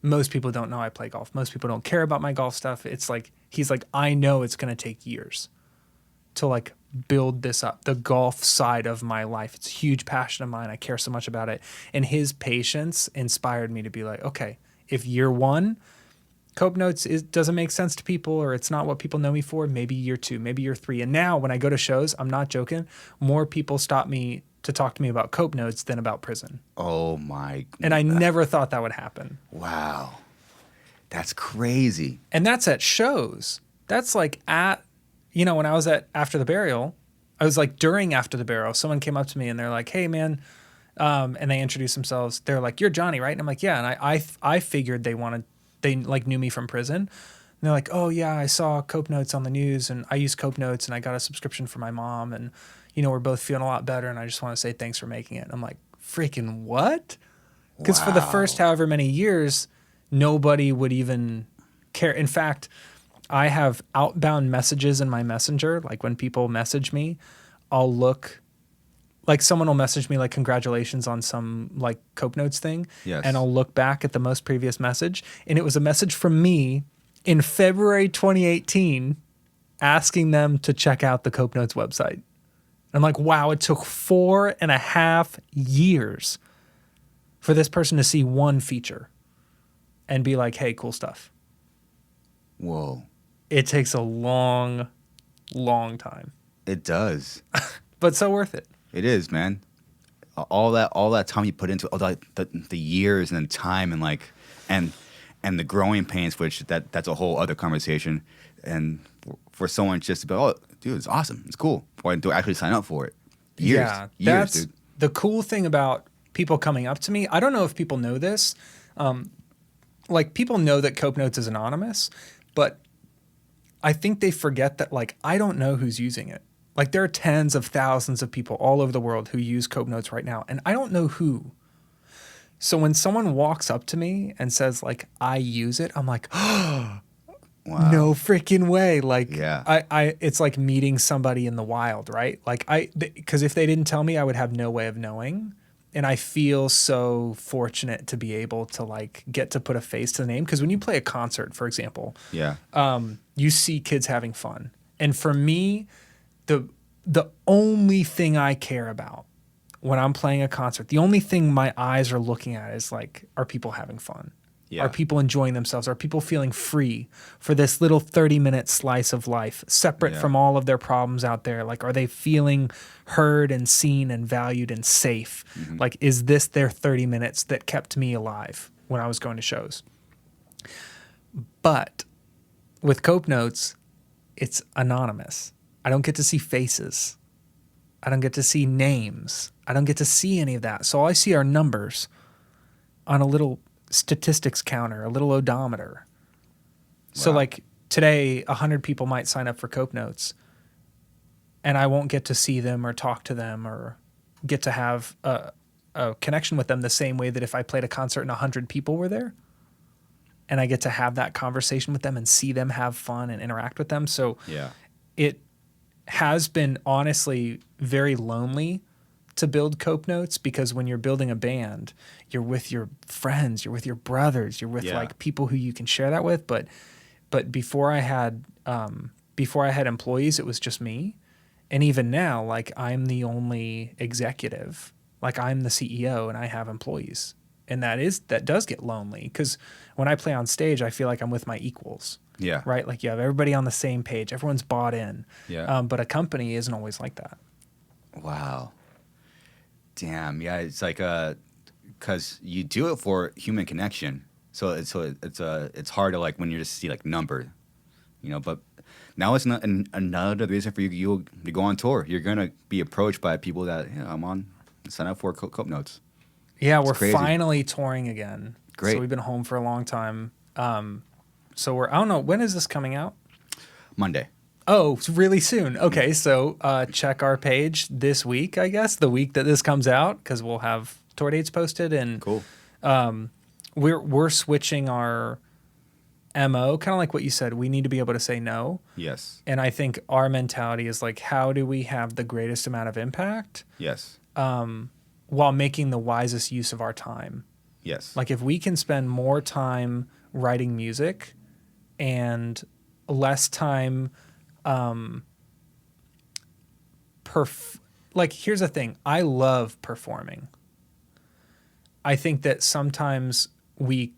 most people don't know I play golf. Most people don't care about my golf stuff. It's like, he's like, I know it's going to take years to like build this up, the golf side of my life. It's a huge passion of mine. I care so much about it. And his patience inspired me to be like, okay, if year one, Cope Notes doesn't make sense to people, or it's not what people know me for, maybe year two, maybe year three. And now when I go to shows, I'm not joking, more people stop me to talk to me about Cope Notes than about Prison. Oh my. And I never thought that would happen. Wow. That's crazy. And that's at shows. That's like when I was at After the Burial, I was like during After the Burial, someone came up to me and they're like, hey man, and they introduced themselves. They're like, you're Johnny, right? And I'm like, yeah. And I figured they like knew me from Prison. And they're like, oh yeah, I saw Cope Notes on the news and I use Cope Notes and I got a subscription for my mom and we're both feeling a lot better and I just want to say thanks for making it. And I'm like, freaking what? Because for the first however many years, nobody would even care. In fact, I have outbound messages in my messenger. Like when people message me, I'll look, like someone will message me like congratulations on some like Cope Notes thing. Yes. And I'll look back at the most previous message. And it was a message from me in February 2018 asking them to check out the Cope Notes website. I'm like, wow, it took 4.5 years for this person to see one feature and be like, hey, cool stuff. Whoa. It takes a long, long time. It does. But so worth it. It is, man. All that time you put into all the years and then time and like and the growing pains, which that's a whole other conversation. And for someone just to be, oh, dude, it's awesome, it's cool, or to actually sign up for it. Years, that's dude. the cool thing about people coming up to me. I don't know if people know this. Like people know that Cope Notes is anonymous, but I think they forget that like I don't know who's using it. Like there are tens of thousands of people all over the world who use Cope Notes right now, and I don't know who. So when someone walks up to me and says like I use it, I'm like, oh, wow. No freaking way. Like yeah. It's like meeting somebody in the wild, right? Like because if they didn't tell me, I would have no way of knowing. And I feel so fortunate to be able to like get to put a face to the name. Because when you play a concert, for example, yeah, you see kids having fun. And for me, the only thing I care about when I'm playing a concert, the only thing my eyes are looking at is like, are people having fun? Yeah. Are people enjoying themselves? Are people feeling free for this little 30-minute slice of life, separate from all of their problems out there? Like, are they feeling heard and seen and valued and safe? Mm-hmm. Like, is this their 30 minutes that kept me alive when I was going to shows? But with Cope Notes, it's anonymous. I don't get to see faces. I don't get to see names. I don't get to see any of that. So all I see are numbers on a little statistics counter, a little odometer. Wow. So like today, 100 people might sign up for Cope Notes, and I won't get to see them or talk to them or get to have a connection with them the same way that if I played a concert and 100 people were there, and I get to have that conversation with them and see them have fun and interact with them. So it has been honestly very lonely to build Cope Notes, because when you're building a band, you're with your friends, you're with your brothers, you're with like people who you can share that with. But before I had employees, it was just me. And even now, like I'm the only executive, like I'm the CEO and I have employees. And that does get lonely, because when I play on stage, I feel like I'm with my equals. Yeah. Right? Like you have everybody on the same page. Everyone's bought in. Yeah. But a company isn't always like that. Wow. Damn. Yeah. It's like because you do it for human connection. So it's hard to like when you just see like number, But now it's not another reason for you to go on tour. You're gonna be approached by people that I'm on. Sign up for Cope Notes. Yeah, It's we're crazy. finally touring again. Great. So we've been home for a long time. So I don't know, when is this coming out? Monday. Oh, it's really soon. Okay, so check our page this week, I guess, the week that this comes out, because we'll have tour dates posted. And Cool. we're switching our MO, kind of like what you said. We need to be able to say no. Yes. And I think our mentality is like, how do we have the greatest amount of impact Yes. while making the wisest use of our time? Yes. Like if we can spend more time writing music and less time like here's the thing, I love performing. I think that sometimes we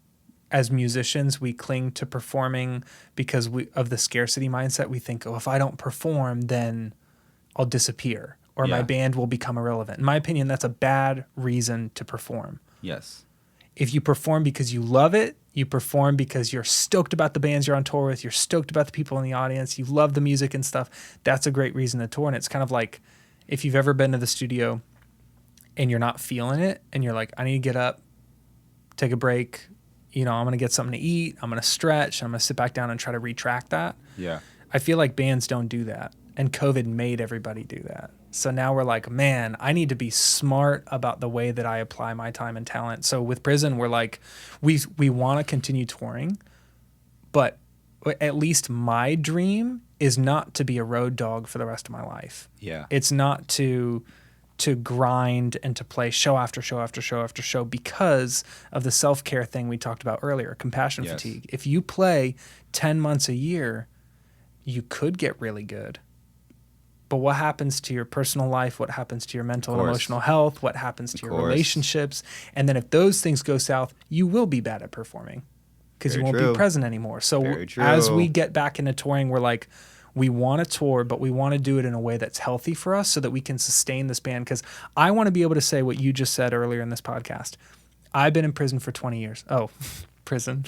as musicians we cling to performing because of the scarcity mindset. We think, if I don't perform, then I'll disappear or my band will become irrelevant. In my opinion, that's a bad reason to perform. Yes. If you perform because you love it, you perform because you're stoked about the bands you're on tour with, you're stoked about the people in the audience, you love the music and stuff, that's a great reason to tour. And it's kind of like if you've ever been to the studio and you're not feeling it and you're like, I need to get up, take a break, I'm going to get something to eat, I'm going to stretch, I'm going to sit back down and try to retract that. Yeah. I feel like bands don't do that. And COVID made everybody do that. So now we're like, man, I need to be smart about the way that I apply my time and talent. So with Prison, we're like, we want to continue touring, but at least my dream is not to be a road dog for the rest of my life. Yeah. It's not to grind and to play show after show after show after show because of the self-care thing we talked about earlier, compassion fatigue. If you play 10 months a year, you could get really good. But what happens to your personal life? What happens to your mental and emotional health? What happens to your relationships? And then if those things go south, you will be bad at performing because you won't be present anymore. So as we get back into touring, we're like, we want to tour, but we want to do it in a way that's healthy for us so that we can sustain this band. Because I want to be able to say what you just said earlier in this podcast. I've been in prison for 20 years. Oh, prison.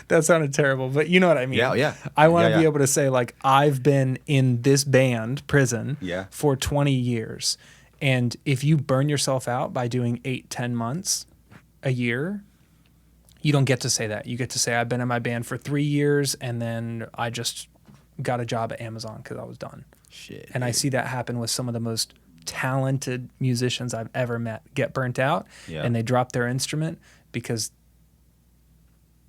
That sounded terrible, but you know what I mean. Yeah. I want to be able to say, like, I've been in this band, Prison, for 20 years. And if you burn yourself out by doing 8-10 months a year, you don't get to say that. You get to say, I've been in my band for 3 years, and then I just got a job at Amazon because I was done. Shit. And I see that happen with some of the most talented musicians I've ever met get burnt out, and they drop their instrument because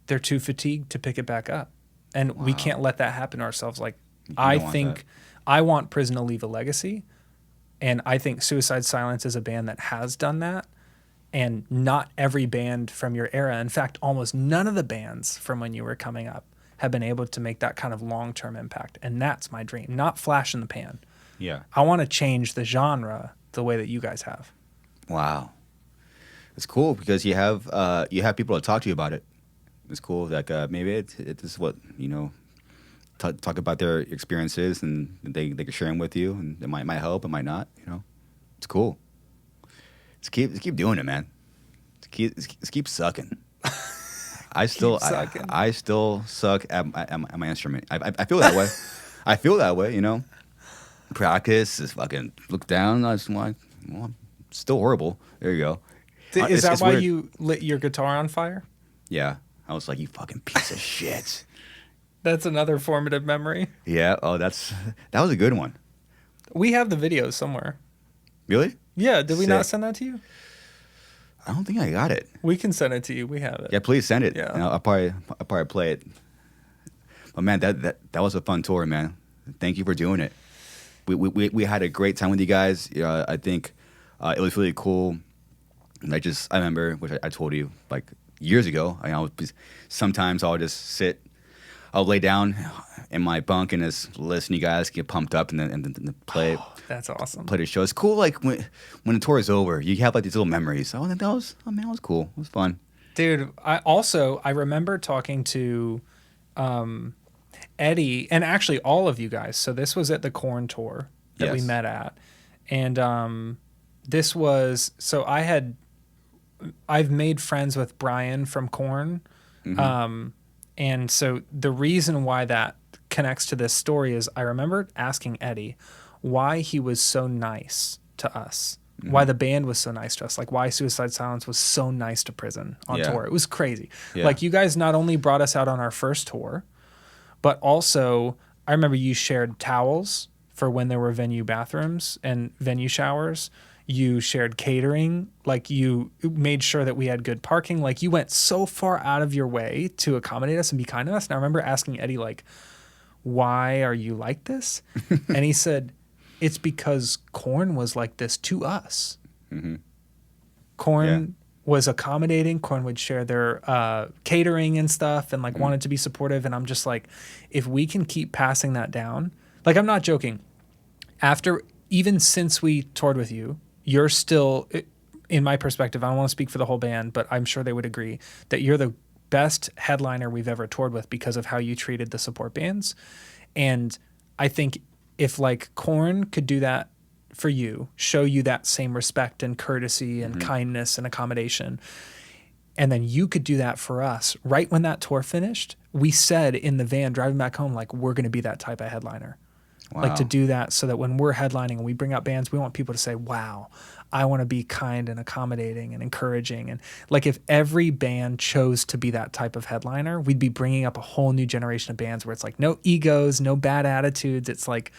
they're too fatigued to pick it back up. And we can't let that happen to ourselves. Like, I think I want Prison to leave a legacy. And I think Suicide Silence is a band that has done that. And not every band from your era, in fact, almost none of the bands from when you were coming up have been able to make that kind of long-term impact. And that's my dream, not flash in the pan. Yeah. I want to change the genre the way that you guys have. Wow. It's cool because you have people to talk to you about it. It's cool. Like maybe it's what talk about their experiences and they can share them with you, and it might help, it might not. It's cool. Let's keep doing it, man. Let's keep sucking. I still suck at my instrument. I feel that way. I feel that way. Practice is fucking look down. I just like, well, I'm still horrible. There you go. Is that why you lit your guitar on fire? Yeah. I was like, you fucking piece of shit. That's another formative memory. Yeah. Oh, that was a good one. We have the video somewhere. Really? Yeah. Did we Sick. not send that to you? I don't think I got it. We can send it to you. We have it. Yeah, please send it. Yeah. I'll probably play it. But man, that was a fun tour, man. Thank you for doing it. We had a great time with you guys. I think it was really cool. And I remember, which I told you like years ago. Sometimes I'll just sit, I'll lay down in my bunk and just listen. You guys get pumped up and then play That's awesome. play the show. It's cool. Like when the tour is over, you have like these little memories. Oh, that was that was cool. It was fun. Dude, I remember talking to Eddie and actually all of you guys. So this was at the Korn tour that we Yes. met at. And this was so I've made friends with Brian from Korn. And so the reason why that connects to this story is I remember asking Eddie why he was so nice to us. Why the band was so nice to us, like why Suicide Silence was so nice to Prison on Yeah. tour. It was crazy. Yeah. Like you guys not only brought us out on our first tour, but also I remember you shared towels for when there were venue bathrooms and venue showers. You shared catering, like you made sure that we had good parking. Like you went so far out of your way to accommodate us and be kind to us. And I remember asking Eddie, like, why are you like this? And he said, it's because Korn was like this to us. Korn was accommodating. Korn would share their catering and stuff and like wanted to be supportive. And I'm just like, if we can keep passing that down, like I'm not joking. Even since we toured with you, you're still, in my perspective, I don't want to speak for the whole band, but I'm sure they would agree that you're the best headliner we've ever toured with because of how you treated the support bands. And I think if like Korn could do that for you, show you that same respect and courtesy and kindness and accommodation, and then you could do that for us right when that tour finished, we said in the van driving back home, like, we're going to be that type of headliner. Like to do that so that when we're headlining and we bring out bands, we want people to say, wow, I want to be kind and accommodating and encouraging. And like if every band chose to be that type of headliner, we'd be bringing up a whole new generation of bands where it's like no egos, no bad attitudes. It's like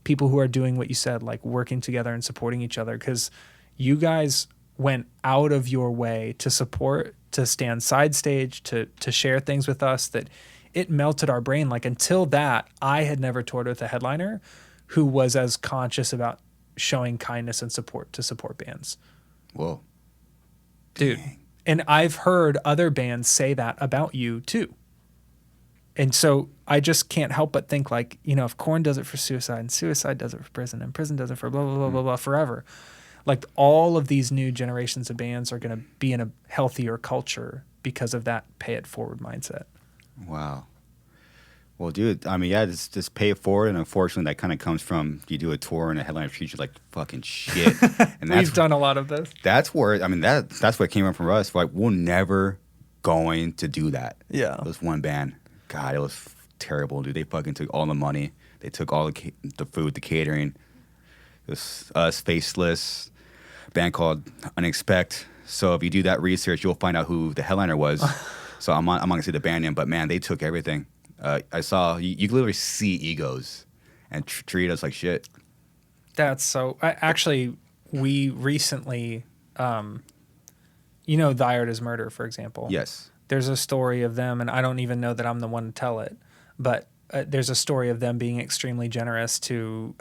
people who are doing what you said, like working together and supporting each other. Because you guys went out of your way to support, to stand side stage, to share things with us that it melted our brain. Like until that, I had never toured with a headliner who was as conscious about showing kindness and support to support bands. Whoa. Dude. Dang. And I've heard other bands say that about you too. And so I just can't help but think like, you know, if Korn does it for Suicide and Suicide does it for Prison and Prison does it for blah, blah, blah, blah, blah, forever. Like all of these new generations of bands are going to be in a healthier culture because of that pay it forward mindset. Wow. Well, dude, I mean, yeah, just pay it forward, and unfortunately, that kind of comes from you do a tour and a headliner future like fucking shit, and We've done a lot of this. That's where I mean that's what came up from us. Like we're never going to do that. Yeah. It was one band. God, it was terrible, dude. They fucking took all the money. They took all the food, the catering. It was us, Faceless, a band called Unexpect. So if you do that research, you'll find out who the headliner was. So I'm not gonna say the band name, but man, they took everything. I saw you could literally see egos and treat us like shit. That's so. Actually, we recently, you know, Thy Art is Murder, for example. Yes. There's a story of them, and I don't even know that I'm the one to tell it, but there's a story of them being extremely generous to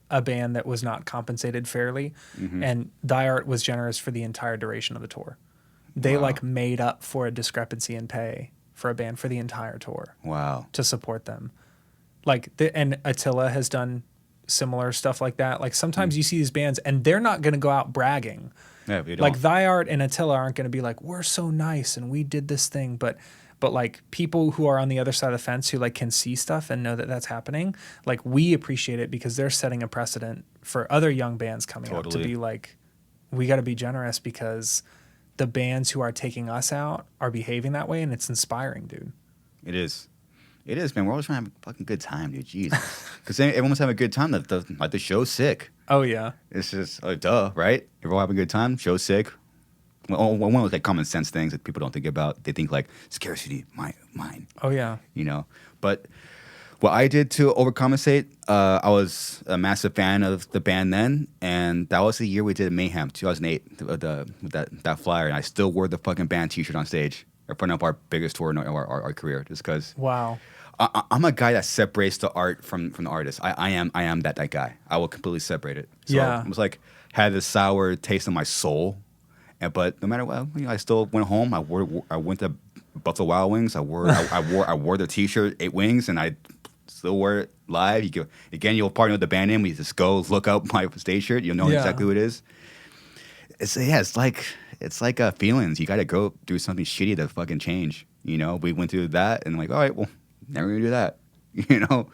a band that was not compensated fairly, and Thy Art was generous for the entire duration of the tour. They Wow. like made up for a discrepancy in pay for a band for the entire tour Wow. to support them. Like and Attila has done similar stuff like that. Like sometimes you see these bands and they're not going to go out bragging. Yeah, they don't. Like Thy Art and Attila aren't going to be like, we're so nice and we did this thing. But like people who are on the other side of the fence who like can see stuff and know that that's happening, like we appreciate it because they're setting a precedent for other young bands coming up to Totally. be like, we got to be generous because the bands who are taking us out are behaving that way, and it's inspiring, dude. It is. It is, man. We're always trying to have a fucking good time, dude. Jesus. Because everyone's having a good time. The show's sick. Oh yeah. It's just, duh, right? Everyone having a good time. Show's sick. One of those like common sense things that people don't think about. They think like scarcity, mine. Oh yeah. You know. But what I did to overcompensate, I was a massive fan of the band then, and that was the year we did Mayhem, 2008, with that flyer, and I still wore the fucking band T-shirt on stage in front of our biggest tour in our career, just because. Wow. I'm a guy that separates the art from the artist. I am that guy. I will completely separate it. So Yeah. it was like had this sour taste in my soul, but no matter what, I still went home. I went to Buffalo Wild Wings. I wore their T-shirt, 8 Wings, and I still wear it live. You go again. You'll partner with the band name. You just go look up my stage shirt. You'll know Yeah. exactly who it is. It's like feelings. You got to go through something shitty to fucking change. You know, we went through that, and like, all right, well, never gonna do that. You know,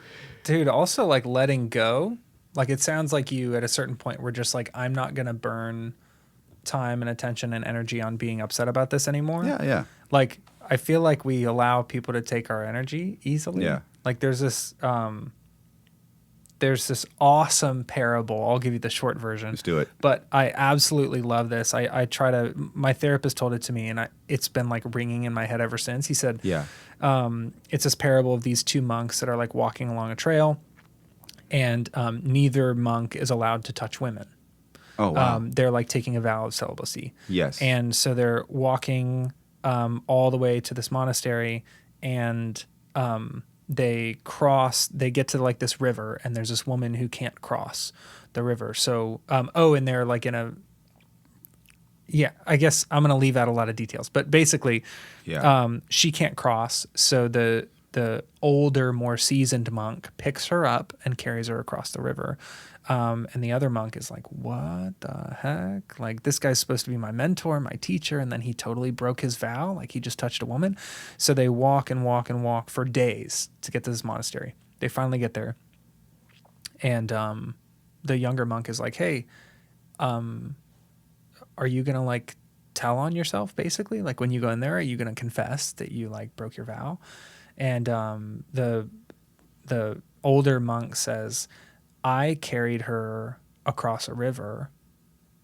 Dude, also like letting go. Like it sounds like you at a certain point were just like, I'm not gonna burn time and attention and energy on being upset about this anymore. yeah. Like I feel like we allow people to take our energy easily. Yeah. Like there's this awesome parable. I'll give you the short version. Let's do it. But I absolutely love this. I try to. My therapist told it to me, and it's been like ringing in my head ever since. He said, Yeah. it's this parable of these two monks that are like walking along a trail, and neither monk is allowed to touch women. Oh wow. They're like taking a vow of celibacy. Yes. And so they're walking all the way to this monastery, and they get to like this river, and there's this woman who can't cross the river. So, and they're like I guess I'm going to leave out a lot of details, but basically, she can't cross. So the older, more seasoned monk picks her up and carries her across the river. And the other monk is like, what the heck? Like, this guy's supposed to be my mentor, my teacher, and then he totally broke his vow. Like, he just touched a woman. So they walk and walk and walk for days to get to this monastery. They finally get there. And the younger monk is like, hey, are you going to, like, tell on yourself, basically? Like, when you go in there, are you going to confess that you, like, broke your vow? And the older monk says, I carried her across a river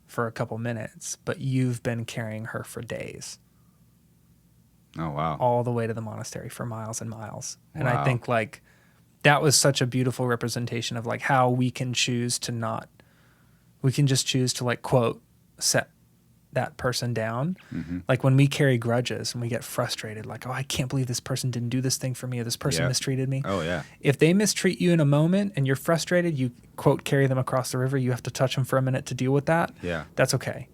for a couple minutes, but you've been carrying her for days. Oh, wow. All the way to the monastery for miles and miles. And I Wow. think like that was such a beautiful representation of like how we can choose to we can just choose to like, quote, set that person down. Mm-hmm. Like when we carry grudges and we get frustrated, like, oh, I can't believe this person didn't do this thing for me, or this person mistreated me. Oh, yeah. If they mistreat you in a moment and you're frustrated, you, quote, carry them across the river, you have to touch them for a minute to deal with that. Yeah. That's okay.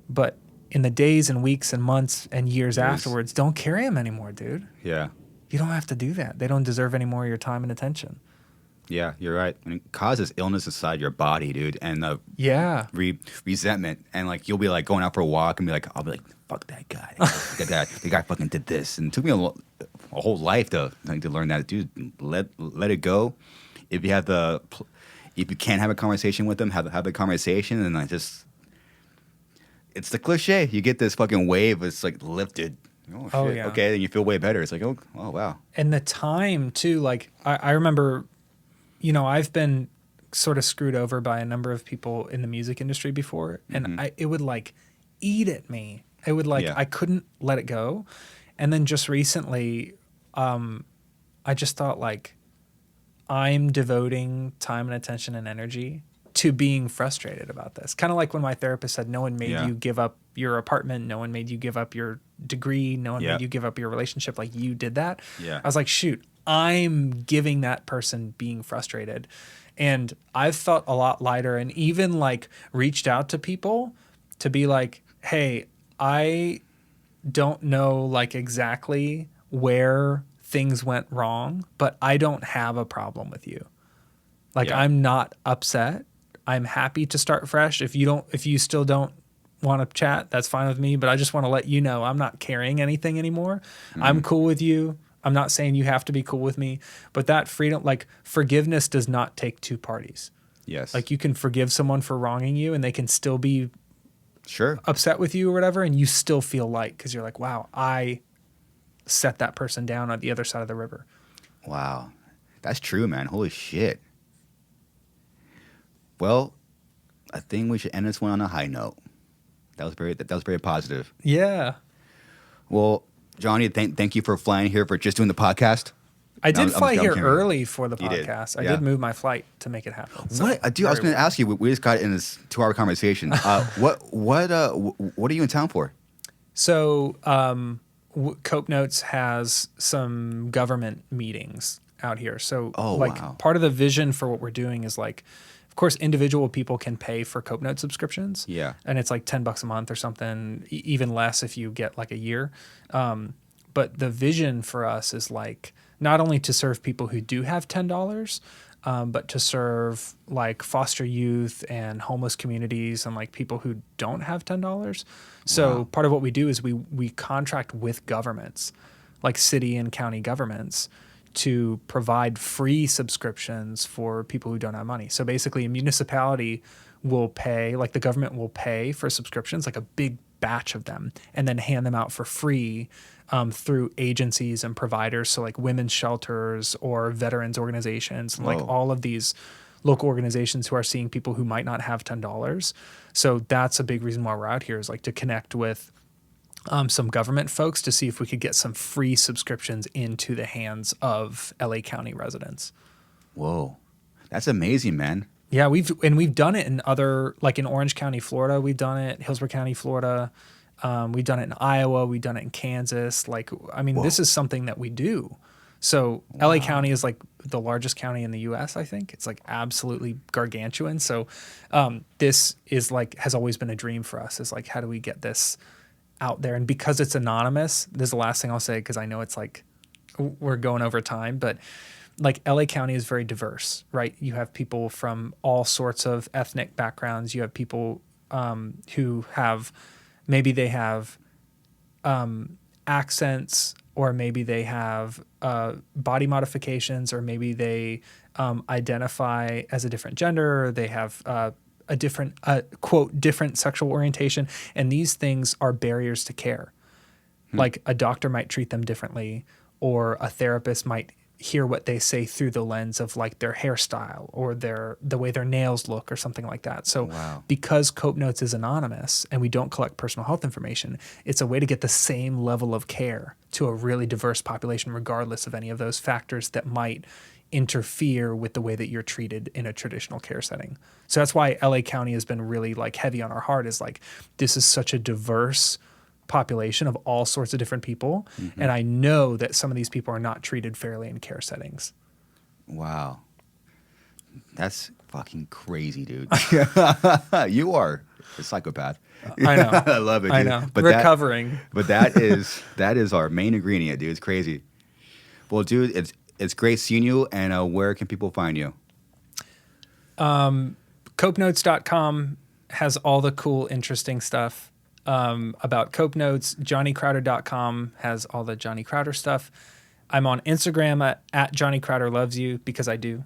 But in the days and weeks and months and years afterwards, don't carry them anymore, dude. Yeah. You don't have to do that. They don't deserve any more of your time and attention. Yeah, you're right. And it causes illness inside your body, dude. And resentment. And like you'll be like going out for a walk and be like, I'll be like, fuck that guy. The guy fucking did this. And it took me a whole life to learn that, dude. Let it go. If you can't have a conversation with them, have the conversation. And it's the cliche. You get this fucking wave. It's like lifted. Oh shit. Yeah. Okay, then you feel way better. It's like, oh wow. And the time too, like I remember, I've been sort of screwed over by a number of people in the music industry before, and it would like eat at me. It would like, I couldn't let it go. And then just recently, I just thought like, I'm devoting time and attention and energy to being frustrated about this. Kind of like when my therapist said, no one made you give up your apartment. No one made you give up your degree. No one made you give up your relationship. Like you did that. Yeah. I was like, shoot, I'm giving that person being frustrated. And I've felt a lot lighter and even like reached out to people to be like, hey, I don't know like exactly where things went wrong, but I don't have a problem with you. Like I'm not upset. I'm happy to start fresh. If you still don't want to chat, that's fine with me, but I just want to let you know I'm not carrying anything anymore. I'm cool with you. I'm not saying you have to be cool with me, but that freedom, like forgiveness does not take two parties. Yes. Like you can forgive someone for wronging you and they can still be sure upset with you or whatever, and you still feel light because you're like, wow, I set that person down on the other side of the river. Wow. That's true, man. Holy shit. Well, I think we should end this one on a high note. That was very positive. Yeah. Well, Johnny, thank you for flying here for just doing the podcast. I did fly here kidding. early for the You did. podcast. I Yeah. did move my flight to make it happen. So What? Dude, I was going to ask you. We just got in this 2-hour conversation. What are you in town for? So, Cope Notes has some government meetings out here. So, wow. part of the vision for what we're doing is like, of course, individual people can pay for Cope Note subscriptions. Yeah. And it's like $10 a month or something, even less if you get like a year. But the vision for us is like not only to serve people who do have $10, but to serve like foster youth and homeless communities and like people who don't have $10. So part of what we do is we contract with governments, like city and county governments, to provide free subscriptions for people who don't have money. So basically a municipality will pay, like the government will pay for subscriptions, like a big batch of them, and then hand them out for free through agencies and providers. So like women's shelters or veterans organizations, and like all of these local organizations who are seeing people who might not have $10. So that's a big reason why we're out here, is like to connect with some government folks to see if we could get some free subscriptions into the hands of LA County residents. Whoa, that's amazing, man. Yeah, we've done it in other, like in Orange County, Florida. We've done it, Hillsborough County, Florida. We've done it in Iowa. We've done it in Kansas. Like, I mean, this is something that we do. So LA County is like the largest county in the U.S. I think it's like absolutely gargantuan. So this is like has always been a dream for us. Is like, how do we get this out there? And because it's anonymous, this is the last thing I'll say, because I know it's like we're going over time, but like LA County is very diverse, right? You have people from all sorts of ethnic backgrounds. You have people who have, maybe they have accents, or maybe they have body modifications, or maybe they identify as a different gender, or they have a different, quote, different sexual orientation. And these things are barriers to care. Like a doctor might treat them differently, or a therapist might hear what they say through the lens of like their hairstyle or the way their nails look or something like that. So because Cope Notes is anonymous and we don't collect personal health information, it's a way to get the same level of care to a really diverse population, regardless of any of those factors that might interfere with the way that you're treated in a traditional care setting. So that's why LA County has been really like heavy on our heart, is like, this is such a diverse population of all sorts of different people. And I know that some of these people are not treated fairly in care settings. Wow. That's fucking crazy, dude. You are a psychopath. I know. I love it, dude. I know. But Recovering. that is our main ingredient, dude. It's crazy. Well, dude, it's great seeing you. And where can people find you? CopeNotes.com has all the cool, interesting stuff about Cope Notes. JohnnyCrowder.com has all the Johnny Crowder stuff. I'm on Instagram at Johnny Crowder Loves You, because I do.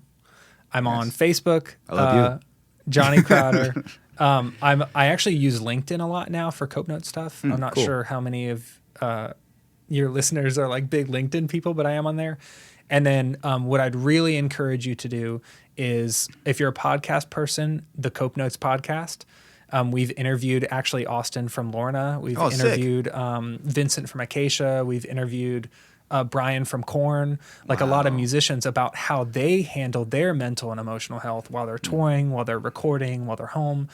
I'm on Facebook. I love you. Johnny Crowder. I actually use LinkedIn a lot now for Cope Note stuff. I'm not sure how many of your listeners are like big LinkedIn people, but I am on there. And then what I'd really encourage you to do is, if you're a podcast person, the Cope Notes podcast. We've interviewed actually Austin from Lorna. We've interviewed Vincent from Acacia. We've interviewed Brian from Korn, like a lot of musicians, about how they handle their mental and emotional health while they're touring, while they're recording, while they're home.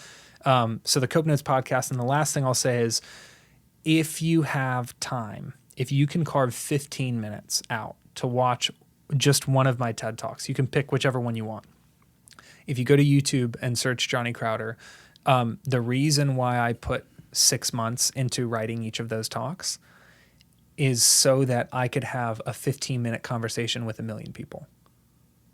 So the Cope Notes podcast. And the last thing I'll say is, if you have time, if you can carve 15 minutes out to watch just one of my TED Talks, you can pick whichever one you want. If you go to YouTube and search Johnny Crowder, the reason why I put 6 months into writing each of those talks is so that I could have a 15-minute conversation with 1 million people.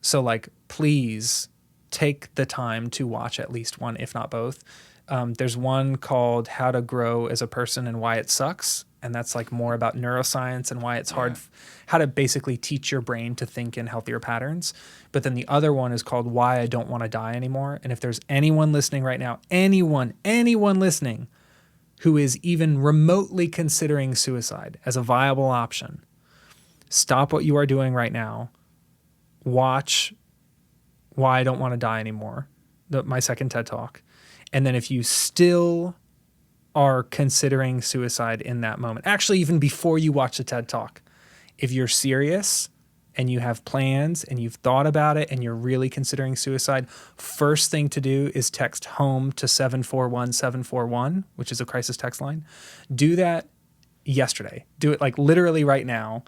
So like, please take the time to watch at least one, if not both. There's one called How to Grow as a Person and Why It Sucks. And that's like more about neuroscience and why it's hard, how to basically teach your brain to think in healthier patterns. But then the other one is called Why I Don't Want to Die Anymore. And if there's anyone listening right now, anyone listening who is even remotely considering suicide as a viable option, stop what you are doing right now. Watch Why I Don't Want to Die Anymore, my second TED Talk. And then if you still are considering suicide in that moment, actually even before you watch the TED Talk, if you're serious and you have plans and you've thought about it and you're really considering suicide, first thing to do is text HOME to 741-741, which is a crisis text line. Do that yesterday. Do it like literally right now.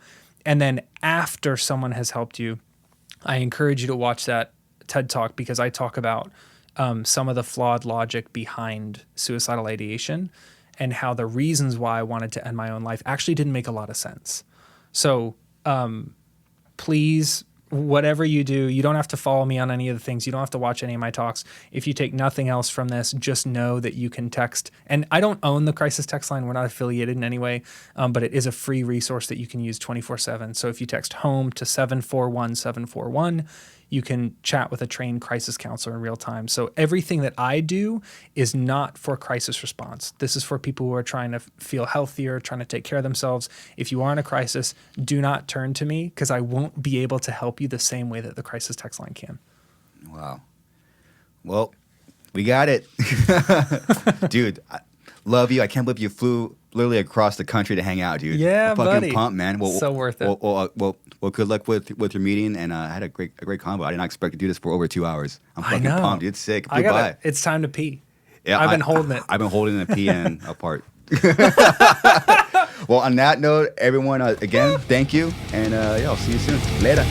And then after someone has helped you, I encourage you to watch that TED Talk, because I talk about some of the flawed logic behind suicidal ideation and how the reasons why I wanted to end my own life actually didn't make a lot of sense. So please, whatever you do, you don't have to follow me on any of the things. You don't have to watch any of my talks. If you take nothing else from this, just know that you can text. And I don't own the crisis text line. We're not affiliated in any way, but it is a free resource that you can use 24/7. So if you text home to 741-741, you can chat with a trained crisis counselor in real time. So everything that I do is not for crisis response. This is for people who are trying to feel healthier, trying to take care of themselves. If you are in a crisis, do not turn to me because I won't be able to help you the same way that the crisis text line can. Wow. Well, we got it. Dude, I love you. I can't believe you flew literally across the country to hang out, dude. Yeah, I'm fucking buddy. pumped, man. So worth it. Well, good luck with your meeting, and I had a great combo. I did not expect to do this for over 2 hours. I'm fucking pumped, dude. It's sick. It flew by. It's time to pee. Yeah, I've been holding it. I've been holding the pee and apart. Well, on that note, everyone, again, thank you, and yeah, I'll see you soon. Later.